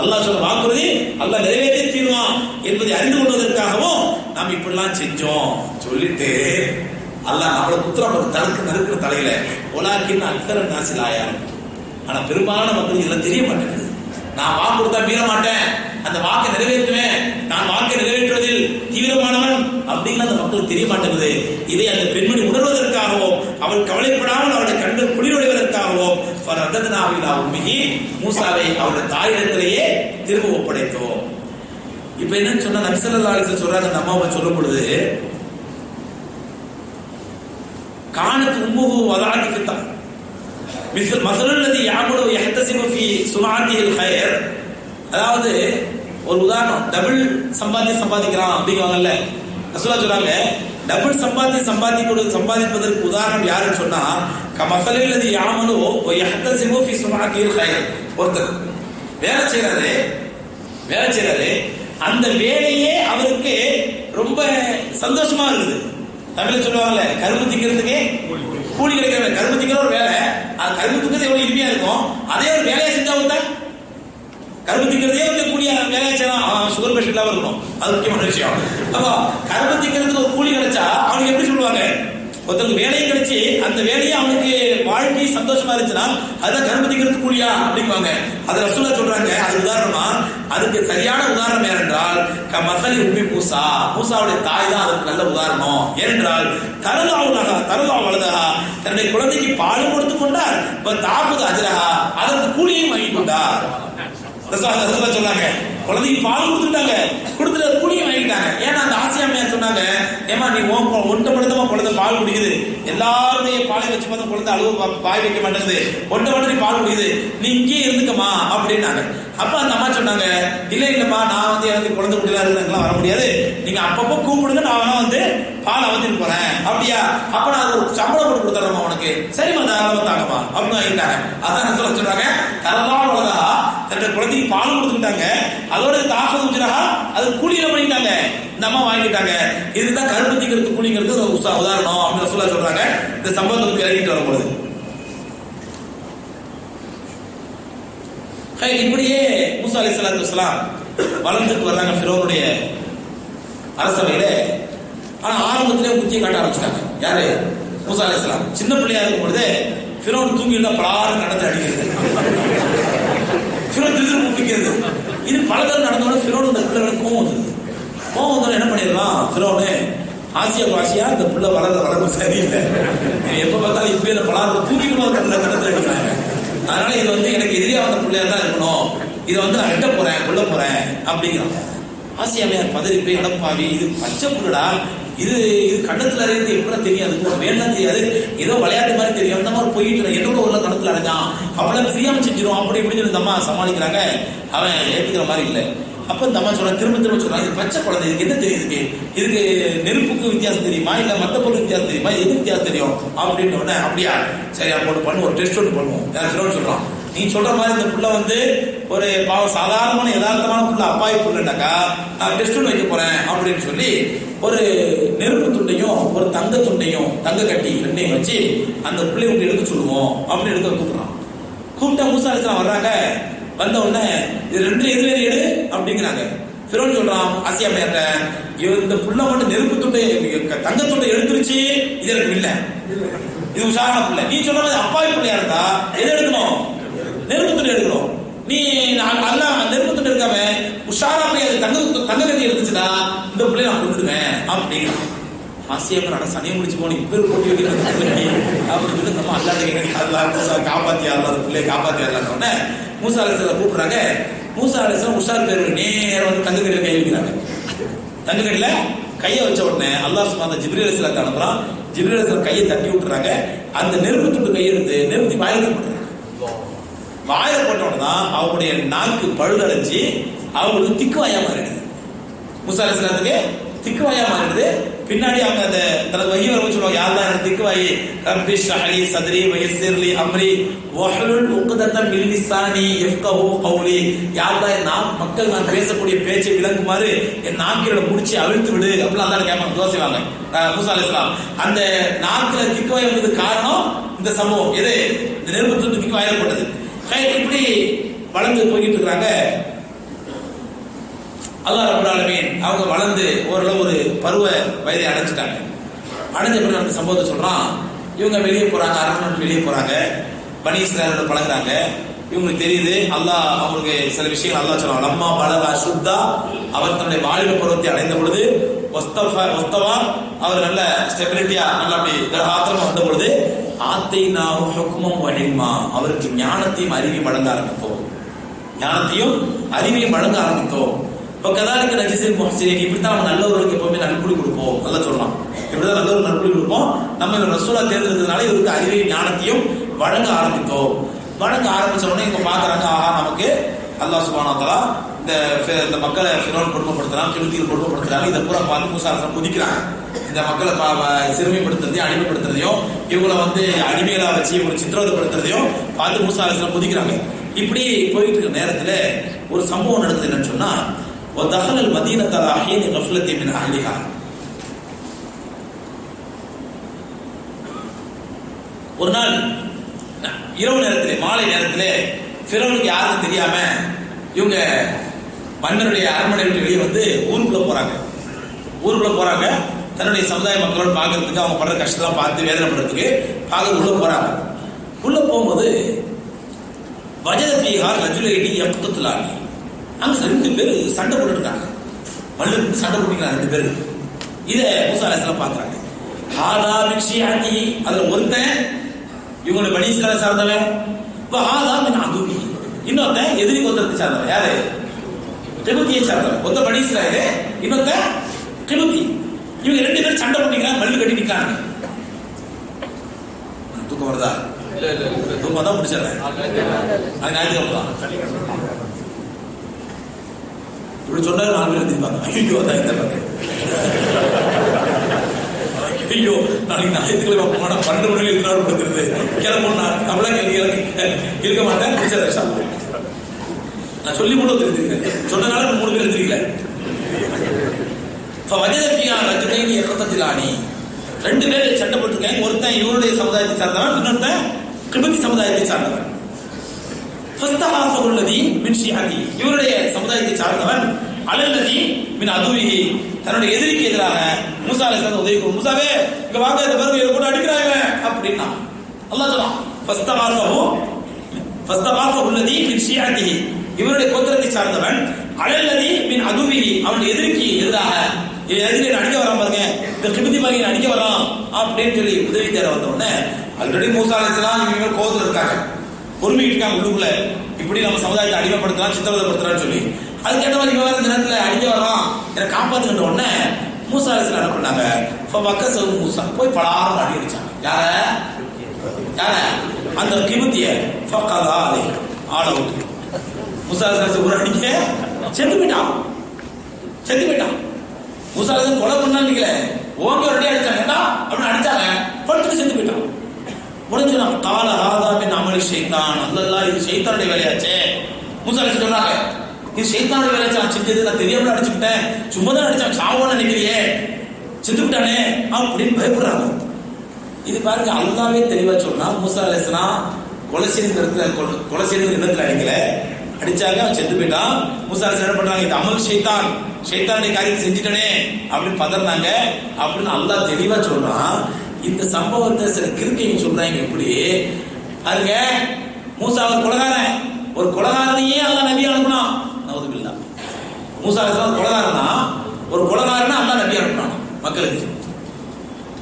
அல்லாஹ் சொன்ன வாக்குறுதி அல்லாஹ் நிறைவேற்றி தீருவான் என்பதை அறிந்து கொள்வதற்காகவும் நாம் இப்படிலாம் செஞ்சோம் சொல்லிட்டு அல்லாஹ் நம்மளை குத்துறா நறுக்கிற தலையில ஒலாக்கின் அக்ஸரன் நாஸில் ஆயாரம். ஆனா பெரும்பாலான மக்களுக்கு இதெல்லாம் தெரிய மாட்டேங்குது. நான் வாக்கு கொடுத்தா மீற மாட்டேன், அந்த வாக்கை நிறைவேற்றுவேன், நான் வாக்கை நிறைவேற்றுவதில் தீவிரமானவன் அப்படிங்கிற அந்த மக்களுக்கு தெரிய மாட்டேங்குது. இதை அந்த பெண்மணி உணர்வதற்காகவும், அவள் கவலைப்படாமல் அவருடைய கண்கள் குளிர்வடைவதற்காகவும் மூசாவை அவருடைய தாயிடத்திலேயே திரும்ப ஒப்படைத்தோம். இப்ப என்னன்னு சொன்னா நபி ஸல்லல்லாஹு அலைஹி வஸல்லம் சொல்றாங்க, அந்த அம்மாவை சொல்லும் பொழுது, கானத் உம்முஹு வதஅத் ஃபித்தா மிஸ்ல் மஸலல்லதி யாமுலு யஹ்தஸிபு ஃபீ சுனாத்தில் கைர். அதாவது ஒரு உதாரணம், டபுள் சம்பாதிக்கிறான் அப்படிங்குவாங்கல்ல, ரசூலுல்லாஹ் சொல்றாங்க, டபுள் சம்பாதிப்பதற்கு உதாரணம் யாருன்னு சொன்னா, கமஸலல்லதி யாமுலு யஹ்தஸிபு ஃபீ சுனாத்தில் கைர். ஒருத்தர் வேலை செய்யறாரு, அந்த வேலையே அவருக்கு ரொம்ப சந்தோஷமா இருக்குது. தமிழ்ல சொல்லுவாங்கல்ல, கரும்பு திங்கிறதுக்கு கூலி கிடைக்கிற, கரும்பு திங்கிற ஒரு வேலை, அது கரும்பு திங்கிறது எவ்வளவு இனிமையா இருக்கும், அதே ஒரு வேலையை செஞ்சா வந்தா கரும்பு திங்கிறதே வந்து கூலியா வேலையை செய்யலாம். சுகர் பேஷண்ட்லாம் இருக்கணும், அது முக்கியமான விஷயம். அப்போ கரும்பு திங்கிறதுக்கு ஒரு கூலி கிடைச்சா அவனுக்கு எப்படி சொல்லுவாங்க? ஒருத்தருக்கு வேலையும் கிடைச்சி அந்த வேலையை அவனுக்கு வாழ்க்கை சந்தோஷமா இருந்துச்சுன்னா அதுதான் கரும்பு திங்கிறது கூலியா அப்படிங்குவாங்க. அது ரசூலுல்லாஹ் சொல்றாங்க. அது உதாரணமா, அதுக்கு சரியான உதாரணம் ஏனென்றால் மசலி உம்மி மூசாவுடைய தாய் தான் அதுக்கு நல்ல உதாரணம். ஏனென்றால் தருதா வலதஹா, தன்னுடைய குழந்தைக்கு பாலும் கொடுத்துக் கொண்டார், தாபுத அஜ்ரஹா, அதற்கு கூலியையும் வாங்கி கொண்டார். ரசூலுல்லாஹ் சொன்னாங்க, குழந்தைக்கு பால் கொடுத்துட்டாங்க, கொடுத்துட்டு கூலியும் வாங்கிட்டாங்க. ஏன்னா அந்த ஆசியா அம்மையார் சொன்னாங்க, ஏமா நீ ஒன்றை மட்டும் தான் குழந்தை பால் குடிக்குது, எல்லாருமே பாலை வச்சு பார்த்தா குழந்தை அழுவ பாய் வைக்க மாட்டேங்குது, ஒன்றை மட்டும் நீ பால் குடிக்குது, நீ இங்கேயே இருந்துக்கமா அப்படின்னாங்க. அப்ப அந்த அம்மா சொன்னாங்க, இல்லம்மா, நான் வந்து எனக்கு குழந்தை குடிலாம் இருக்குலாம் வர முடியாது, நீங்க அப்பப்போ கூப்பிடுங்க, நான் வந்து பால் அவந்திட்டு போறேன். அப்படியா? அப்ப நான் ஒரு சம்பளம் போட்டு கொடுத்துறேம்மா உனக்கு. சரிம்மா, தாராளமா தாங்கம்மா அப்படின்னு வாங்கிட்டாங்க. அதான் சொல்றாங்க, தரலாம் தன்னுடைய குழந்தைக்கு பால் கொடுத்துக்கிட்டாங்க, அதோட தாக்கல் உஜ்ரஹா அது கூலியில பண்ணிட்டாங்க. இந்த அம்மா வாங்கிட்டாங்க. இதுதான் கருப்பத்திக்கிறது கூலிங்கிறது உதாரணம் அப்படின்னு சொல்றாங்க. இந்த சம்பவத்துக்கு இறங்கிட்டு வரும்போது இப்படியே மூசா அலைஹிஸ்ஸலாத்து வஸ்ஸலாம் வளர்ந்துட்டு வர்றாங்க ஃபிரௌனுடைய அரசவையில. ஆனா ஆரம்பத்திலே புத்தியை காட்ட ஆரம்பிச்சிட்டாங்க. யாரு? மூசா அலைஹிஸ்ஸலாம். சின்ன பிள்ளையா இருக்கும் பொழுது ஃபிரௌன் தூங்கிட்டு பலாறு நடந்து அடிக்கிறது, ஃபிரௌன் திரும்ப பிடிக்கிறது. இது பல தடவை நடந்தோட ஃபிரௌன் இந்த பிள்ளைகளுக்கு கோவம் வந்தது. கோவம் வந்தாலும் என்ன பண்ணிடலாம் ஃபிரௌனு, ஆசியா இந்த பிள்ளை வளர்ந்து சரியில்லை, எப்ப பார்த்தாலும் இப்ப இந்த பலாறு தூங்கிட்டு நடந்து அடிக்கிறாங்க, அதனால இது எனக்கு எதிரியா வந்த பிள்ளையா தான் இருக்கணும், இதை நான் வெட்ட போறேன் கொல்ல போறேன் அப்படிங்கிறான். ஆசியாமையார் பதறி போய் இடப்பாவி, இது பச்சை புள்ளடா, இது கண்ணத்துல அறிந்து எப்படி தெரியாது, வேணாம் தெரியாது, ஏதோ விளையாட்டு மாதிரி தெரியும், அந்த மாதிரி போயிட்டு என்னோட ஒரு கணத்துல அடைஞ்சான், அவளை ஃப்ரீயாம செஞ்சிடும் அப்படி இப்படின்னு சொல்லி இந்த அம்மா சமாளிக்கிறாங்க. அவன் ஏற்றுக்கிற மாதிரி இல்லை. அப்ப இந்த அம்மா சொல்றான், திரும்ப சொல்றான், இது பச்சை குழந்தை, இதுக்கு என்ன தெரியுது, இதுக்கு நெருப்புக்கு வித்தியாசம் தெரியுமா இல்ல மத்த பொருள் வித்தியாசம் தெரியுமா, எது வித்தியாசம் தெரியும் அப்படின்னு உடனே அப்படியா சரி அப்போ பண்ணு, ஒரு டெஸ்ட் ஒன்று பண்ணுவோம். யாரும் சொல்றான், நீ சொல்ற மாதிரி இந்த புள்ள ஒரு சாதாரணமான யதார்த்தமான புள்ள அப்பாவி புள்ளனாக்கா நான் டெஸ்ட் ஒன்று வைக்க போறேன் அப்படின்னு சொல்லி ஒரு நெருப்பு துண்டையும் ஒரு தங்க துண்டையும் தங்க கட்டி ரெண்டையும் வச்சு அந்த பிள்ளைய விட்டு எடுக்க சொல்லுவோம் அப்படின்னு எடுக்க கூப்பிடுறான். கூப்பிட்டா மூசா அலைஹிஸ்ஸலாம் வர்றாங்க. வந்த உடனே இது ரெண்டு எதுல எடு அப்படிங்கிறாங்க. ஃபிரௌன் சொல்றான் ஆசியாமையாட்ட, இந்த புள்ள மட்டும் நெருப்பு துண்டை தங்க துண்டை எடுத்துருச்சு, இது எனக்கு இல்லை, இது உஷாரான பிள்ளை. நீ சொல்ற மாதிரி அப்பாவி பிள்ளையா இருந்தா எதை எடுக்கணும், நெருப்பு துண்டை எடுக்கணும். நீ நல்லா நெருப்பு துண்டை எடுக்காம உஷாரா போய் தங்க கட்டி எடுத்துச்சுன்னா இந்த பிள்ளைய நான் கொண்டுடுவேன் அப்படிங்கிறான். ஆசியாமர் சனியை முடிச்சு போன இப்ப போட்டி வைக்கிறது அப்படின்னு சொல்லி நம்ம அல்லாத காப்பாத்தியா அந்த பிள்ளைய காப்பாத்தியா மூசா அலைஹிஸ்ஸலாம் கூப்பிடுறாங்க. மூசா அலைஹிஸ்ஸலாம் உஷார் பேர் நேரம் தங்க கட்டில கை வைக்கிறாங்க. தங்க கட்டில கையை வச்ச உடனே அல்லாஹ் சுப்ஹானஹு ஜிப்ரீல் அலைஹிஸ்ஸலாம் அனுப்புறான். ஜிப்ரீல் அலைஹிஸ்ஸலாம் கையை தட்டி விட்டுறாங்க. அந்த நெருப்பு துண்டு கையை எடுத்து நெருப்பி வாயில போட்டுறாங்க. வாயில போட்ட உடனே தான் அவங்களுடைய நாக்கு பழுதடைஞ்சு அவங்களுக்கு திக்குவாயா மாறிடுது. மூசா அலைஹிஸ்ஸலாத்துக்கு திக்குவாயா மாறிடுது. பின்னாடி அவங்க அந்த தனது வஹி வரவு சொல்லுவாங்க, யாரெல்லாம் எனக்கு திக்குவாயி ரப்பி ஷ்ரஹ் லி சத்ரி வயஸ்ஸிர் லி அம்ரி வஹ்லுல் உக்தத்தம் மின் லிசானி யஃப்கஹு கௌலி, யாரெல்லாம் மக்கள் நான் பேசக்கூடிய பேச்சை விளங்குமாறு என் நாக்கில முடிச்சு அவிழ்த்து விடு அப்படிலாம் தான் கேட்பாங்க, துவா செய்வாங்க மூசா அலைஹிஸ்ஸலாம். அந்த நாக்கில திக்குவாய் வந்ததுக்கு காரணம் இந்த சம்பவம், எது இந்த நெருப்பு துண்டு திக்குவாயில போட்டது. இப்படி வளர்ந்து போய்கிட்டு இருக்காங்க. அல்லாஹ் ரப்பல் ஆலமீன் அவங்க வளர்ந்து ஓரளவு ஒரு பருவ வயதை அடைஞ்சிட்டாங்க. அடைஞ்ச பிறகு அந்த சம்பவத்தை சொல்றான். இவங்க வெளியே போறாங்க, அரண்மனை வெளியே போறாங்க, பனி இஸ்ராயலோட பழகுறாங்க. இவங்களுக்கு தெரியுது அல்லாஹ் அவங்களுக்கு சில விஷயங்கள் அல்லாஹ் சொல்றான். லம்மா பலகா சுத்தா, அவர் தன்னுடைய வாலிப பருவத்தை அடைந்த பொழுது, ஒஸ்தவா அவர் நல்ல ஸ்டெபிலிட்டியா நல்ல அப்படி ஆத்திரமா வந்த பொழுது, ஆத்தைனாஹு ஹுக்மம் வ இல்மா, அவருக்கு ஞானத்தையும் அறிவையும் வழங்க ஆரம்பித்தோம். ஞானத்தையும் அறிவையும் வழங்க ஆரம்பித்தோம். இப்போ கதாலிக்க நஜிசில் முஹ்சினின், இப்படித்தான் நம்ம நல்லவர்களுக்கு எப்பவுமே நற்கூலி கொடுப்போம். நல்லா சொல்லலாம், இப்படிதான் நல்லவர் நற்கூலி கொடுப்போம். நம்ம ரசூலா தேர்ந்தெடுத்ததுனால இவருக்கு அறிவையும் ஞானத்தையும் வழங்க ஆரம்பித்தோம். வழங்க ஆரம்பிச்ச உடனே இவங்க பாக்குறாங்க, ஆஹா நமக்கு அல்லாஹ் சுப்ஹானஹு வ தஆலா இந்த மக்களை ஃபிரௌன் கொடுமைப்படுத்துறான், கிருத்திகள் கொடுமைப்படுத்துறாங்க. இதை பூரா பார்த்து மூசா அலைஹிஸ்ஸலாம் குதிக்கிறாங்க. இந்த மக்களை சிறுமைப்படுத்துறதையும் அடிமைப்படுத்துறதையும் இவங்களை அடிமைகளா வச்சு இவங்களை சித்திரவதைப்படுத்துறதையும் பார்த்து மூசா அலைஹிஸ்ஸலாம் குதிக்கிறாங்க. இப்படி போயிட்டு இருக்க நேரத்துல ஒரு சம்பவம் நடக்குது. என்னன்னு சொன்னா, ودخل المدينة على حين غفلة من أهلها. ஒரு நாள் இரவு நேரத்திலே மாலை நேரத்திலே ஃபிரௌனுக்கு யாருக்கும் தெரியாம இவங்க மன்னருடைய அரண்மனை விட்டு வெளியே வந்து ஊருக்குள்ள போறாங்க. தன்னுடைய சமுதாய மக்களோட பார்க்கறதுக்கு, அவங்க படுற கஷ்டத்தெல்லாம் பார்த்து வேதனை பண்றதுக்கு பார்க்க உள்ள போறாங்க. உள்ள போகும்போது வஜத ஃபீஹா ரஜுலைனி யக்துலானி, அங்க 2 பேர் சண்டை போட்டுருக்காங்க. மல்லு சண்டை போட்டுக்கிறாங்க 2 பேர். இத மூசா அலைஹிஸ்ஸலாம் பாக்குறாங்க. ஹாதா மின் ஷியாத்தி, அதுல ஒருத்தன் இவங்களுடைய பனி இஸ்ராயல் சார்ந்தவன், ஹாதா மின் அதுவி, இன்னொருத்தன் எதிரி கோத்திரத்தை சார்ந்தவன். யாரு? கிபுத்தியை சார்ந்தவன். ஒருத்த பனி இஸ்ராயல், இன்னொருத்த கிபுத்தி. இவங்க 2 பேரும் சண்டை போட்டுக்கிறாங்க, மல்லு கட்டி நிக்காங்க. தூக்கம் வருதா? தூக்கம் தான் முடிச்சிடறேன். அது ஞாயிற்றுக்கிழமை தான். இப்படி சொன்னாலும் 4 பேர் எழுதிருப்பாங்க. ஐயோ அதான் இந்த ஐயோ நாளைக்கு ஞாயிற்றுக்கிழமை போனா 12 மணிக்கு இருக்கிறாரு படுத்துருது கிளம்பும். நான் நம்மளாம் இருக்க மாட்டேன். நான் சொல்லி மட்டும் தெரிஞ்சுக்கிறேன், சொன்னனால 3 பேர் தெரிஞ்சுக்கல. வஜதபியா ரஜுலைனி யக்ததிலானி, 2 பேர் சண்டை போட்டுருக்காங்க. ஒருத்தன் இவருடைய சமுதாயத்தை சார்ந்தவன், இன்னொருத்தன் கிபதி சமுதாயத்தை சார்ந்தவன். ஃபஸ்தஹாஃபுல்லதி மின் ஷிஅதி, இவருடைய சமுதாயத்தை சார்ந்தவன் அலல்லதி மின் அதுவிஹி, தன்னுடைய எதிரிக்கு எதிராக மூசா அலைஹிஸ்ஸலாம் உதவி கொடு, மூசாவே இங்க வாங்க, இந்த பாருங்க இவரை போட்டு அடிக்கிறாங்க அப்படின்னா அல்லாஹ் சொல்றான் ஃபஸ்தஹாஃபுல்லதி மின் ஷிஅதிஹி, இவருடைய கோத்திரத்தை சார்ந்தவன் அலல்லதி மின் அதுவிஹி, அவனுடைய எதிரிக்கு எதிராக எதிரியை அடிக்க வரான் பாருங்க, இந்த கிபதி மகனை அடிக்க வரான் அப்படின்னு சொல்லி உதவி தேட வந்த உடனே ஆல்ரெடி மூசா அலைஹிஸ்ஸலாம் இவங்க கோவத்துல இருக்காங்க, பொறுமைக்கிட்டு இருக்காங்க உள்ளுக்குள்ள, இப்படி நம்ம சமுதாயத்தை அடிமைப்படுத்தலாம் சித்திரவதைப்படுத்தலாம்னு சொல்லி. அதுக்கேற்ற மாதிரி இவன் இந்த நேரத்தில் அடிக்க வரான், என்னை காப்பாத்துக்கிட்ட உடனே மூசா அலைஹிஸ்ஸலாம் என்ன பண்ணாங்க, மூசா போய் பலாரம் அடி அடிச்சாங்க. யார அந்த கிபத்திய ஃபக்கதா அலை, ஆள விட்டு மூசா அலைஹிஸ்ஸலாம் ஒரு அடிக்க செத்து போயிட்டான். மூசா அலைஹிஸ்ஸலாம் கொலை பண்ணான்னு ஓங்க ஒரு அடி அடிச்சாங்க, அப்படின்னு அடிச்சாங்க, படுத்துட்டு செத்து போயிட்டான். முடிஞ்சு நான் கால ஆதாமின் அமளி ஷைத்தான், அல்லல்லா இது ஷைத்தானுடைய வேலையாச்சே. மூசா அலைஹிஸ்ஸலாம் சொல்றாங்க, இது ஷைத்தானுடைய வேலையாச்சு, நான் செஞ்சது நான் தெரியாமல அடிச்சுக்கிட்டேன், சும்மா தான் அடிச்சான், சாவான்னு நினைக்கிறியே, செத்து விட்டானே அப்படின்னு பயப்படுறாங்க. இது பாருங்க, அல்லாவே தெளிவா சொன்னா மூசா அலைஹிஸ்ஸலாம் கொலை செய்த இடத்துல அடிக்கல, அடிச்சாங்க, அவன் செத்து போயிட்டான். மூசா அலைஹிஸ்ஸலாம் என்ன பண்றாங்க, இது அமல் ஷைத்தான், ஷைத்தானுடைய காரியத்தை செஞ்சுட்டனே அப்படின்னு பதறாங்க. அப்படின்னு அல்லாஹ் தெளிவா சொல்றான். இந்த சம்பவத்தை சில கிறுக்கைங்க சொல்றாங்க, எப்படி பாருங்க, மூசா ஒரு கொலகாரனையே அல்லாஹ் நபி அனுப்புனான். நவுதுபில்லாஹ், மூசா அலைஹிஸ்ஸலாம் கொலகாரனா, ஒரு கொலகாரனா அல்லாஹ் நபி அனுப்புனான் மக்களுக்கு.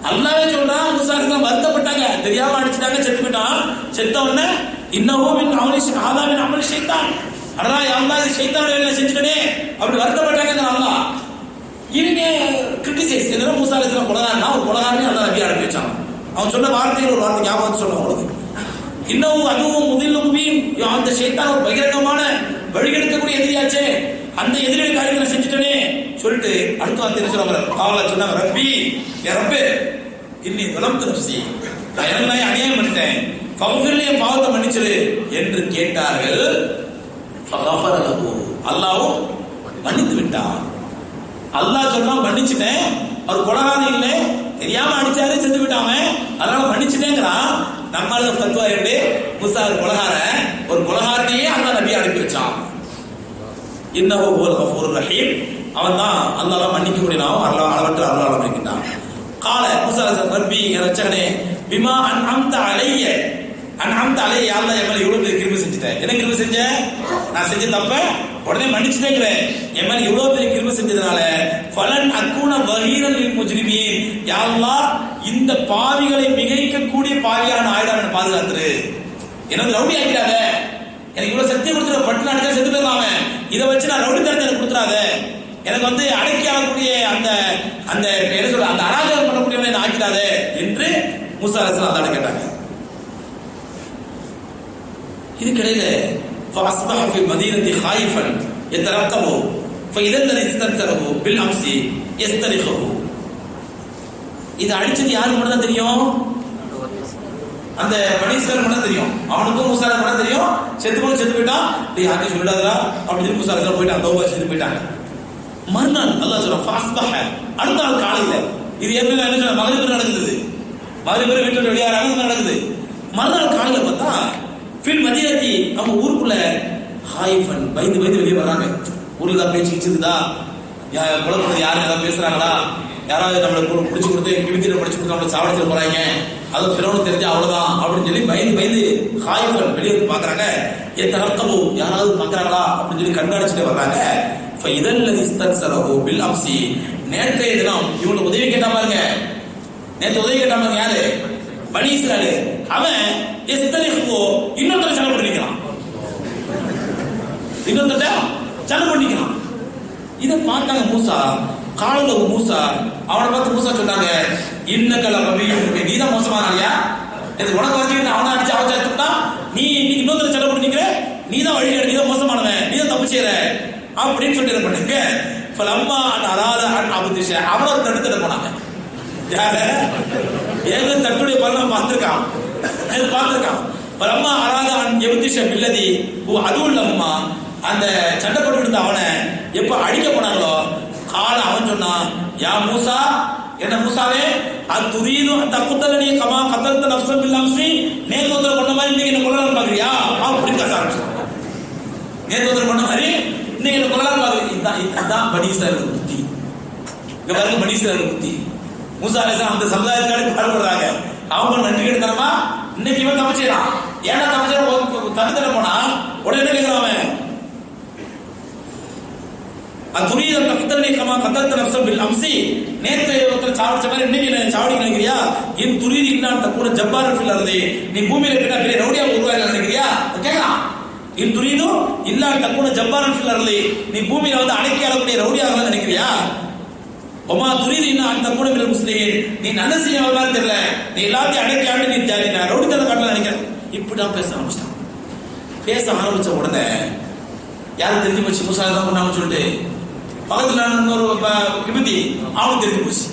அல்லாஹ்வே சொல்றான், மூசா அலைஹிஸ்ஸலாம் வருத்தப்பட்டாங்க, தெரியாம அடிச்சிட்டாங்க, செத்து போயிட்டான். செத்த உடனே இன்னஹு மின் அமலி ஷைத்தான், அடடா யா அல்லாஹ் இது ஷைத்தானுடைய வேலையை செஞ்சுட்டனே அப்படி வருத்தப்பட்டாங்க அல்லாஹ். இவங்க கிரிட்டிசைஸ் என்ன, மூசா அலைஹிஸ்ஸலாம் கொலகாரனா, ஒரு கொலகாரனே அல்லாஹ் நபி அனுப்பி வச்சான். அவன் சொன்ன வார்த்தைகள் ஒரு வார்த்தை ஞாபகம் சொல்ல உங்களுக்கு, இன்னும் அதுவும் முதிலும் அந்த ஷைத்தான் ஒரு பகிரங்கமான வழிகெடுக்கக்கூடிய எதிரியாச்சே, அந்த எதிரியோட காரியங்களை செஞ்சுட்டனே சொல்லிட்டு அடுத்த வார்த்தை சொல்றாங்க, அவங்கள சொன்னாங்க, ரப்பி ரப்பே இன்னி வலம்து நஃப்ஸி, நான் எனக்கு நான் அநியாயம் பண்ணிட்டேன், ஃபக்ஃபிர்லி என் பாவத்தை மன்னிச்சிரு என்று கேட்டார்கள். ஃபகஃபர லஹு, அல்லாஹ்வும் மன்னித்து விட்டான். அல்லாஹ் சொல்றான் மன்னிச்சிட்டேன், அவர் கொலகாரன் இல்லை, தெரியாம அடிச்சாரு செத்து விட்டாம, அதனால மன்னிச்சுட்டேங்கிறான். நம்மளால ஃபத்வா எப்படி, மூசா ஒரு கொலகாரனையே அல்லாஹ் நபி அனுப்பி வச்சான். இன்னஹு ஹுவல் கஃபூருர் ரஹீம், அவன் தான் அல்லாஹ் மன்னிக்க கூடியவன், அல்லாஹ் அளவற்ற அருளாளன் இருக்கின்றான். கால மூசா அலைஹிஸ்ஸலாம், ரப்பி ரச்சகனே பிமா அன்அம்த அலைய, அன்அம்த அலைய, அல்லாஹ் என் மேல இவ்வளவு பெரிய கிருபை செஞ்சுட்டேன், என்ன கிருபை செஞ்ச, நான் செஞ்ச தப்ப உடனே மன்னிச்சுட்டேங்கிறேன், என் மேல இவ்வளவு பெரிய கிருபை செஞ்சதுனால ஃபலன் அக்கூன வஹீரன் லில் முஜ்ரிமீன், யா அல்லாஹ் இந்த பாவிகளை மிகைக்கக்கூடிய பாவியான ஆயிடாம பாதுகாத்துரு, என்ன ரவுடி ஆக்கிடாத, எனக்கு இவ்வளவு சக்தி கொடுத்துற, பட்டு அடிச்சா செத்து போயிடலாம, இதை வச்சு நான் ரவுடி தரத்தை எனக்கு கொடுத்துறாத, எனக்கு அடக்கி ஆகக்கூடிய அந்த அந்த என்ன சொல்ற அந்த அராஜகம் பண்ணக்கூடியவனை ஆக்கிடாத என்று மூசா அலைஹிஸ்ஸலாம் அல்லாஹ்ட்ட கேட்டாங்க. இதுக்கிடையில فاصبح في المدينه خائفا يترقب فاذا الذي استنكره بالامس يسترخه. இது அடிச்சது யாருக்கு மட்டும் தான் தெரியும், அந்த பனீஸ்வரர் மட்டும் தெரியும், அவனுக்கும் மூசா மட்டும் தெரியும். செத்து போயிட்டான், யாருக்கும் சொல்லிடாதா அப்படின்னு மூசா அலைஹிஸ்ஸலாம் போயிட்டு அந்த தௌபா செஞ்சு போயிட்டாங்க. மறுநாள் அல்லாஹ் சொல்றான் ஃபாஸ்பஹ, அடுத்த நாள் காலையில, இது ஏற்கனவே என்ன சொல்ற மகரிப் நடக்குது, மகரிப் வீட்டுல வெளியாறாங்க நடக்குது. மறுநாள் காலையில பார்த்தா ஃபில் மதீனத்தி, அவங்க ஊருக்குள்ள ஹாயிஃபன் பயந்து வெளியே வர்றாங்க. ஊர்ல தான் பேச்சு கிச்சுதா, கொலை பண்ணது யாரும் ஏதாவது பேசுறாங்களா, யாராவது நம்மளை பிடிச்சி கொடுத்து கிவித்தில படிச்சு கொடுத்து நம்மளை சாவடிச்சிட போறாங்க, அதுவும் ஃபிரௌனுக்கு தெரிஞ்சா அவ்வளவுதான் அப்படின்னு சொல்லி பயந்து ஹாயிஃபன் வெளியே வந்து பாக்குறாங்க. எத்தனக்கமோ யாராவது பாக்குறாங்களா அப்படின்னு சொல்லி கண்காணிச்சுட்டு வர்றாங்க. இதல்லதி இஸ்தக்ஸரஹு பில் அம்சி, நேற்றைய தினம் இவனுக்கு உதவி கேட்டா பாருங்க, நேற்று உதவி கேட்டா பாருங்க யாரு, பனி இஸ்ராயேல், அவன் எஸ்தரிஹு இன்னொருத்தர சண்டை பண்ணிக்கிறான், சண்டை பண்ணிக்கிறான். இதை பார்த்தாங்க மூசா, காலையில மூசா அவனை பார்த்து மூசா சொன்னாங்க, இன்னக்கல ரபியும், நீதான் மோசமானாலியா, இது உனக்கு வச்சுக்கிட்டு அவனை அடிச்சு அவச்சாச்சுட்டா, நீ இன்னொருத்தர சண்டை பண்ணிக்கிற, நீதான் வழி, நீதான் மோசமானவன், நீதான் தப்பு செய்யற அப்படின்னு சொல்லி என்ன பண்ணுங்க. ஃபலம்மா அன் அராத அன் அபுதிஷ, அவனை ஒரு தடுத்துட்டு போனாங்க. யாரு ஏக தட்டுடைய பலனை பார்த்திருக்கான். ஃபலம்மா அராத அன் எபுதிஷ பில்லதி அதுவும் இல்லம்மா அந்த சண்டை போட்டு இருந்த அவனை எப்ப அடிக்க போனாங்களோ கால அவன் சொன்னான், யா மூசா, என்ன மூசாவே, அத்துரீது அந்த குத்தலனி கமா கத்தல்த நஃப்ஸன் பில் அம்ஸி, நேத்து ஒருத்தர் கொண்ட மாதிரி இன்னைக்கு என்ன கொல்லலாம் பாக்குறியா அப்படின்னு கத்த ஆரம்பிச்சான். நேத்து ஒருத்தர் கொண்ட மாதிரி இன்னைக்கு என்ன கொல்லலாம் பாக்குறீங்க. இதுதான் பனி இஸ்ராயேல் புத்தி. இங்க பாருங்க, பனி இஸ்ராயேல் புத்தி. மூசா அலைஹிஸ்ஸலாம் அந்த சமுதாயத்துக்காக பாடுபடுறாங்க. அவங்க நன்றி கெடுத்தனமா இன்னைக்கு இவன் தப்பிச்சிடறான். ஏன்னா தப்பிச்சு தடுத்தட போனா உடனே என்ன கேட்கிறான் அவன், அத்துரீது அந்த குத்தலனி கமா கத்தல்த நஃப்ஸன் பில் அம்ஸி, நேத்து ஒருத்தர் சாவடிச்ச மாதிரி இன்னைக்கு என்ன சாவடி நினைக்கிறியா? இன் துரீது இன்னான் தக்கூன ஜப்பாரன் ஃபில் அர்தி, நீ பூமியில கிட்ட பெரிய ரவுடியா உருவாக நினைக்கிறியா கேட்கலாம். இன் துரீது இல்லான் தக்கூன ஜப்பாரன் ஃபில் அர்தி, நீ பூமியில வந்து அடக்கி ஆளக்கூடிய ரவுடியாக நினைக்கிறியா? ஒமா துரீது இன்னான் தக்கூன மினல் முஸ்லிமீன், நீ நல்ல செய்ய மாதிரி தெரியல, நீ எல்லாத்தையும் அடக்கி ஆண்டு நீ ரவுடித்தனம் காட்டல நினைக்கிறேன். இப்படிதான் பேச ஆரம்பிச்சிட்டான். பேச ஆரம்பிச்ச உடனே யாரும் தெரிஞ்சு போச்சு மூசா தான் பண்ணான்னு சொல்லிட்டு பக்கத்துல இன்னொரு விபதி அவனுக்கு தெரிஞ்சு போச்சு.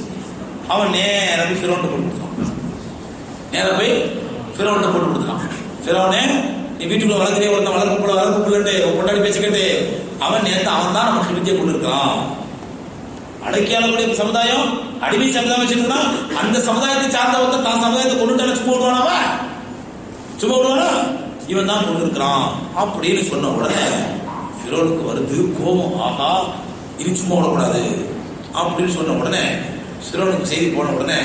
அவன் நேரா போய் ஃபிரௌன்ட்ட போட்டு கொடுத்தான். நேரா போய் ஃபிரௌன்ட்ட போட்டு கொடுத்தான். ஃபிரௌனே, நீ வீட்டுக்குள்ள வளர்க்குறே ஒருத்தன் வளர்க்க புள்ளட்டு கொண்டாடி பேசிக்கிட்டு அவன் நேரத்தை அவன் தான் நமக்கு வித்தியை கொண்டு இருக்கான். அடக்கியாளக்கூடிய சமுதாயம் அடிமை சமுதாயம் வச்சிருக்கா, அந்த சமுதாயத்தை சார்ந்த ஒருத்தர் தான் சமுதாயத்தை கொண்டுட்டு சும்மா விடுவானா? சும்மா விடுவானா? இவன் தான் கொண்டு இருக்கிறான் அப்படின்னு சொன்ன உடனே ஃபிரௌனுக்கு வருது கோபம். ஆஹா, இனி சும்மா விடக்கூடாது அப்படின்னு சொன்ன உடனே ஃபிரௌனுக்கு செய்தி போன உடனே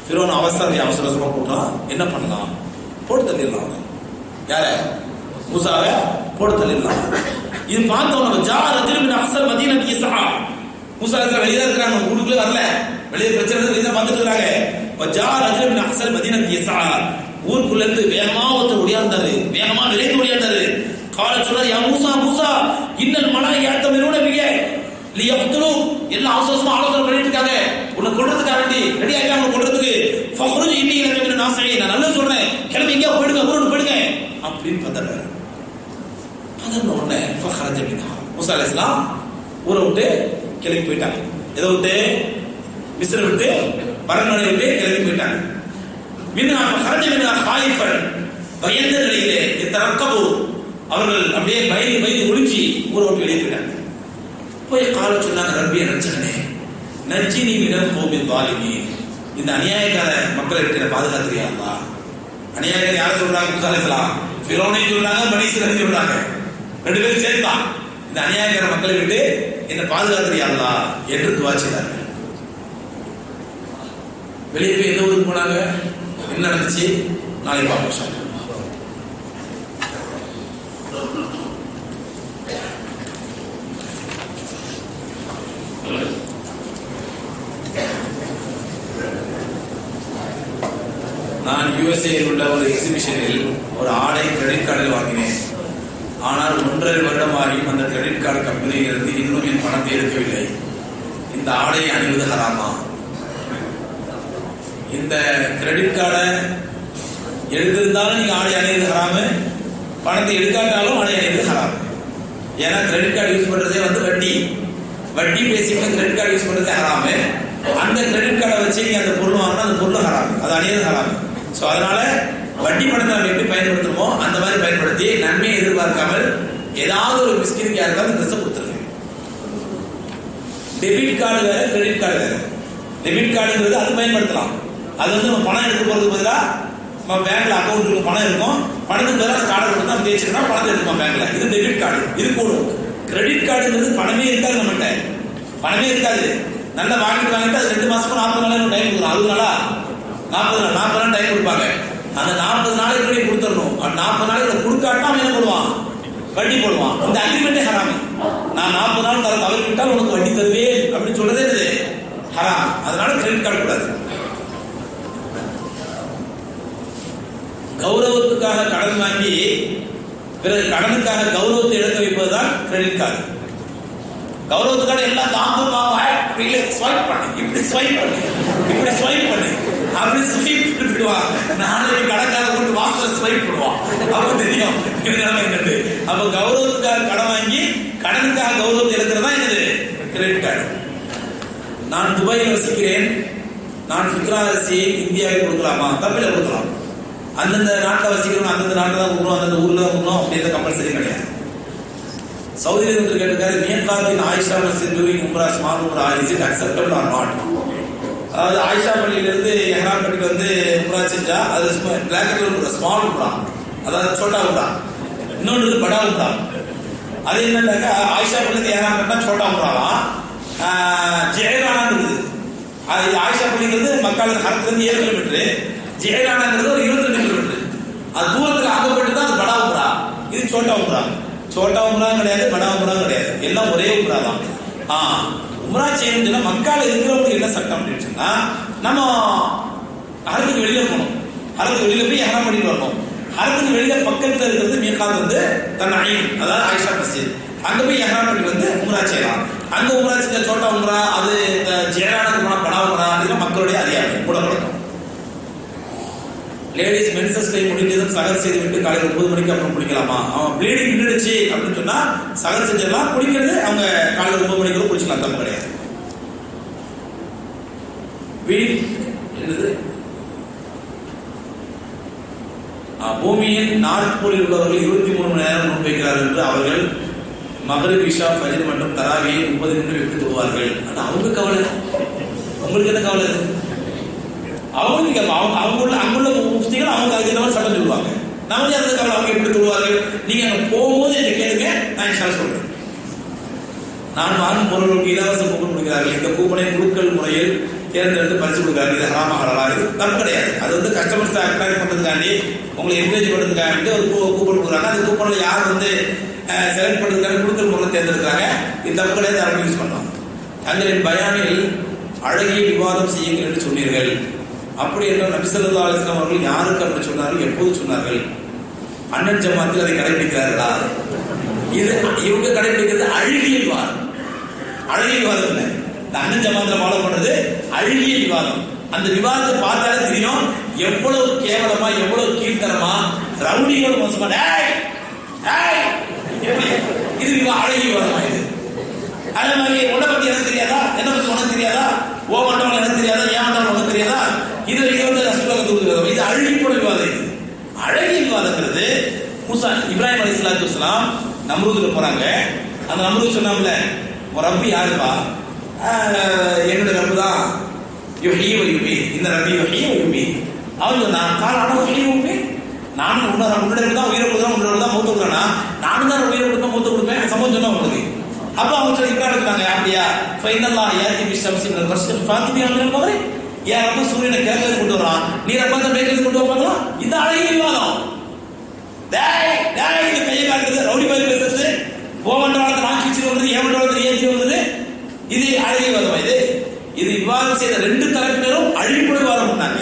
ஃபிரௌன் அவசரமா போட்டான். என்ன பண்ணலாம்? போட்டு தள்ளிடலாம். யார? மூசாவை போட்டு தள்ளிடலாம். இது பார்த்தவன ஜா ரஜுலுன் அஹ்ஸல் மதீனத்தி யஸ்ஆ, மூசா அலைஹிஸ்ஸலாம் வெளியே இருக்கிறாங்க, ஊருக்குள்ளே வரல, வெளியே பிரச்சனை வெளியே பார்த்துட்டு இருக்காங்க. ஜா ரஜுலுன் அஹ்ஸல் மதீனத்தி யஸ்ஆ, ஊருக்குள்ள இருந்து வேகமா ஒருத்தர் ஓடியாந்தாரு, வேகமா விரைந்து ஓடியாந்தாரு. கால சொல்றாரு, யா மூசா மூசா, இன்னல் மலாயிகத்தமிரூன பிக லியக்துலு, எல்லாம் அவசரமா ஆலோசனை பண்ணிட்டு இருக்காங்க, உன்னை கொல்றதுக்காக வேண்டி ரெடி ஆயிட்டாங்க, உன்னை கொல்றதுக்கு. ஃபக்ருஜ் இன்னி லக மின நாஸியின், நான் நல்லா சொல்றேன், கிளம்பி எங்கேயா போயிடுங்க, ஊருக்கு போயிடுங்க அப்படின்னு பதறாரு. பதறின உடனே ஃபஹரஜ மின்ஹா, மூசா அலைஹிஸ்ஸலாம் ஊரை விட்டு கிளம்பி போயிட்டாங்க. எதை விட்டு? மிஸ்ர விட்டு, பரண்மனை விட்டு கிளம்பி போயிட்டாங்க. மின்ஹா ஃபஹரஜ மின்ஹா ஹாயிஃபன், பயந்த நிலையிலே தரக்கபு, அவர்கள் அப்படியே பயந்து ஒளிஞ்சி ஊரை விட்டு வெளியே போயிட்டாங்க. போய் கால சொன்னாங்க, ரப்பிய ரட்சகனே, நஜ்ஜினி மினல் கௌமில் ஸாலிமீன், இந்த அநியாயக்கார மக்களை விட்டு பாதுகாத்துறியா அல்லாஹ். அநியாயக்கார யாரை சொல்றாங்க? மூசா அலைஹிஸ்ஸலாம் ஃபிரௌனை சொல்றாங்க, பனி இஸ்ராயீல் சொல்றாங்க, ரெண்டு பேரும் சேர்த்தான். இந்த அநியாயக்கார மக்களை விட்டு என்ன பாதுகாத்துறியா அல்லாஹ் என்று துஆ செய்தார்கள். வெளியே போய் எந்த ஊருக்கு போனாங்க? என்ன நடந்துச்சு நாளைக்கு பார்ப்போம். நான் யுஎஸ்ஏயில் உள்ள ஒரு எக்ஸிபிஷனில் ஒரு ஆடை கிரெடிட் கார்டில் வாங்கினேன். ஆனால் 1.5 வருடமாகியும் அந்த கிரெடிட் கார்டு கம்பெனியிலிருந்து இன்னும் என் பணத்தை எடுக்கவில்லை. இந்த ஆடையை அணிவது ஹராமா? இந்த கிரெடிட் கார்டை எடுத்திருந்தாலும் நீங்க ஆடை அணிவது ஹராமு, பணத்தை எடுக்காட்டாலும் ஆடை அணிவது ஹராமு. ஏன்னா கிரெடிட் கார்டு யூஸ் பண்றதே வந்து வட்டி பேசிக்கிட்டு கிரெடிட் கார்டு யூஸ் பண்றதே ஹராமு. அந்த கிரெடிட் கார்டை வச்சு நீங்க அந்த பொருள் வாங்கினா அந்த பொருள் ஹராமு, அது அணியது ஹராமு. ஸோ அதனால வட்டி பணத்தை நம்ம எப்படி பயன்படுத்துமோ அந்த மாதிரி பயன்படுத்தி நன்மையை எதிர்பார்க்காமல் ஏதாவது ஒரு மிஸ்கினுக்கு யாருக்காவது ட்ரெஸ்ஸை கொடுத்துருங்க. டெபிட் கார்டு வேற, கிரெடிட் கார்டு வேற. டெபிட் கார்டுங்கிறது அது பயன்படுத்தலாம், அது வந்து நம்ம பணம் எடுக்க போறதுக்கு பதிலாக நம்ம பேங்க்ல அக்கௌண்ட்டுக்கு பணம் இருக்கும், பணத்துக்கு பதிலாக கார்டை கொடுத்து நம்ம தேய்ச்சிருக்கா பணத்தை எடுத்துக்கோம் பேங்க்ல. இது டெபிட் கார்டு, இது கூடும். கிரெடிட் கார்டுங்கிறது பணமே இருக்காது, நம்மகிட்ட பணமே இருக்காது. நல்லா வாங்கிட்டு அது 2 மாசம் 40 நாள் டைம் கொடுக்கணும். 60 நாளா 40 நாள் டைம் கொடுப்பாங்க. அந்த 40 நாளைக்கு கொடுத்துடணும். 40 நாளைக்கு கொடுக்காட்டா அவன் என்ன போடுவான்? வட்டி போடுவான். இந்த அக்ரிமெண்டே ஹராமி. நான் 40 நாள் தர தவறிவிட்டால் உனக்கு வட்டி தருவேன் அப்படின்னு சொல்றதே இது ஹராம். அதனால கிரெடிட் கார்டு கூடாது. கௌரவத்துக்காக கடன் வாங்கி பிறகு கடனுக்காக கௌரவத்தை இழக்க வைப்பதுதான் கிரெடிட் கார்டு. கௌரவத்துக்காக எல்லாம் ஸ்வைப் பண்ணு, இப்படி ஸ்வைப் பண்ணு, இப்படி ஸ்வைப் பண்ணு, அப்படி ஸ்வைப் பண்ணிடுவான். நாளைக்கு கடைக்கார கொண்டு வாசல ஸ்வைப் பண்ணுவான். அப்ப தெரியும் என்னது. அப்ப கௌரவத்துக்காக கடன் வாங்கி கடனுக்காக கௌரவத்தை இழக்கிறதா என்னது கிரெடிட் கார்டு. நான் துபாயில் வசிக்கிறேன், நான் ஃபித்ரா அரிசியை இந்தியாவில் கொடுக்கலாமா? தப்பில கொடுக்கலாம். அந்தந்த நாட்டில் வசிக்கிறோம், அந்தந்த நாட்டில் தான் கொடுக்கணும், அந்தந்த ஊர்ல தான் கொடுக்கணும் அப்படின்ற கம்பல்சரி கிடையாது. சவுதியில இருந்து கேட்டிருக்காரு, மியக்காத்தின் ஆயிஷா மஸ்ஜித் டூரிங் உம்ரா ஸ்மால் உம்ரா is it acceptable or not. அதாவது ஆயிஷா பள்ளியிலிருந்து எஹ்ராம் கட்டிட்டு வந்து உம்ரா செஞ்சா அது பிளாக்கெட்ல உம்ரா, ஸ்மால் உம்ரா, அதாவது சோட்டா உம்ரா. இன்னொன்று படா உம்ரா. அது என்னன்னாக்கா ஆயிஷா பள்ளியிலிருந்து எஹ்ராம் கட்டினா சோட்டா உம்ராலாம். ஜெயரானான்னு இருக்குது. அது ஆயிஷா பள்ளிங்கிறது மக்கள் ஹரத்துலேருந்து 7 கிலோமீட்டர், ஜெயரானாங்கிறது ஒரு 22 கிலோமீட்டர். அது தூரத்தில் அங்கே போயிட்டு தான் அது படா உம்ரா, இது சோட்டா உம்ரா. சோட்டா உம்ரா கிடையாது, படா உம்ரா கிடையாது, எல்லாம் ஒரே உம்ரா தான். உம்ரா செய்யணும்னா மக்கால இருக்கிறவங்களுக்கு என்ன சட்டம் அப்படின்னு சொன்னா, நம்ம ஹரத்துக்கு வெளியில போகணும், ஹரத்துக்கு வெளியில போய் எஹ்ராம் பண்ணிட்டு வரணும். ஹரத்துக்கு வெளியில பக்கத்துல இருக்கிறது மீகாத் வந்து தன்ஐம், அதாவது ஆயிஷா மஸ்ஜித், அங்க போய் எஹ்ராம் பண்ணிட்டு வந்து உம்ரா செய்யலாம். அங்க உம்ரா செஞ்ச சோட்டா உம்ரா, அது ஜெயரானுக்கு போனா படா உம்ரா, இதெல்லாம் மக்களுடைய அதிகாரம் கூட பழக்கம். லேடிஸ் மென்சஸ் டைம் முடிஞ்சதும் சகர் செய்து விட்டு காலையில் 9 மணிக்கு அப்புறம் குளிக்கலாமா? அவன் ப்ளீடிங் நின்றுடுச்சு அப்படின்னு சொன்னா சகர் செஞ்சிடலாம், குளிக்கிறது அவங்க காலையில் 9 மணிக்கு குளிச்சுக்கலாம், தப்பு கிடையாது. என்னது பூமியின் நார்த் போலில் உள்ளவர்கள் 23 மணி நேரம் முன்வைக்கிறார்கள் என்று அவர்கள் மகரிப், இஷா, ஃபஜ்ர் மற்றும் தராவியை 30 நிமிடம் விட்டு தொழுவார்கள். அது அவங்க கவலை, உங்களுக்கு என்ன கவலை? அவங்க அங்குள்ள முஃப்திகள் அவங்க அதுக்கு ஏற்ற மாதிரி சட்டம் சொல்லுவாங்க. நம்ம அந்த கவலை, அவங்க எப்படி சொல்லுவார்கள்? நீங்க அங்க போகும்போது என்ன கேளுங்க, நான் இன்ஷா அல்லாஹ் சொல்றேன். நான் வாங்கும் பொருளுக்கு இலவச கூப்பன் கொடுக்கிறார்கள், இந்த கூப்பனை குழுக்கள் முறையில் தேர்ந்தெடுத்து பரிசு கொடுக்குறாங்க. இது ஹராமா ஹலாலா? இது தப்பு கிடையாது. அது வந்து கஸ்டமர்ஸ் அட்ராக்ட் பண்றதுக்காண்டி, உங்களை என்கரேஜ் பண்றதுக்காண்டி ஒரு கூப்பன் கொடுக்குறாங்க. அந்த கூப்பன்ல யார் வந்து செலக்ட் பண்றதுக்காக குழுக்கள் முறையில் தேர்ந்தெடுக்கிறாங்க. இது தப்பு கிடையாது, அவங்க யூஸ் பண்ணலாம். தங்களின் பயானில் அழகிய விவாதம் செய்யுங்கள் என்று சொன்னீர்கள். அப்படி என்றால் நபி ஸல்லல்லாஹு அலைஹி வஸல்லம் அவர்கள் யாருக்கு அப்படி சொன்னார்கள், எப்போது சொன்னார்கள்? அண்ணன் ஜமாத்தில் அதை கடைபிடிக்கிறார்களா? இது இவங்க கடைபிடிக்கிறது அழுகிய விவாதம். அழகிய விவாதம் இல்லை, இந்த அண்ணன் ஜமாத்தில் ஃபாலோ பண்றது அழுகிய விவாதம். அந்த விவாதத்தை பார்த்தாலே தெரியும் எவ்வளவு கேவலமா, எவ்வளவு கீழ்த்தரமா, ரவுடியோட மோசமா. இது அழகிய விவாதமா? இது அதே மாதிரி உன்னை பத்தி எனக்கு தெரியாதா, என்ன பத்தி உனக்கு தெரியாதா, ஓ மண்டவங்க எனக்கு தெரியாதா, ஏன் மண்டவங்க உனக்கு தெரியாதா, இது வந்து ரசூலுல்லாஹ் தூதுகிறது. இது அழகிப்போட விவாதம். இது அழகிய விவாதங்கிறது மூசா இப்ராஹிம் அலைஹிஸ்ஸலாத்து வஸ்ஸலாம் நம்ரூதுக்கு போறாங்க. அந்த நம்ரூத் சொன்னாம்ல, உன் ரப்பி யாருப்பா? என்னோட ரப்பு தான் யுஹ்யி வ யுமீத், இந்த ரப்பி யுஹ்யி வ யுமீத். அவன் சொன்னான், காலான யுஹ்யி வ யுமீத், நானும் உன்னோட தான் உயிரை கொடுக்குறேன், உன்னோட தான் மூத்த கொடுக்குறேன்னா, நானும் தான் உயிரை கொடுப்பேன், மூத்த கொடுப்பேன். சம்பவம் சொன்னா உங்களுக்கு. அப்ப அவங்க சொல்லி இப்ராஹிம் சொன்னாங்க, அப்படியா? ஃபைனல்லாஹ் யாதி பிஷம்சி மினல் மஷ்ரிக் ஃபாத்திபியா மினல் மக்ரிப். ஏன் ரப்ப சூரியனை கிழக்கு கொண்டு வரான், நீ ரப்ப அந்த மேற்கு கொண்டு வைப்பாங்களா? இந்த அழகிய விவாதம். இது கையை காட்டுறது, ரவுடி மாதிரி பேசுறது, ஓமண்டவாளத்தை நான் கீழ்ச்சி வந்தது, ஏமண்டவாளத்தை ஏற்றி வந்தது, இது அழகிய விவாதம். இது விவாதம் செய்த 2 தரப்பினரும் அழிப்புட விவாதம் பண்ணாங்க.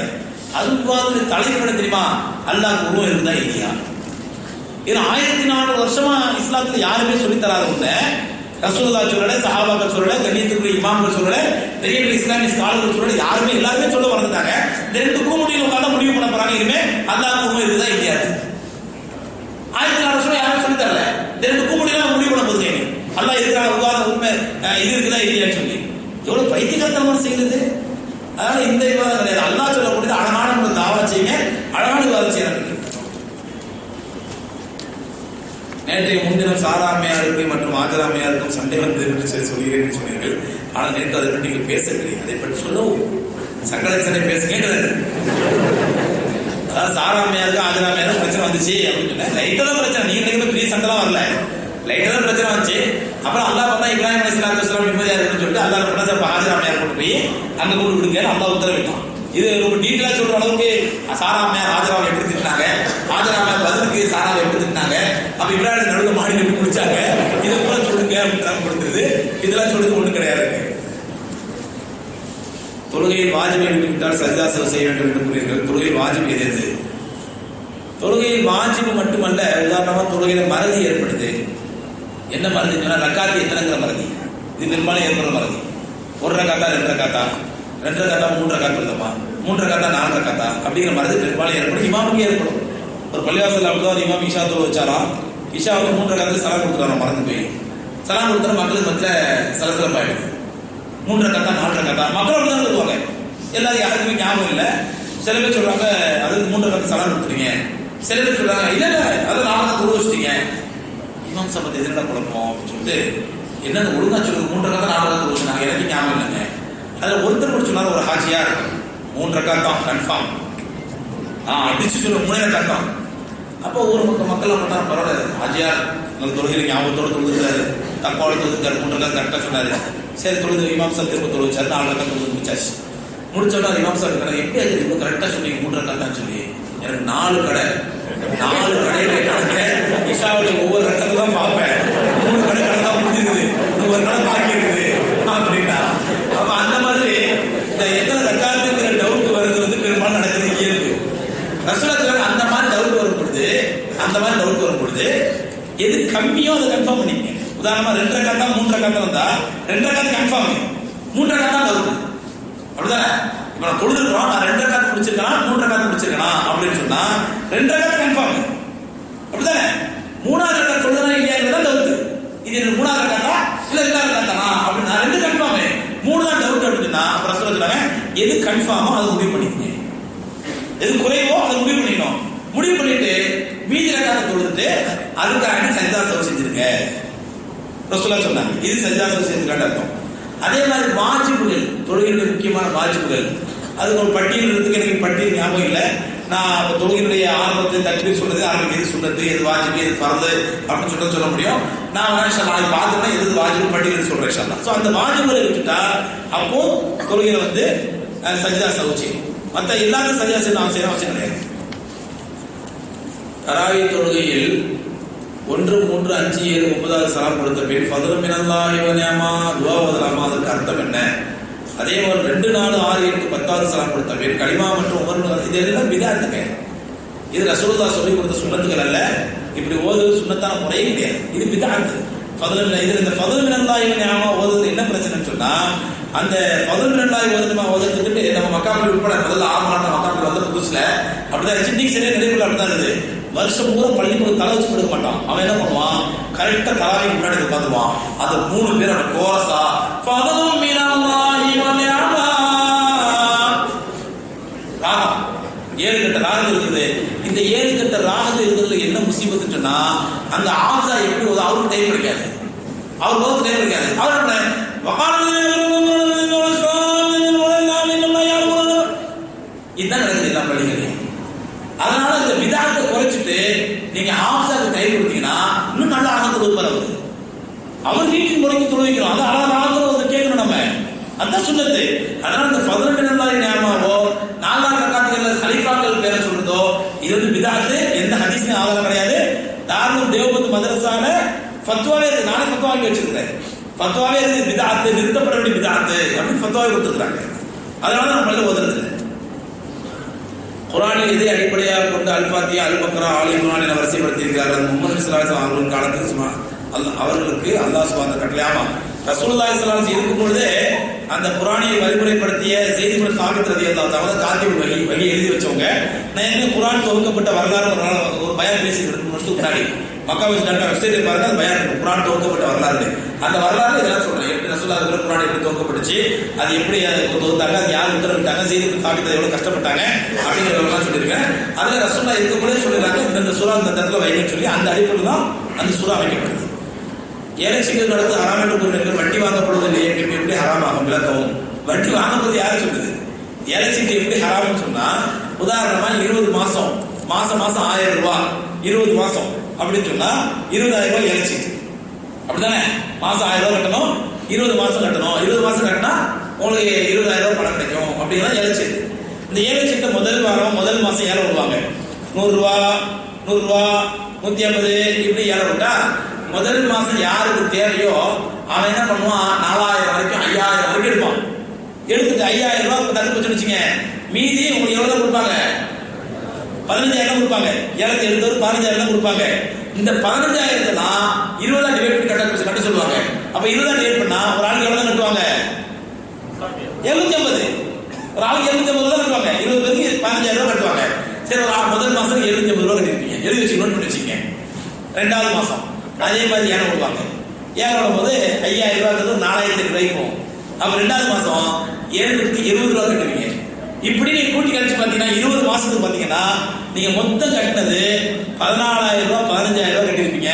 அது விவாதத்துக்கு தலைப்பு தெரியுமா? அல்லாஹ் உருவம் இருக்குதா இல்லையா? இது 1400 வருஷமா இஸ்லாத்துல யாருமே சொல்லி தராத ஒண்ணு. ரசூலுல்லாஹ் சொல்லல, சஹாபாக்கள் சொல்லல, கண்ணியத்துக்குரிய இமாம்கள் சொல்லல, பெரிய பெரிய இஸ்லாமிய ஸ்காலர்கள் சொல்லல, யாருமே எல்லாருமே சொல்ல வந்துட்டாங்க. இந்த 2 கூமுடியில் உட்கார்ந்து முடிவு பண்ண போறாங்க, இனிமே அல்லாஹ் உண்மை இருக்குதா இல்லையா? 1400 வருஷமா யாரும் சொல்லி தரல. இந்த 2 கூமுடியில முடிவு பண்ண போதுங்க, அல்லாஹ் இருக்கிறாங்க, உட்கார்ந்து உண்மை இது இருக்குதா இல்லையான்னு சொல்லி. எவ்வளவு பைத்தியக்காரத்தனமான செய்யுது. அதனால இந்த விவாதம் கிடையாது. அல்லாஹ் சொல்லக்கூடியது அழகான ஒரு தாவா செய்யுங்க, அழகான விவாதம் செய்யறாங்க. நேற்றைய முன்தினம் சாராமையாருக்கு மற்றும் ஆஜராமையாருக்கும் சண்டை வந்தது என்று சொல்கிறேன் சொன்னீர்கள். ஆனால் நேற்று அதை பற்றி நீங்கள் பேசவில்லை. அதை பற்றி சொல்லவும் சங்கடை சண்டை பேச கேட்கிறது. அதாவது சாராமையாருக்கு ஆஜராமையாருக்கு பிரச்சனை வந்துச்சு அப்படின்னு சொன்னேன். லைட்டா தான் பிரச்சனை, நீங்க பெரிய சண்டைலாம் வரல, லைட்டா தான் பிரச்சனை வந்துச்சு. அப்புறம் அல்லாஹ் பார்த்தா இப்ராஹிம் அலைஹிஸ்ஸலாத்து வஸ்ஸலாம் நிம்மதியா இருக்குன்னு சொல்லிட்டு அல்லாஹ் பண்ணா சார் ஆஜராமையார் கொண்டு போய் அங்க கொண்டு விடுங்க அல்லாஹ் உத்தரவிட்டான். இது ரொம்ப டீட்டெயிலா சொல்ற அளவுக்கு சாராமையார் ஆஜராவை எப்படி திட்டினாங்க, ஆஜராமையார் பதிலுக்கு சாராவை எப்படி திட்டினாங்க, அப்ப இப்ராஹிம் நடுவில் மாடி எப்படி குடிச்சாங்க, இதை கூட சொல்லுங்க அப்படின்னு கொடுத்தது. இதெல்லாம் சொல்றது ஒண்ணு கிடையாது. தொழுகையில் வாஜிபை விட்டுவிட்டால் சஜ்தா செய்ய வேண்டும் என்று கூறுவீர்கள். தொழுகையில் வாஜிப் எது? தொழுகையில் வாஜிபு மட்டுமல்ல, உதாரணமா தொழுகையில மறதி ஏற்படுது. என்ன மறதி சொன்னா, ரக்காத்து எத்தனைங்கிற மறதி. இது பெரும்பாலும் ஏற்படுற மறதி. 1 ரக்காத்தா 2 ரக்காத்தா, 2 ரக்காத்தா 3 ரக்காத்து இல்லமா, 3 ரக்காத்தா 4 ரக்காத்தா அப்படிங்கிற மறதி பெரும்பாலும் ஏற்படும். இமாமுக்கு ஏற்படும். ஒரு பள்ளிவாசல் அப்படிதான் இமாம் இஷா தொழு வச்சாராம். இஷாவுக்கு 3 ரக்காத்துல சலாம் கொடுத்துறாங்க, மறந்து போய் சலாம் கொடுத்தா மக்களுக்கு மத்திய சலசலப்பாயிடுது. 3 ரக்காத்தா 4 ரக்காத்தா மக்கள் அப்படிதான் சொல்லுவாங்க. எல்லாரும் யாருக்குமே ஞாபகம் இல்லை. சில பேர் சொல்றாங்க அதுக்கு 3 ரக்காத்து சலாம் கொடுத்துட்டீங்க, சில பேர் சொல்றாங்க இல்ல அதை 4 ரக்காத்து தொழு வச்சுட்டீங்க. இமாம் சம்பத் எதிரிட குழப்பம் அப்படின்னு சொல்லிட்டு என்னன்னு ஒழுங்கா சொல்லுங்க, 3 ரக்காத் 4 ரக்காத் கொடுத்தாங்க, எனக்கு ஞாபகம் இல்லைங்க. அதில் ஒருத்தர் கூட சொன்னார், ஒரு ஹாஜியார் 3 ரக்காத் தான் கன்ஃபார்ம், அடிச்சு சொல்ல 3 ரக்காத் தான். அப்போ ஊர் மக்கள் பார்த்தா பரவாயில்ல, ஹாஜியார் நல்ல தொழுகை ஞாபகத்தோடு தொழுதுறாரு, தப்பாவோட தொழுதுக்காரு, 3 ரக்காத் கரெக்டாக சொன்னாரு. சரி தொழுது இமாம் சார் திரும்ப தொழுவிச்சாரு, 4 ரக்காத் தொழுது முடிச்சாச்சு. முடிச்சோன்னா இமாம் சார் இருக்காரு, எப்படி அது இப்போ கரெக்டாக சொன்னீங்க 3 ரக்காத் தான் சொல்லி, எனக்கு 4 கடையில் கணக்கு இஷாவுடைய ஒவ்வொரு ரக்கத்துல தான் பார்ப்பேன், 3 கடை கணக்கா முடிஞ்சிருக்குது, ஒவ்வொரு கடை பாக்கி இருக்குது அப்படின்னா. அப்ப அந்த மாதிரி இந்த எத்தனை ரக்காத்துங்கிற டவுட் வருது வந்து பெரும்பாலும் நடக்குது இயல்பு. ரசூலுல்லாஹி அந்த மாதிரி டவுட் வரும் பொழுது எது கம்மியோ அதை கன்ஃபார்ம் பண்ணிக்கங்க. உதாரணமா 2 ரக்காத் தான் 3 ரக்காத் வந்தா 2 ரக்காத் கன்ஃபார்ம், 3 ரக்காத் தான் டவுட், அப்படிதானே? இப்ப நான் தொழுதுறோம், நான் 2 ரக்காத் முடிச்சிருக்கேன் 3 ரக்காத் முடிச்சிருக்கேன் அப்படின்னு சொன்னா 2 ரக்காத் கன்ஃபார்ம், அப்படிதானே? 3வது ரக்காத் தொழுதுனா இல்லையாங்கிறதா டவுட். இது 3வது ரக்காத்தா இல்ல 2வது ரக்காத்தானா அப்படின்னா 2 கன்ஃபார்ம், 3 தான் டவுட் அப்படின்னா அப்புறம் ரசூலுல்லாஹி சொல்றாங்க எது கன்ஃபார்மோ அதை முடிவு பண்ணிக்கங்க, எது குறைவோ அதை முடிவு பண்ணிக்கணும். முடிவு பண்ணிட்டு மீதி ரக்காத்தை தொழுதுட்டு அதுக்காக சஜ்தா சஹு செஞ்சிருங்க ரசூலுல்லாஹி சொன்னாங்க. இது சஜ்தா சஹு செஞ்சிருக்கான்னு அர்த்தம். அதே மாதிரி வாஜிபுகள், தொழுகையுடைய முக்கியமான வாஜிபுகள், அதுக்கு ஒரு பட்டியல் இருக்கு, எனக்கு பட்டியல் ஞாபகம் இல்லை. நான் தொழுகையுடைய ஆரம்பத்தை தக்பீர் சொல்றது, ஆரம்பம் எது சுன்னத்து, எது வாஜிபு, எது ஃபர்து அப்படின்னு சொல்ல முடியும். நான் நாளைக்கு பார்த்துட்டேன் எது வாஜிபு பட்டியல் சொல்றேன் இன்ஷாஅல்லாஹ். ஸோ அந்த வாஜிபுகளை விட்டுட்டா அப்போ தொழுகையில வந்து சஜ்தா சஹு செய்யும். மற்ற எல்லாரும் சஜ்தா செய்யணும் அவசியம் கிடையாது. தராவி தொழுகையில் 1, 3, 5, 7, 9வது சலாம் கொடுத்த பின் ஃபதுலும் மினல்லாஹி வ நிஅமா துஆ ஓதலாமா, அதுக்கு அர்த்தம் என்ன? அதே மாதிரி 2, 4, 6, 8, 10வது சலாம் கொடுத்த பின் கலிமா மற்றும் உமர், இதெல்லாம் பிதஅத்துங்க. இது ரசூலுல்லாஹ் சொல்லிக் கொடுத்த சுன்னத்துகள் அல்ல. இப்படி ஓதுவது சுன்னத்தான முறையே கிடையாது, இது பிதஅத். ஃபதுலும் இது இந்த ஃபதுலும் மினல்லாஹி வ நிஅமா ஓதுறது என்ன பிரச்சனைன்னு சொன்னா, அந்த ஃபதுலும் மினல்லாஹி ஓதுறதுக்கு நம்ம மக்காமில் உட்பட முதல்ல ஆரம்பமான மக்காமில் வந்து புதுசுல அப்படிதான் சின்னிக்கு சரியா நடைமுறை அப்படிதான் இருக்குது. வருஷம் பூரா பள்ளிக்கு தலை வச்சு கொடுக்க மாட்டான். அவன் என்ன பண்ணுவான், கரெக்டா தராவி முன்னாடி உட்காந்துவான். அந்த 3 பேர் அவன் கோரஸா ஃபதுலும் மினல்லாஹி வ நிஅமா ராகம் 7 கட்ட ராகம் இருக்குது. இந்த 7 கட்ட ராகத்தில் இருக்கிறதுல என்ன முசீபத்துன்னு சொன்னா, அந்த ஆசா எப்படி அவருக்கு டைம் கிடைக்காது, அவர் போது டைம் கிடைக்காது. அவர் என்ன இதுதான் நடக்குது எல்லா பள்ளிகளையும். அதனால இந்த பிதஅத்தை குறைச்சிட்டு நீங்க ஆஃப்ஸாக்கு டைம் கொடுத்தீங்கன்னா இன்னும் நல்ல ஆகத்துல உட்படுறது. அவர் வீட்டின் முறைக்கு தொழுவிக்கிறோம், அது அழகாக ஆகத்துல வந்து கேட்கணும் நம்ம, அதுதான் சுன்னத்து. அதனால இந்த ஃபதுலும் மினல்லாஹி நிஅமாவோ 4 ரக்காத்துகள் கலீஃபாக்கள் பேரை சொல்றதோ இது வந்து பிதஅத்து, எந்த ஹதீஸ்லயும் ஆதாரம் கிடையாது. தாருல் தேவபந்த் மதரசால ஃபத்வாவே இருக்கு, நானே ஃபத்வா வாங்கி வச்சிருக்கிறேன். ஃபத்வாவே இருக்கு, பிதஅத்து நிறுத்தப்பட வேண்டிய பிதஅத்து அப்படின்னு ஃபத்வாவை கொடுத்துருக்காங்க. அதனால நம்ம ஓதுறது குர்ஆனில் இதை அடிப்படையாக கொண்டு அல்-ஃபாத்திஹா, அல்-பக்ரா, ஆல் இம்ரான் வரிசைப்படுத்தியிருக்கிறார்கள். முஹம்மது ஸல்லல்லாஹு அலைஹி அவர்கள் காலத்தில் அவர்களுக்கு அல்லாஹ் சுப்ஹானஹு கட்டளையாமா ரசூலுல்லாஹி ஸல்லல்லாஹு அலைஹி இருக்கும் பொழுதே அந்த குர்ஆனை வழிமுறைப்படுத்திய ஸைத் இப்னு சாபித் ரலியல்லாஹு தஆலா காத்திபுல் வஹி எழுதி வச்சவங்க. நான் என்ன குர்ஆன் துவக்கப்பட்ட வரலாறு ஒரு பயான் பேசிட்டு முன்னாடி மக்காவில் வெப்சைட்ல பாருங்க, அந்த பயான் இருக்கு, குர்ஆன் துவக்கப்பட்ட வரலாறு. அந்த வரலாறு இதெல்லாம் சொல்றேன், எப்படி ரசூலுல்லாஹி அதுக்கு குர்ஆன் எப்படி துவக்கப்பட்டுச்சு, அது எப்படி துவந்தாங்க, அது யார் உத்தரவிட்டாங்க, ஸைத் இப்னு சாபித் எவ்வளவு கஷ்டப்பட்டாங்க அப்படிங்கிறதெல்லாம் சொல்லியிருக்கேன். அதுல ரசூலுல்லாஹி இருக்கும்போதே சொல்லிடுறாங்க இந்த சூரா இந்த இடத்துல வைங்கன்னு சொல்லி அந்த அடிப்படையில் தான் அந்த சூரா அமைக்கப்படுது. ஏலட்சிகள் நடந்து ஹராம் என்று கூறுவீர்கள், வட்டி வாங்கப்படுவது இல்லையே, எப்படி ஹராமாகும் விளக்கவும். வட்டி வாங்கப்படுவது யாரு சொல்லுது? ஏலட்சிக்கு எப்படி ஹராம்னு சொன்னா, உதாரணமா 20 மாசம் 1000 ரூபாய் 20 மாசம் அப்படின்னு சொன்னா 20,000 ரூபாய் ஏலட்சிக்கு, அப்படிதானே? மாசம் 1000 ரூபாய் கட்டணும், 20 மாசம் கட்டணும். 20 மாசம் கட்டினா உங்களுக்கு 20,000 ரூபாய் பணம் கிடைக்கும் அப்படின்னா ஏலட்சி. இந்த ஏலட்சிக்கு முதல் வாரம் முதல் மாசம் ஏலம் விடுவாங்க. 100 ரூபாய் 150 இப்படி ஏலம் விட்டா முதல் மாசம் யாருக்கு தேவையோ அவன் என்ன பண்ணுவான், 4000 வரைக்கும் 5000 வரைக்கும் எடுப்பான். எடுத்துட்டு 5000 ரூபாய் தடுப்பு வச்சுருச்சுங்க, மீதி உங்களுக்கு எவ்வளவு கொடுப்பாங்க, 15,000 கொடுப்பாங்க. ஏலத்தை எடுத்தவர் 15,000 கொடுப்பாங்க. இந்த 15,000 தான் 20 டிவைட் பண்ணி கட்ட சொல்லுவாங்க. அப்ப 20 டிவைட் பண்ணா ஒரு ஆளுக்கு எவ்வளவு கட்டுவாங்க, 750. ஒரு ஆளுக்கு 750 தான் கட்டுவாங்க. 20 பேருக்கு 15,000 ரூபாய் கட்டுவாங்க. சரி, ஒரு முதல் மாசம் 750 ரூபாய் கட்டிருப்பீங்க, எழுதி வச்சு நோட் பண்ணி வச்சுக்கீங்க. 2வது மாசம் அதே மாதிரி ஏலம் விடுவாங்க. ஏலம் விடும்போது 5,000 ரூபாய் 4,000 ரூபாய்க்கும். அப்ப 2வது மாசம் 720 ரூபாய் கட்டுவீங்க. இப்படி நீ கூட்டி கழிச்சு பாத்தீங்கன்னா 20 மாசத்துக்கு பாத்தீங்கன்னா நீங்க மொத்தம் கட்டினது 14,000 ரூபாய் 15,000 ரூபாய் கட்டிருப்பீங்க.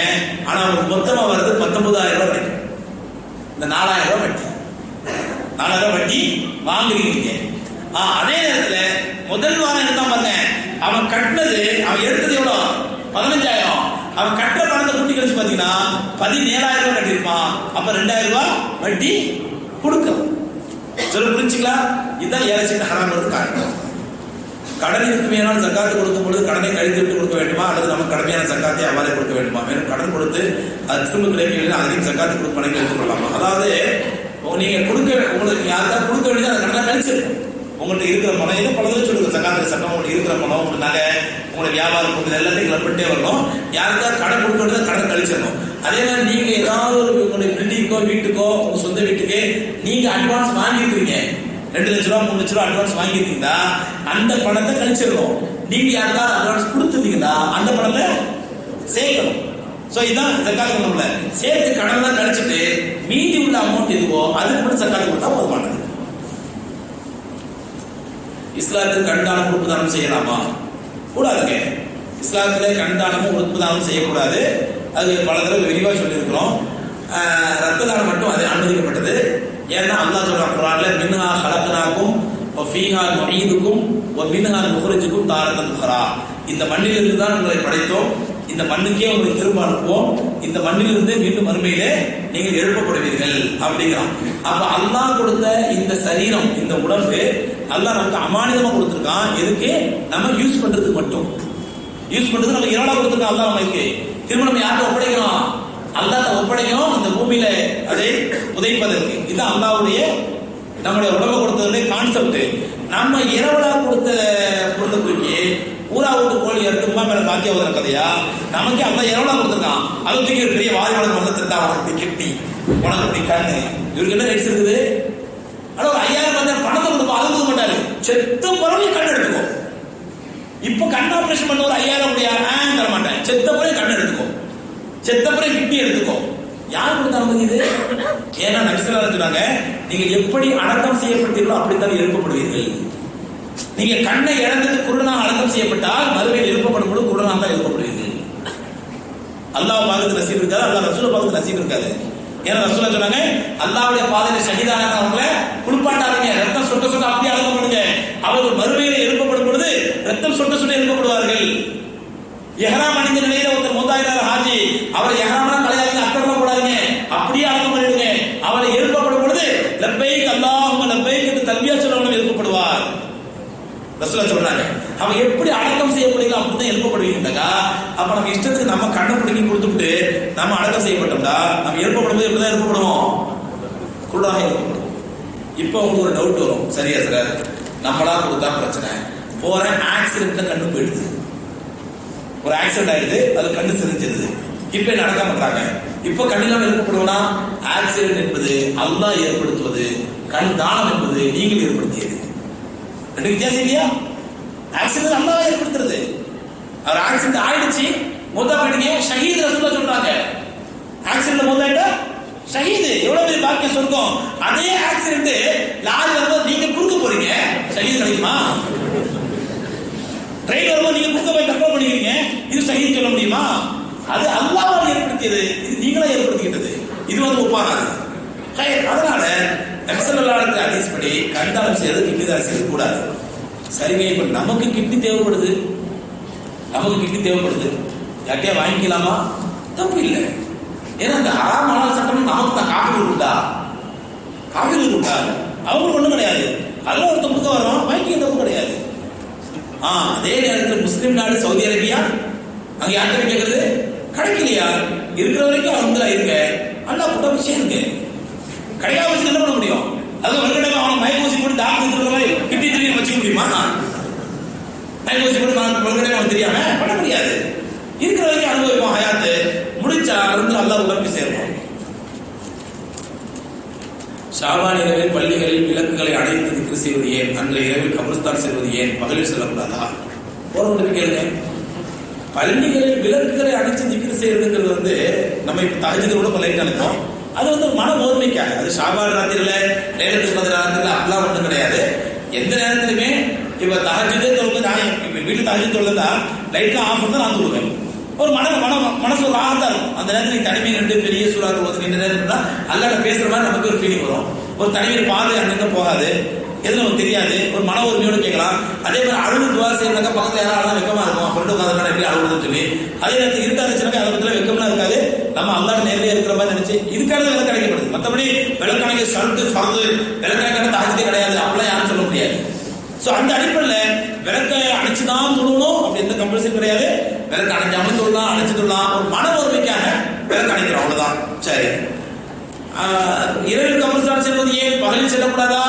ஆனா உங்களுக்கு மொத்தமா வர்றது 19,000 ரூபாய் கிடைக்கும். இந்த 4,000 ரூபாய் வட்டி, 4,000 ரூபாய் வட்டி வாங்குறீங்க. அதே நேரத்துல முதல் வாரம் எடுத்தா பாருங்க, அவன் கட்டினது அவன் எடுத்தது எவ்வளவு 15,000, அவன் கட்டுற பணத்தை கூட்டி கழிச்சு பாத்தீங்கன்னா 17,000 ரூபாய் கட்டிருப்பான். அப்ப 2,000 ரூபாய் வட்டி கொடுக்கும். சொல்ல புரிஞ்சுங்களா? இதுதான் ஏலச்சீட்டு ஹராம் காரணம். கடன் இருக்குமையானால் சக்காத்து கொடுக்கும் பொழுது கடனை கழித்து விட்டு கொடுக்க வேண்டுமா, அல்லது நமக்கு கடமையான சக்காத்தை அவ்வாறே கொடுக்க வேண்டுமா? மேலும் கடன் கொடுத்து அது திரும்ப கிடைக்கவில்லை அதையும் சக்காத்து கொடுக்க பணம் எடுத்துக்கொள்ளலாமா? அதாவது நீங்க கொடுக்க, உங்களுக்கு யாருக்காவது கொடுக்க வேண்டியது அந்த கடனை கழிச்சிருக்கும். உங்கள்கிட்ட இருக்கிற பணம் எது பலதும் சொல்லுங்க, சக்காத்து சட்டம் உங்களுக்கு இருக்கிற பணம், உங்களுக்கு நகை, உங்களுக்கு வியாபாரம் கொடுக்குறது எல்லாத்தையும் கிளப்பிட்டே வரணும். யாருக்காவது கடன் கொடுக்க வேண்டியது கடன் கழிச்சிடணும். அதே மாதிரி நீங்க ஏதாவது ஒரு உங்களுடைய பில்டிங்கோ வீட்டுக்கோ உங்க சொந்த வீட்டுக்கு நீங்க அட்வான்ஸ் வாங்கிருக்கீங்க, 2 லட்ச ரூபா 3 லட்ச ரூபா அட்வான்ஸ் வாங்கிருக்கீங்கன்னா அந்த பணத்தை கழிச்சிடணும். நீங்க யாருக்காவது அட்வான்ஸ் கொடுத்துருந்தீங்கன்னா அந்த பணத்தை சேர்க்கணும். சோ இதான் சக்காத்து பண்ணல. சேர்த்து கடன் தான் கழிச்சிட்டு மீதி உள்ள அமௌண்ட் எதுவோ அதுக்கு மட்டும் சக்காத்து கொடுத்தா போதுமானது. இஸ்லாத்தில் கண்தானம் உறுப்பு தானம் செய்யலாமா? கூடாதுங்க. இஸ்லாத்துல கண்தானமும் உறுப்பு தானம் செய்யக்கூடாது. அது பல தடவை விரிவாக சொல்லியிருக்கிறோம். ரத்த தானம் மட்டும் அது அனுமதிக்கப்பட்டது. ஏன்னா அல்லாஹ் சொல்றான் குர்ஆன்ல, மின்ஹா ஹலக்னாக்கும் வ ஃபீஹா நுஈதுக்கும் வ மின்ஹா நுக்ரிஜுக்கும் தாரத்தன் உக்ரா. இந்த மண்ணிலிருந்து தான் உங்களை படைத்தோம், இந்த மண்ணுக்கே உங்களை திரும்ப அனுப்புவோம், இந்த மண்ணிலிருந்து மீண்டும் மறுமையிலே நீங்கள் எழுப்பப்படுவீர்கள் அப்படிங்கிறான். அப்ப அல்லாஹ் கொடுத்த இந்த சரீரம், இந்த உடம்பு அல்லாஹ் நமக்கு அமானிதமா கொடுத்திருக்கான். எதுக்கு? நம்ம யூஸ் பண்றதுக்கு மட்டும். யூஸ் பண்றது நம்ம இரவலா கொடுத்திருக்கான் அல்லாஹ் நமக்கு. திரும்ப நம்ம யார்கிட்ட ஒப்படைக்கிறோம்? அல்லாஹ்ட்ட ஒப்படைக்கிறோம், இந்த பூமியில அதை புதைப்பதற்கு. இது அல்லாஹ்வுடைய நம்முடைய உடம்பை கொடுத்ததுடைய கான்செப்ட். நம்ம இரவலா கொடுத்த பொருளை தூக்கி ஊரா விட்டு கோழி எடுத்துமா மேல பாக்கிய வர கதையா? நமக்கு அல்லாஹ் இரவலா கொடுத்திருக்கான். அதை தூக்கி ஒரு பெரிய வாரிவாளர் வந்து திட்டா, உனக்கு கிட்னி, உனக்கு இப்படி கண்ணு, இவருக்கு என்ன ரைட்ஸ் இருக்குது? ஆனா ஒரு 5,000 ரூபாய் பணத்தை கொடுப்போம், அது கொடுக்க மாட்டாரு. செத்த பிறகு கண் எடுத்துக்கோ. இப்ப கண் ஆபரேஷன் பண்ண ஒரு 5,000 முடியாது தர மாட்டேன். செத்த பிறகு கண் எடுத்துக்கோ, செத்த பிறகு கிட்னி எடுத்துக்கோ. யார் கொடுத்த அனுமதி இது? ஏன்னா நபிஸல்லல்லாஹு அலைஹி சொன்னாங்க, நீங்க எப்படி அடக்கம் செய்யப்பட்டீர்களோ அப்படித்தான் எழுப்பப்படுவீர்கள். நீங்க கண்ணை இழந்தது குருடனாக அடக்கம் செய்யப்பட்டால் மறுமையில் எழுப்பப்படும் பொழுது குருடனாக தான் எழுப்பப்படுவீர்கள். அல்லாஹ் பார்த்து நசீப் இருக்காது, அல்லாஹ் ரசூலை பார்த்து நசீப் இருக்காது. ஏன்னா ரசூலா சொன்னாங்க, அல்லாஹ்வுடைய பாதையில ஷஹீதானவங்களை குளிப்பாட்டாதீங்க, ரத்தம் சொட்ட சொட்ட அப்படியே அடக்கம் பண்ணுங்க. அவர்கள் மறுமையில எழுப்பப்படும் பொழுது ரத்தம் சொட்ட சொட்ட எழுப்பப்படுவார்கள். எஹ்ராம் அணிந்த நிலையில ஒருத்தர் மௌத்தாயினார் ஹாஜி, அவரை எஹ்ராம்லாம் கலையாதீங்க, அக்கறமா போடாதீங்க, அப்படியே அடக்கம் பண்ணிடுங்க. அவரை எழுப்பப்படும் பொழுது லப்பைக் அல்லாஹும்ம லப்பைக் என்று தல்பியா சொல்லவனும் எழுப்பப்படுவார். ரசூலா சொல்றாங்க. அவன் எப்படி அடக்கம் செய்யப்படுகிறோம் அப்படிதான் எழுப்பப்படுவீங்கன்னாக்கா, அப்ப நம்ம இஷ்டத்துக்கு நம்ம கண்ணை பிடிக்கி கொடுத்துட்டு நம்ம அடக்கம் செய்யப்பட்டோம்னா நம்ம எழுப்பப்படும் போது எப்படிதான் எழுப்பப்படுவோம்? குருடாக எழுப்பப்படுவோம். இப்போ உங்களுக்கு ஒரு டவுட் வரும், சரியா சார், நம்மளா கொடுத்தா பிரச்சனை, போற ஆக்சிடென்ட்ல கண்ணு போயிடுது, ஒரு ஆக்சிடென்ட் ஆயிடுது, அது கண்ணு செஞ்சிருது, இப்ப என்ன அடக்கம் பண்றாங்க? இப்ப கண்ணில்லாம எழுப்பப்படுவோம்னா, ஆக்சிடென்ட் என்பது அல்லாஹ் ஏற்படுத்துவது, கண் தானம் என்பது நீங்கள் ஏற்படுத்தியது. ரெண்டு வித்தியாசம் இல்லையா? ஆக்சிடென்ட் அல்லாஹ் ஏற்படுத்துறது. அவர் ஆக்சிடென்ட் ஆயிடுச்சு, மூத்தா போயிட்டீங்க, ஷஹீத் ரசூலுல்லாஹ் சொல்றாங்க. ஆக்சிடென்ட்ல மூத்தாயிட்டா ஷஹீத், எவ்வளவு பெரிய பாக்கியம் சொர்க்கம். அதே ஆக்சிடென்ட் லாரி வரும்போது நீங்க குறுக்க போறீங்க, ஷஹீத் கிடைக்குமா? ட்ரெயின் வரும்போது நீங்க குறுக்க போய் தப்பா பண்ணிக்கிறீங்க, இது ஷஹீத் சொல்ல முடியுமா? அது அல்லாஹ் ஏற்படுத்தியது, இது நீங்களா ஏற்படுத்திக்கிட்டது. இது வந்து ஒப்பாகாது. அதனால நபி ஸல்லல்லாஹு அலைஹி வஸல்லம் ஹதீஸ் படி கண்தானம் செய்யறது, கிட்னி தானம் செய்யறது கூடாது. சரிங்க, இப்ப நமக்கு கிட்னி தேவைப்படுது, நமக்கு கிட்னி தேவைப்படுது, யார்கிட்டயா வாங்கிக்கலாமா? தப்பு இல்லை. ஏன்னா இந்த ஹராமான சட்டம் நமக்கு தான். காஃபிர்கள் உண்டா? காஃபிர்கள் உண்டா? அவங்களுக்கு ஒண்ணும் கிடையாது. அதெல்லாம் ஒருத்தவங்க வரும், வாங்கிக்க தப்பு கிடையாது. அதே நேரத்தில் முஸ்லிம் நாடு சவுதி அரேபியா, அங்க யார்கிட்ட கேட்கறது? கிடைக்கலையா? இருக்கிற வரைக்கும் அவங்க இருங்க, அல்லா கூட்ட விஷயம் இருக்கு. கிடைக்காத வச்சு என்ன பண்ண முடியும்? அது வருகிற அவனை மயக்கூசி போட்டு டாக்டர் இருக்கிற மாதிரி கிட்டி திரும்பி வச்சுக்க முடியுமா? மயக்கூசி போட்டு வருகிற அவன் தெரியாம பண்ண முடியாது. இருக்கிற வரைக்கும் அனுபவிப்போம் ஹயாத்து, முடிச்சா வந்து அல்லாஹ் உடம்பு சேர்ப்போம். ஷாபான் இரவில் பள்ளிகளில் விளக்குகளை அடைத்து திக்ர் செய்வது ஏன்? அன்றைய இரவில் கபிரஸ்தான் செல்வது ஏன்? பகலில் செல்லக்கூடாதா? போறவங்களுக்கு கேளுங்க. பள்ளிகளில் விளக்குகளை அடைச்சு திக்ர் செய்யறதுங்கிறது வந்து நம்ம இப்ப தஹஜ்ஜுத் கூட லைட் அனுப்போம். அது வந்து மன ஓர்மைக்காக. அது ஷாபான் ராத்திரில, லைலத்துல் கத்ர் ராத்திரில அப்படிலாம் ஒண்ணும் கிடையாது. எந்த நேரத்திலுமே இப்ப தஹஜ்ஜுதே தொழுது நான் வீட்டுல தஹஜ்ஜுத் தொழுதா லைட்லாம் ஆஃப் பண்ணா நான் தொழுவேன். ஒரு மனசு ஒரு ஆகத்தா இருக்கும். அந்த நேரத்தில் நீ தனிமையை நின்று பெரிய சூறாக்கு ஓதுகின்ற நேரத்தில் அல்லாஹ் பேசுற மாதிரி நமக்கு ஒரு ஃபீலிங் வரும். ஒரு தனிமையில் பார்வை அங்கே போகாது, எது நமக்கு தெரியாது, ஒரு மன உரிமையோடு கேட்கலாம். அதே மாதிரி அழுது துவா செய்யறாங்க, பக்கத்துல யாராவது வெக்கமா இருக்கும், ஃப்ரெண்டு உட்காந்துருக்கா எப்படி அழுகுதுன்னு சொல்லி. அதே நேரத்தில் இருட்டா இருந்துச்சுனாக்க அதை பத்தில வெக்கம்லாம் இருக்காது, நம்ம அல்லாஹ் நேரடியாக இருக்கிற மாதிரி நினைச்சு இதுக்காக விளக்கு அடைக்கப்படுது. மற்றபடி விளக்கணைக்க சல்ட்டு ஃபர்து விளக்கணைக்கான தஹஜ்ஜுதே கிடையாது, அப்படிலாம் யாரும் சொல்ல முடியாது. சோ அந்த அடிப்படையில் விளக்கை அணைச்சுதான் சொல்லணும் அப்படி எந்த கம்பல்சரி கிடையாது. விளக்கு அணைஞ்சாலும் சொல்லலாம், அணைச்சு சொல்லலாம். ஒரு மன உரிமைக்காக விளக்கு அணைக்கிறோம், அவ்வளவுதான். சரி, இரவில் கபர்ஸ்தான் செல்வது ஏன் பகலில் செல்லக்கூடாதா?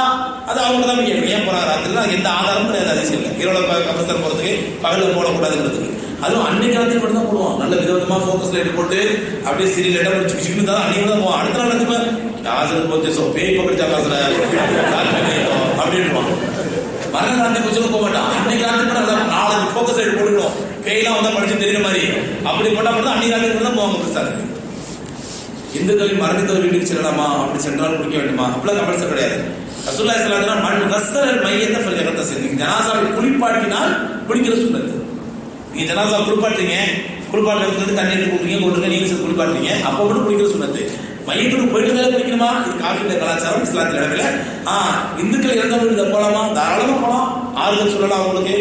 அது அவங்க தான் கேட்கணும். ஏன் போறாங்க ராத்திரில? எந்த ஆதாரமும் கிடையாது அதிசயம் இல்லை. இரவுல கபர்ஸ்தான் போறதுக்கு, பகலில் போடக்கூடாதுங்கிறதுக்கு. அதுவும் அன்னைக்கு காலத்தில் மட்டும் தான் போடுவோம். நல்ல விதவிதமா ஃபோக்கஸ் லைட் போட்டு அப்படியே சீரியல் இடம் சிக்கன் தான் அன்னைக்கு தான் போவோம். அடுத்த நாள் வந்து காசு போச்சு பேய் பக்கடிச்சா காசுல அப்படின்வான். மரண ராத்திரி கொஞ்சம் போக மாட்டான். அன்னைக்கு ராத்திரி கூட நாலு ஃபோக்கஸ் லைட் போட்டுக்கணும், பேய்லாம் வந்தா படிச்சு தெரியுற மாதிரி அப்படி போட்டா மட்டும் அன்னைக்கு ராத்திரி தான் போவாங்க பெருசாக. இந்துக்களின் மரணித்தவர் வீட்டுக்கு செல்லலாமா, அப்படி சென்றால் குடிக்க வேண்டுமா? அப்படிலாம் கம்பல்சரி கிடையாது. ரசூலுல்லாஹி ஸல்லல்லாஹு அலைஹி வஸல்லம் மன் கஸ்ஸரல் மையத்த ஃபல்யகத்தஸில், நீங்க ஜனாசாவை குளிப்பாட்டினால் குளிக்கிற சுன்னத்து. நீங்க ஜனாசா குளிப்பாட்டுறீங்க, குளிப்பாட்டுறது தண்ணி எடுத்து கொடுக்குறீங்க, கொடுங்க, நீங்க குளிப்பாட்டுறீங்க, அப்போ மட்டும் குளிக்கிற சுன்னத்து. மையத்துக்கு போயிட்டு தான் குளிக்கணுமா? இது காஃபில கலாச்சாரம் இஸ்லாத்தில் இடவில்லை. இந்துக்கள் இறந்த வீடு போலாமா? தாராளமா போலாம். ஆறுதல் சொல்லலாம் அவங்களுக்கு,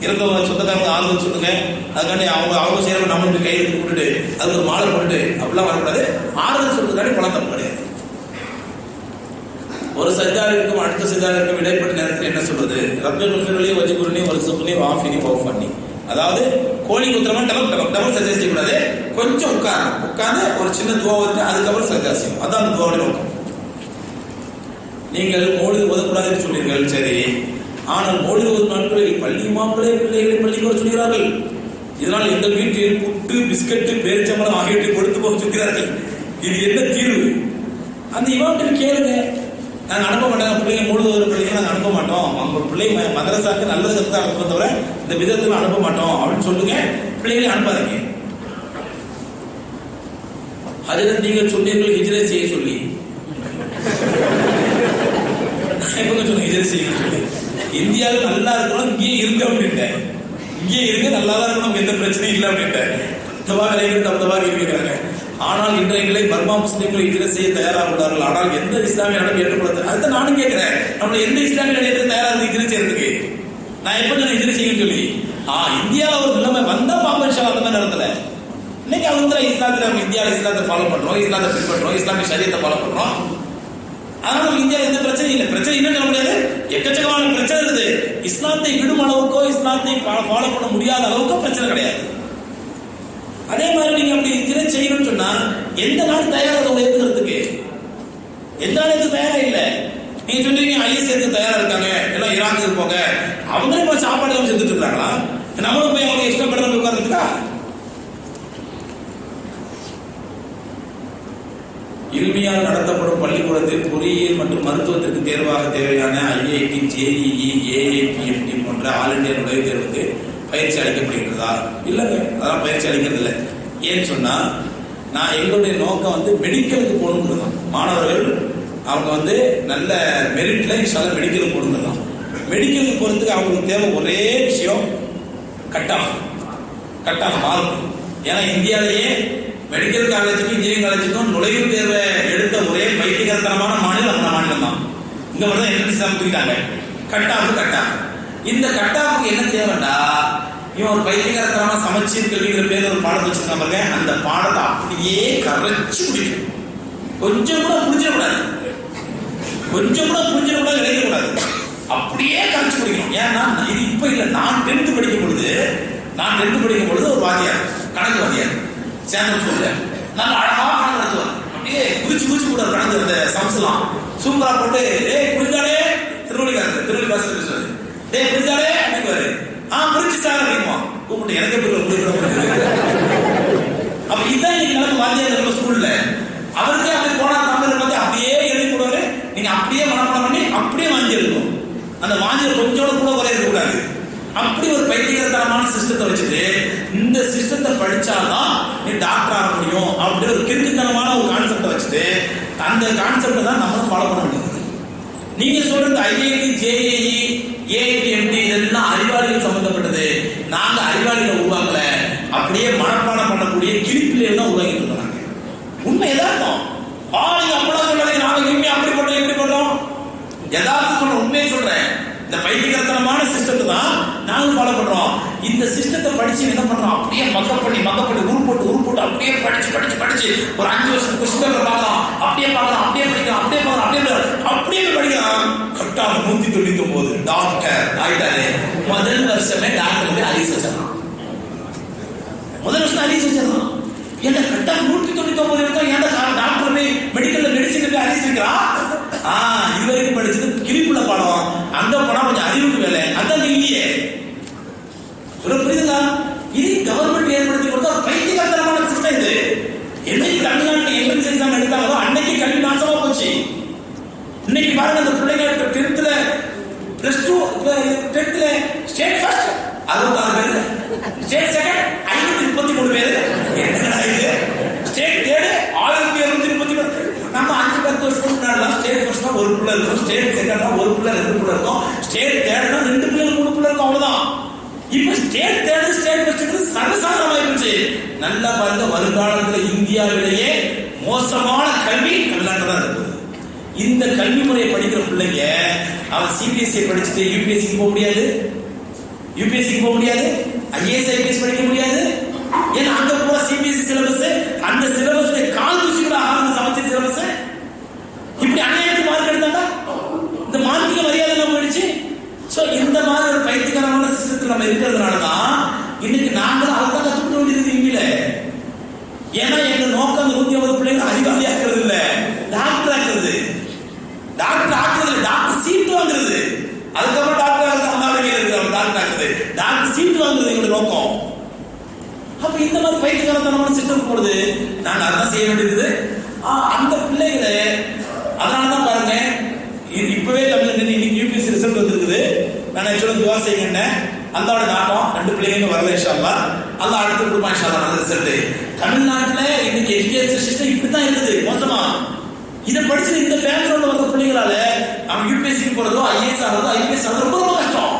இறந்த சொந்தக்காரங்க ஆறுதல் சொல்லுங்க. அதுக்காண்டி அவங்க செய்யறவங்க நம்மளுக்கு கை எடுத்து விட்டுட்டு அதுக்கு ஒரு மாலை போட்டுட்டு அப்படிலாம் வரக்கூடாது. ஆறுதல் சொல்றதுக்காண்டி பலம் தப்பு கிடையாது. ஒரு சஜ்ஜாவிற்கும் அடுத்த சஜ்ஜாவிற்கும் இடைப்பட்ட நேரத்தில் என்ன சொல்றது? ரப்பல் முஃபிர்லி வஜ்புர்னி வல்சுப்னி வாஃபினி வஃபன்னி. அதாவது கோழி குத்திரமா டபுள் சஜ்ஜா செய்யக்கூடாது. கொஞ்சம் உட்கார்ந்து ஒரு சின்ன துவா வந்து அதுக்கப்புறம் சஜ்ஜா செய்யும். அதான் அந்த துவாவுடைய நோக்கம். நீங்கள் மௌலிது ஓதக்கூடாதுன்னு சொன்னீர்கள், சரி. ஆனால் மௌலிது ஓதும் நாட்களில் பள்ளி இமாம்களே பிள்ளைகளை பள்ளிக்கு வர சொல்கிறார்கள். இதனால் எங்கள் வீட்டில் புட்டு, பிஸ்கட்டு, பேரிச்சம்பழம் ஆகியவற்றை கொடுத்து போக சொல்கிறார்கள். இது என்ன தீர்வு? அந்த இமாம்கிட்ட கேளுங்க. நாங்கள் அனுப்ப மாட்டோம், பிள்ளைங்க மௌலிது ஓதுற பிள்ளைங்க நாங்கள் அனுப்ப மாட்டோம், அவங்க பிள்ளை மதரசாக்கு நல்லது கருத்து அனுப்ப தவிர இந்த விதத்தில் அனுப்ப மாட்டோம் அப்படின்னு சொல்லுங்க. பிள்ளைகளை அனுப்பாதீங்க. அதில் நீங்கள் சொன்னீர்கள் ஹிஜ்ரத் செய்ய சொல்லி, ஹிஜ்ரத் செய்ய சொல்லி இந்தியாவில் நல்லா இருக்கணும், இங்கேயே இருங்க அப்படின்ட்டேன். இங்கேயே இருங்க, நல்லா தான் இருக்கணும், எந்த பிரச்சனையும் இல்லை அப்படின்ட்டேன். தப்பாக இருக்கிறாங்க. ஆனால் இன்றைய பர்மா முஸ்லீம்கள் ஹிஜ்ரத் செய்ய தயாராக உள்ளார்கள். ஆனால் எந்த இஸ்லாமிய நாடும் ஏற்றுக்கொள்ள, அதுதான் நானும் கேட்கிறேன். நம்மள எந்த இஸ்லாமிய நாடு தயாராக ஹிஜ்ரத் செய்யறதுக்கு? நான் எப்ப ஹிஜ்ரத் செய்யணும்னு சொல்லி இந்தியாவில் ஒரு நிலைமை வந்தா பாப்பா அந்த மாதிரி நேரத்தில் இன்னைக்கு அவங்க இஸ்லாத்துல நம்ம இந்தியாவில் இஸ்லாத்தை ஃபாலோ பண்றோம், இஸ்லாத்தை பின்பற்றோம், இஸ்லாமிய ஷரியத்தை ஃபாலோ பண்றோம். அதனால நம்ம இந்தியாவில் எந்த பிரச்சனையும் இல்லை. பிரச்சனை இல்லைன்னு சொல்ல முடியாது, எக்கச்சக்கமான பிரச்சனை இருக்குது. இஸ்லாத்தை விடும் அளவுக்கோ இஸ்லாத்தை ஃபாலோ பண்ண முடியாத அளவுக்கோ பிரச்சனை கிடையாது. அதே மாதிரி நீங்க அப்படி ஹிஜ்ரத் செய்யணும்னு சொன்னா எந்த நாடு தயாராக ஏற்றுக்கிறதுக்கு? எந்த நாடு தயாரா இல்லை. நீங்க சொல்றீங்க ஐஎஸ் ஏற்க தயாரா இருக்காங்க, எல்லாம் ஈராக்கு இருப்பாங்க, அவங்களே போய் சாப்பாடு செஞ்சுட்டு இருக்காங்களா? நம்மளும் போய் அவங்க இஷ்டப்படுறது உட்கார்ந்துருக்கா? இல்மியால் நடத்தப்படும் பள்ளிக்கூடத்தில் பொறியியல் மற்றும் மருத்துவத்திற்கு தேர்வாக தேவையான ஐஐடி, ஜேஇஇ, ஏஏபிஎம்டி போன்ற ஆல் இந்தியா நுழைவுத் தேர்வுக்கு பயிற்சி அளிக்கப்படுகிறதா? இல்லைங்க, அதெல்லாம் பயிற்சி அளிக்கிறது இல்லை. ஏன்னு சொன்னா நான் எங்களுடைய நோக்கம் வந்து மெடிக்கலுக்கு போகணுங்கிறது தான். மாணவர்கள் அவங்க வந்து நல்ல மெரிட்ல இன்ஷால்லா மெடிக்கலுக்கு போகணுங்கிறது தான். மெடிக்கலுக்கு போறதுக்கு அவங்களுக்கு தேவை ஒரே விஷயம் கட் ஆஃப் மார்க். ஏன்னா இந்தியாவிலேயே மெடிக்கல் காலேஜுக்கும் இன்ஜினியரிங் காலேஜுக்கும் நுழைவுத் தேர்வை எடுத்த ஒரே பைத்தியகரத்தனமான மாநிலம் நம்ம மாநிலம் தான். இங்க மட்டும் என்ட்ரன்ஸ் எக்ஸாம் தூக்கிட்டாங்க. கட் ஆஃப் இந்த கட் ஆஃபுக்கு என்ன தேவைண்டா, இவன் ஒரு பைத்தியகரத்தனமா சமச்சீர் கல்விங்கிற பேர் ஒரு பாடத்தை வச்சிருக்கான் பாருங்க, அந்த பாடத்தை அப்படியே கரைச்சு குடிக்கும். கொஞ்சம் கூட புரிஞ்சிடக்கூடாது, நினைக்கக்கூடாது, அப்படியே கரைச்சு குடிக்கணும். ஏன்னா இது இப்ப இல்ல, நான் 10th படிக்கும் பொழுது ஒரு வாத்தியார், கணக்கு வாத்தியார் சேந்தம் ஸ்கூல்ல நல்ல அழகா கணக்கு நடத்துவார். அப்படியே குதிச்சு கூட கணக்கு அந்த சம்ஸ்லாம் சூப்பரா போட்டு புரிஞ்சாலே திருவள்ளுவர் பேசுறது, புரிஞ்சாலே நினைக்குவாரு, புரிஞ்சு சார் அப்படிமா கூப்பிட்டு எனக்கு அப்ப இதான் இன்னைக்கு நடக்கும் வாத்தியார் ஸ்கூல்ல. அவருக்கே அப்படி போனா தமிழ் வந்து அப்படியே எழுதி போடுவாரு. நீங்க அப்படியே மனப்பாடம் பண்ணி அப்படியே வாங்கி எழுதணும். அந்த வாஞ்சியில் கொஞ்சோட கூட குறைய இருக்கக்கூடாது. அப்படி ஒரு பைத்தியகரத்தனமான சிஸ்டத்தை வச்சுட்டு இந்த சிஸ்டத்தை படிச்சாதான் நீ டாக்டர் ஆக முடியும் அப்படி ஒரு கிறுக்குத்தனமான ஒரு கான்செப்டை வச்சுட்டு அந்த கான்செப்டை தான் நம்மளும் ஃபாலோ பண்ண முடியாது. நீங்க சொல்றது ஐஐடி, ஜேஇஇ, ஏஐபிஎம்டி இதெல்லாம் அறிவாளிகள் சம்பந்தப்பட்டது. அறிவாளிகளை உருவாக்கல, அப்படியே மனப்பாடம் பண்ணக்கூடிய கிளிப்பிள்ளைகள் தான் உருவாக்கிட்டு இருக்காங்க. உண்மை எதார்த்தம். நீங்க அப்பெல்லாம் சொல்றீங்க, நாங்க இனிமே அப்படி பண்றோம் இப்படி பண்றோம், எதார்த்தம் சொல்றேன், உண்மையை சொல்றேன். இந்த பைத்தியக்காரத்தனமான சிஸ்டத்தை தான் நாங்களும் ஃபாலோ பண்றோம். இந்த சிஸ்டத்தை படிச்சு என்ன பண்றோம், அப்படியே மக்கப் பண்ணி உருப்போட்டு அப்படியே படிச்சு ஒரு 5 வருஷம் கொஸ்டின் பேப்பர் பார்க்கலாம், அப்படியே படிக்கலாம், அப்படியே படிக்கலாம். கரெக்டாக 199 டாக்டர் ஆயிட்டாரு. முதல் வருஷமே டாக்டர் போய் அலீஸ் வச்சிடலாம். முதல் வருஷம் அலீஸ் வச்சிடலாம். என்ன கரெக்டாக 199 இருக்கா, ஏன்டா டாக்டர் போய் மெடிசன் போய் அலீஸ் வைக்கிறா? இது வரைக்கும் படிச்சது கிளிப்புள்ள பாடம், அங்க போனா கொஞ்சம் அறிவுக்கு வேலை, அதான் இல்லையே. புரியுதுங்களா? இது கவர்மெண்ட் ஏற்படுத்தி கொடுத்தா பைத்தியக்காரத்தனமான சிஸ்டம் இது. என்னைக்கு தமிழ்நாட்டில் என்ட்ரன்ஸ் எக்ஸாம் எடுத்தாங்களோ அன்னைக்கு கல்வி நாசமா போச்சு. இன்னைக்கு பாருங்க, அந்த பிள்ளைங்க 10th +2 10th ஸ்டேட் ஃபர்ஸ்ட் 66 பேர், ஸ்டேட் செகண்ட் 533 பேர், என்னடா இது? State third 1733. நம்ம 5-10 வருஷம் முன்னாடி ஸ்டேட் ஃபர்ஸ்ட்னா ஒரு பிள்ளை இருக்கும், ஸ்டேட் செகண்ட்னா ஒரு பிள்ளை 2 பிள்ளை இருக்கும், ஸ்டேட் தேர்ட்னா 2 பிள்ளை 3 பிள்ளை இருக்கும், அவ்வளவுதான். இப்ப ஸ்டேட் தேர்ட் ஸ்டேட் ஃபர்ஸ்ட் சர்வசாதாரணமாகி போச்சு. நல்லா பாருங்க, வருங்காலத்தில் இந்தியாவிலேயே மோசமான கல்வி தமிழ்நாட்டில் தான் இருக்குது. இந்த கல்வி முறையை படிக்கிற பிள்ளைங்க அவன் சிபிஎஸ்சி படிச்சுட்டு யூபிஎஸ்சிக்கு போக முடியாது, ஐஏஎஸ் ஐபிஎஸ் படிக்க முடியாது. ஏன்னா அங்க போற சிபிஎஸ்சி சிலபஸ், அந்த சிலபஸ் கால் தூசி கூட ஆரம்ப சமச்சீர் சிலபஸ். இப்படி அநியாயத்துக்கு மார்க் எடுத்தாண்டா இந்த மார்க்குக்கு மரியாதை எல்லாம் போயிடுச்சு. சோ இந்த மாதிரி ஒரு பைத்தியக்காரமான சிஸ்டத்தில் நம்ம இருக்கிறதுனாலதான் இன்னைக்கு நாங்களும் அவங்க கத்துக்கிட்டு வேண்டியது இங்கில. ஏன்னா எங்க நோக்கம் அந்த 150 பிள்ளைங்க அறிவாளி ஆக்குறது இல்ல, டாக்டர் ஆக்குறது. டாக்டர் சீட்டு வாங்குறது, அதுக்கப்புறம் டாக்டர் சீட்டு வாங்குறது எங்களோட நோக்கம். அப்ப இந்த மாதிரி பைத்தியக்காரத்தனமான சிஸ்டம் போடுது, நாங்க அதான் செய்ய வேண்டியது. அந்த பிள்ளைகளை அதனாலதான் பாருங்க, இப்பவே தமிழ் இன்னைக்கு யூபிஎஸ்சி ரிசல்ட் வந்துருக்குது. நான் ஆக்சுவலா துவா செய்யுங்க, அல்லாவோட நாட்டம் 2 பிள்ளைங்க வரல இன்ஷா அல்லாஹ், அல்லாஹ் அடுத்து கொடுப்பா இன்ஷா அல்லாஹ். நல்ல ரிசல்ட். தமிழ்நாட்டுல இன்னைக்கு எஜுகேஷன் சிஸ்டம் இப்படித்தான் இருக்குது, மோசமா. இதை படிச்சு இந்த பேக்ரவுண்ட்ல வந்த பிள்ளைங்களால அவன் யூபிஎஸ்சி போறதோ ஐஏஎஸ் ஆகிறதோ ஐபிஎஸ் ஆகிறதோ ரொம்ப கஷ்டம்.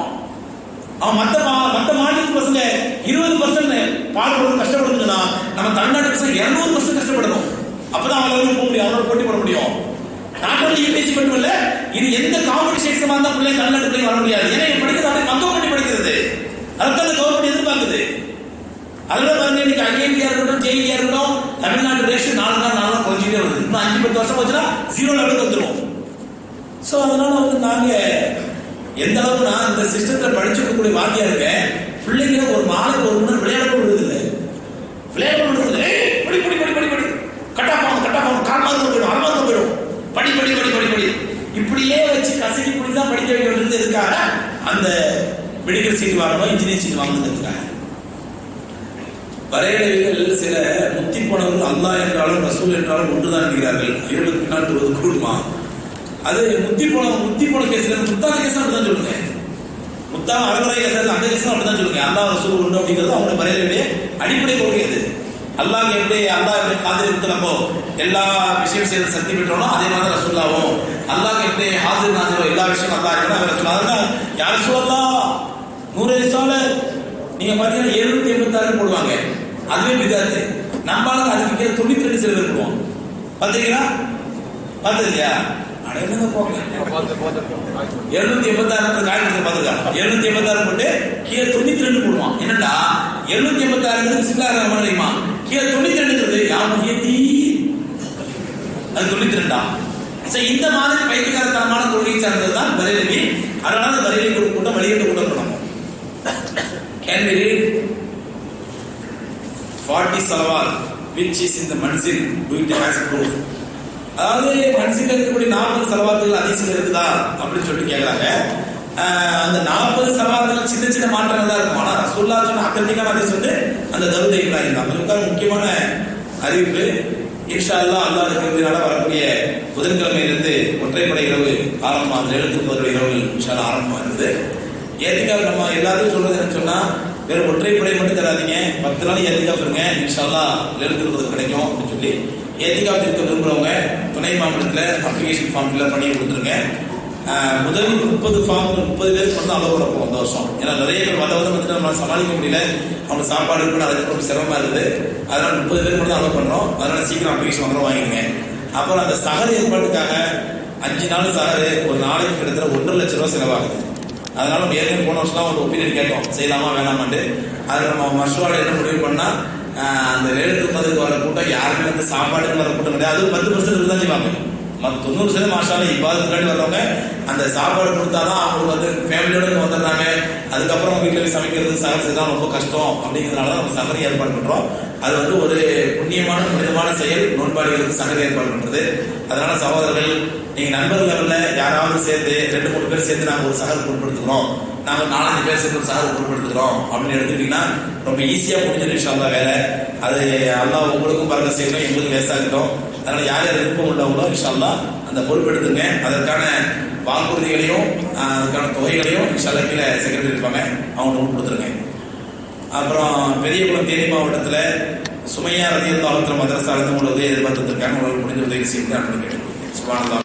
அவன் மத்த மாநிலத்து பசங்க 20% பாடுறது கஷ்டப்படுதுன்னா நம்ம தமிழ்நாட்டு பசங்க 200% கஷ்டப்படணும். அப்பதான் அவங்களால போக முடியும், அவங்களோட போட்டி போட முடியும். நாட்டோட யூபிஎஸ்சி மட்டும் இல்ல, இது எந்த காம்படிஷன் எக்ஸாமா இருந்தா பிள்ளை தமிழ்நாட்டு பிள்ளை வர முடியாது. ஏன்னா படிக்கிறது அப்படியே மந்தம் பண்ணி படிக்கிறது, அதுதான் அந்த கவர்மெண்ட் எதிர்பார்க்குது. அதோட பாருங்க, இன்னைக்கு ஐஐடியா இருக்கட்டும் ஜேஇஆ இருக்கட்டும், தமிழ்நாட்டு ரேஷன் 4 நாள் குறைஞ்சிட்டே வருது. இன்னும் 5-10 வருஷம் போச்சுன்னா 0 லெவலுக்கு வந்துடும். ஸோ அதனால நாங்க எந்த அளவுக்குனா இந்த சிஸ்டத்தில் படிச்சு கொடுக்கக்கூடிய வாக்கியா இருக்க பிள்ளைங்க ஒரு நாளைக்கு 1 மணி நேரம் விளையாட விடுறது இல்லை, படி கட்டா போகணும், கால் மார்க் போயிடும், 1/2 மார்க் போயிடும், படி இப்படியே வச்சு கசக்கி தான் படிக்க வைக்க வேண்டியது. இருக்காங்க அந்த மெடிக்கல் சீட் வாங்கணும், இன்ஜினியரிங் சீட் வாங்கணும் இருக்காங்க. வரையறைகள் சில முத்தி போனவர்கள் அல்லாஹ் என்றாலும் ரசூல் என்றாலும் ஒன்றுதான் என்கிறார்கள். 20 பின்னால் தொழுவது கூடுமா? அது முத்தி போன கேஸ்ல முத்தான கேஸ் அப்படிதான் சொல்லுங்க. முத்தா அறகுறை கேஸ் அந்த கேஸ் அப்படிதான் சொல்லுங்க. அல்லாஹ் ரசூல் ஒன்று அப்படிங்கிறது அவங்க வரையறையுடைய அடிப்படை கொள்கை. அது அல்லாஹ் எப்படி காதிரி முத்தனப்போ எல்லா விஷயம் செய்த சக்தி பெற்றோனோ அதே மாதிரி ரசூல்லாவும் அல்லாஹ் எப்படி ஹாசிர் நாசிரோ எல்லா விஷயம் அல்லாஹ் இருக்கணும் ரசூல். அதனால யார் சொல்லலாம் 100 ரிசால நீங்க பாத்தீங்கன்னா 786 போடுவாங்க, அதுவே பிதாத்து. நம்மளால அதுக்கு கீழே 92 சில பேர் போடுவோம். பாத்தீங்களா? பார்த்தது இல்லையா? அடையாளங்க போங்க 786 காய்கறி பாத்துக்கா 786 போட்டு கீழே 92 போடுவான். என்னடா 786 சில்லார தெரியுமா? கீழே 92 யாமுகியத்தி அது 92. இந்த மாதிரி பைத்தியக்காரத்தனமான கொள்கையை சார்ந்ததுதான் பரேலவி. அதனால பரேலவி கூட்டம் வழிகட்டு கூட்டம் பண்ணணும். Can we read 40 salawat which is in the manzil? Do it as proof. அதாவது மனசில் இருக்கக்கூடிய 40 சலவாத்துகள் அதிசயம் இருக்குதா அப்படின்னு சொல்லிட்டு கேட்கறாங்க. அந்த 40 சலவாத்துகள் சின்ன சின்ன மாற்றங்கள் தான் இருக்கும். ஆனா ரசூலுல்லாஹ் சொன்ன அக்கத்திக்கான அதிசயம் வந்து அந்த தருத இப்ராஹிம் தான். அதுக்கு முக்கியமான அறிவிப்பு இன்ஷா அல்லாஹ் அல்லாஹ்வுடைய வரக்கூடிய புதன்கிழமையிலிருந்து ஒற்றைப்படை இரவு ஆரம்பம், 7 இரவுகள் இன்ஷா அல்லாஹ் ஆரம்பமா இருக்குது. ஏத்திகாஃப் நம்ம எல்லாத்தையும் சொல்றது என்ன சொன்னா, வெறும் ஒற்றைப்படை மட்டும் தராதீங்க, 10 நாள் ஏத்திகாஃப் இருங்க, இன்ஷா அல்லாஹ் 7 கிடைக்கும் அப்படின்னு சொல்லி ஏத்திகாஃப் இருக்க விரும்புறவங்க துணை மாவட்டத்தில் அப்ளிகேஷன் ஃபார்ம் ஃபில் பண்ணி கொடுத்துருங்க. முதல் 30 ஃபார்ம் 30 பேருக்கு மட்டும் அளவு வரப்போம் இந்த வருஷம். ஏன்னா நிறைய பேர் வந்துட்டு நம்ம சமாளிக்க முடியல, அவங்க சாப்பாடு இருக்குன்னு அதுக்கு ரொம்ப சிரமமா இருக்குது. அதனால 30 பேருக்கு மட்டும் அளவு பண்றோம். அதனால சீக்கிரம் அப்ளிகேஷன் வாங்கிடுங்க. அப்புறம் அந்த சகர் ஏற்பாட்டுக்காக 5 நாள் சகரு ஒரு நாளைக்கு கிட்டத்தட்ட 1.5 லட்சம் ரூபாய் செலவாகுது. அதனால ஏற்கனவே போன வருஷம் ஒரு ஒப்பீனியன் கேட்டோம், செய்யலாமா வேணாமான்ட்டு. அது நம்ம மஷூரால என்ன முடிவு பண்ணா, அந்த லேலத்துக்கு மதுக்கு வர கூட்டம் யாருமே வந்து சாப்பாடுக்கு வர கூட்டம் கிடையாது. அது 10% தான் செய்வாங்க. 90% மாஷால இப்பாதுக்கு வர்றவங்க அந்த சாப்பாடு கொடுத்தாதான் அவங்களுக்கு வந்து ஃபேமிலியோட வந்துடுறாங்க. அதுக்கப்புறம் வீட்டில் சமைக்கிறது சகர் தான் ரொம்ப கஷ்டம். அப்படிங்கிறதுனால நம்ம சகரை ஏற்பாடு பண்றோம். அது வந்து ஒரு புண்ணியமான புனிதமான செயல், நோன்பாளிகளுக்கு சகரை ஏற்பாடு பண்றது. அதனால சகோதரர்கள், நீங்க நண்பர் லெவல்ல யாராவது சேர்ந்து 2-3 பேர் சேர்ந்து நாங்க ஒரு சகர் பொருட்படுத்துக்கிறோம், நாங்க 4-5 பேர் சேர்ந்து ஒரு சகர் பொருட்படுத்துக்கிறோம் அப்படின்னு எடுத்துக்கிட்டீங்கன்னா ரொம்ப ஈஸியா முடிஞ்சிடும் இன்ஷா அல்லாஹ் வேலை. அது அல்லாஹ் உங்களுக்கும் பரவாயில்ல செய்யணும், எங்களுக்கு லேசா இருக்கட்டும். அதனால யார் யார் விருப்பம் உள்ளவங்களோ இன்ஷா அல்லாஹ் அந்த பொறுப்பெடுத்துங்க. அதற்கான வாக்குறுதிகளையும் அதுக்கான தொகைகளையும் இன்ஷா அல்லாஹ் கீழே செக்ரட்டரி இருப்பாங்க, அவங்களுக்கு கொடுத்துருங்க. அப்புறம் பெரியகுளம் தேனி மாவட்டத்தில் சுமையா ரலியல்லாஹு அன்ஹா மதரசா இருந்து உங்களுக்கு எதிர்பார்த்துருக்காங்க. உங்களுக்கு முடிஞ்ச உதவி செய்து அப்படின்னு கேட்டுக்கோங்க. சுப்ஹானல்லாஹ்.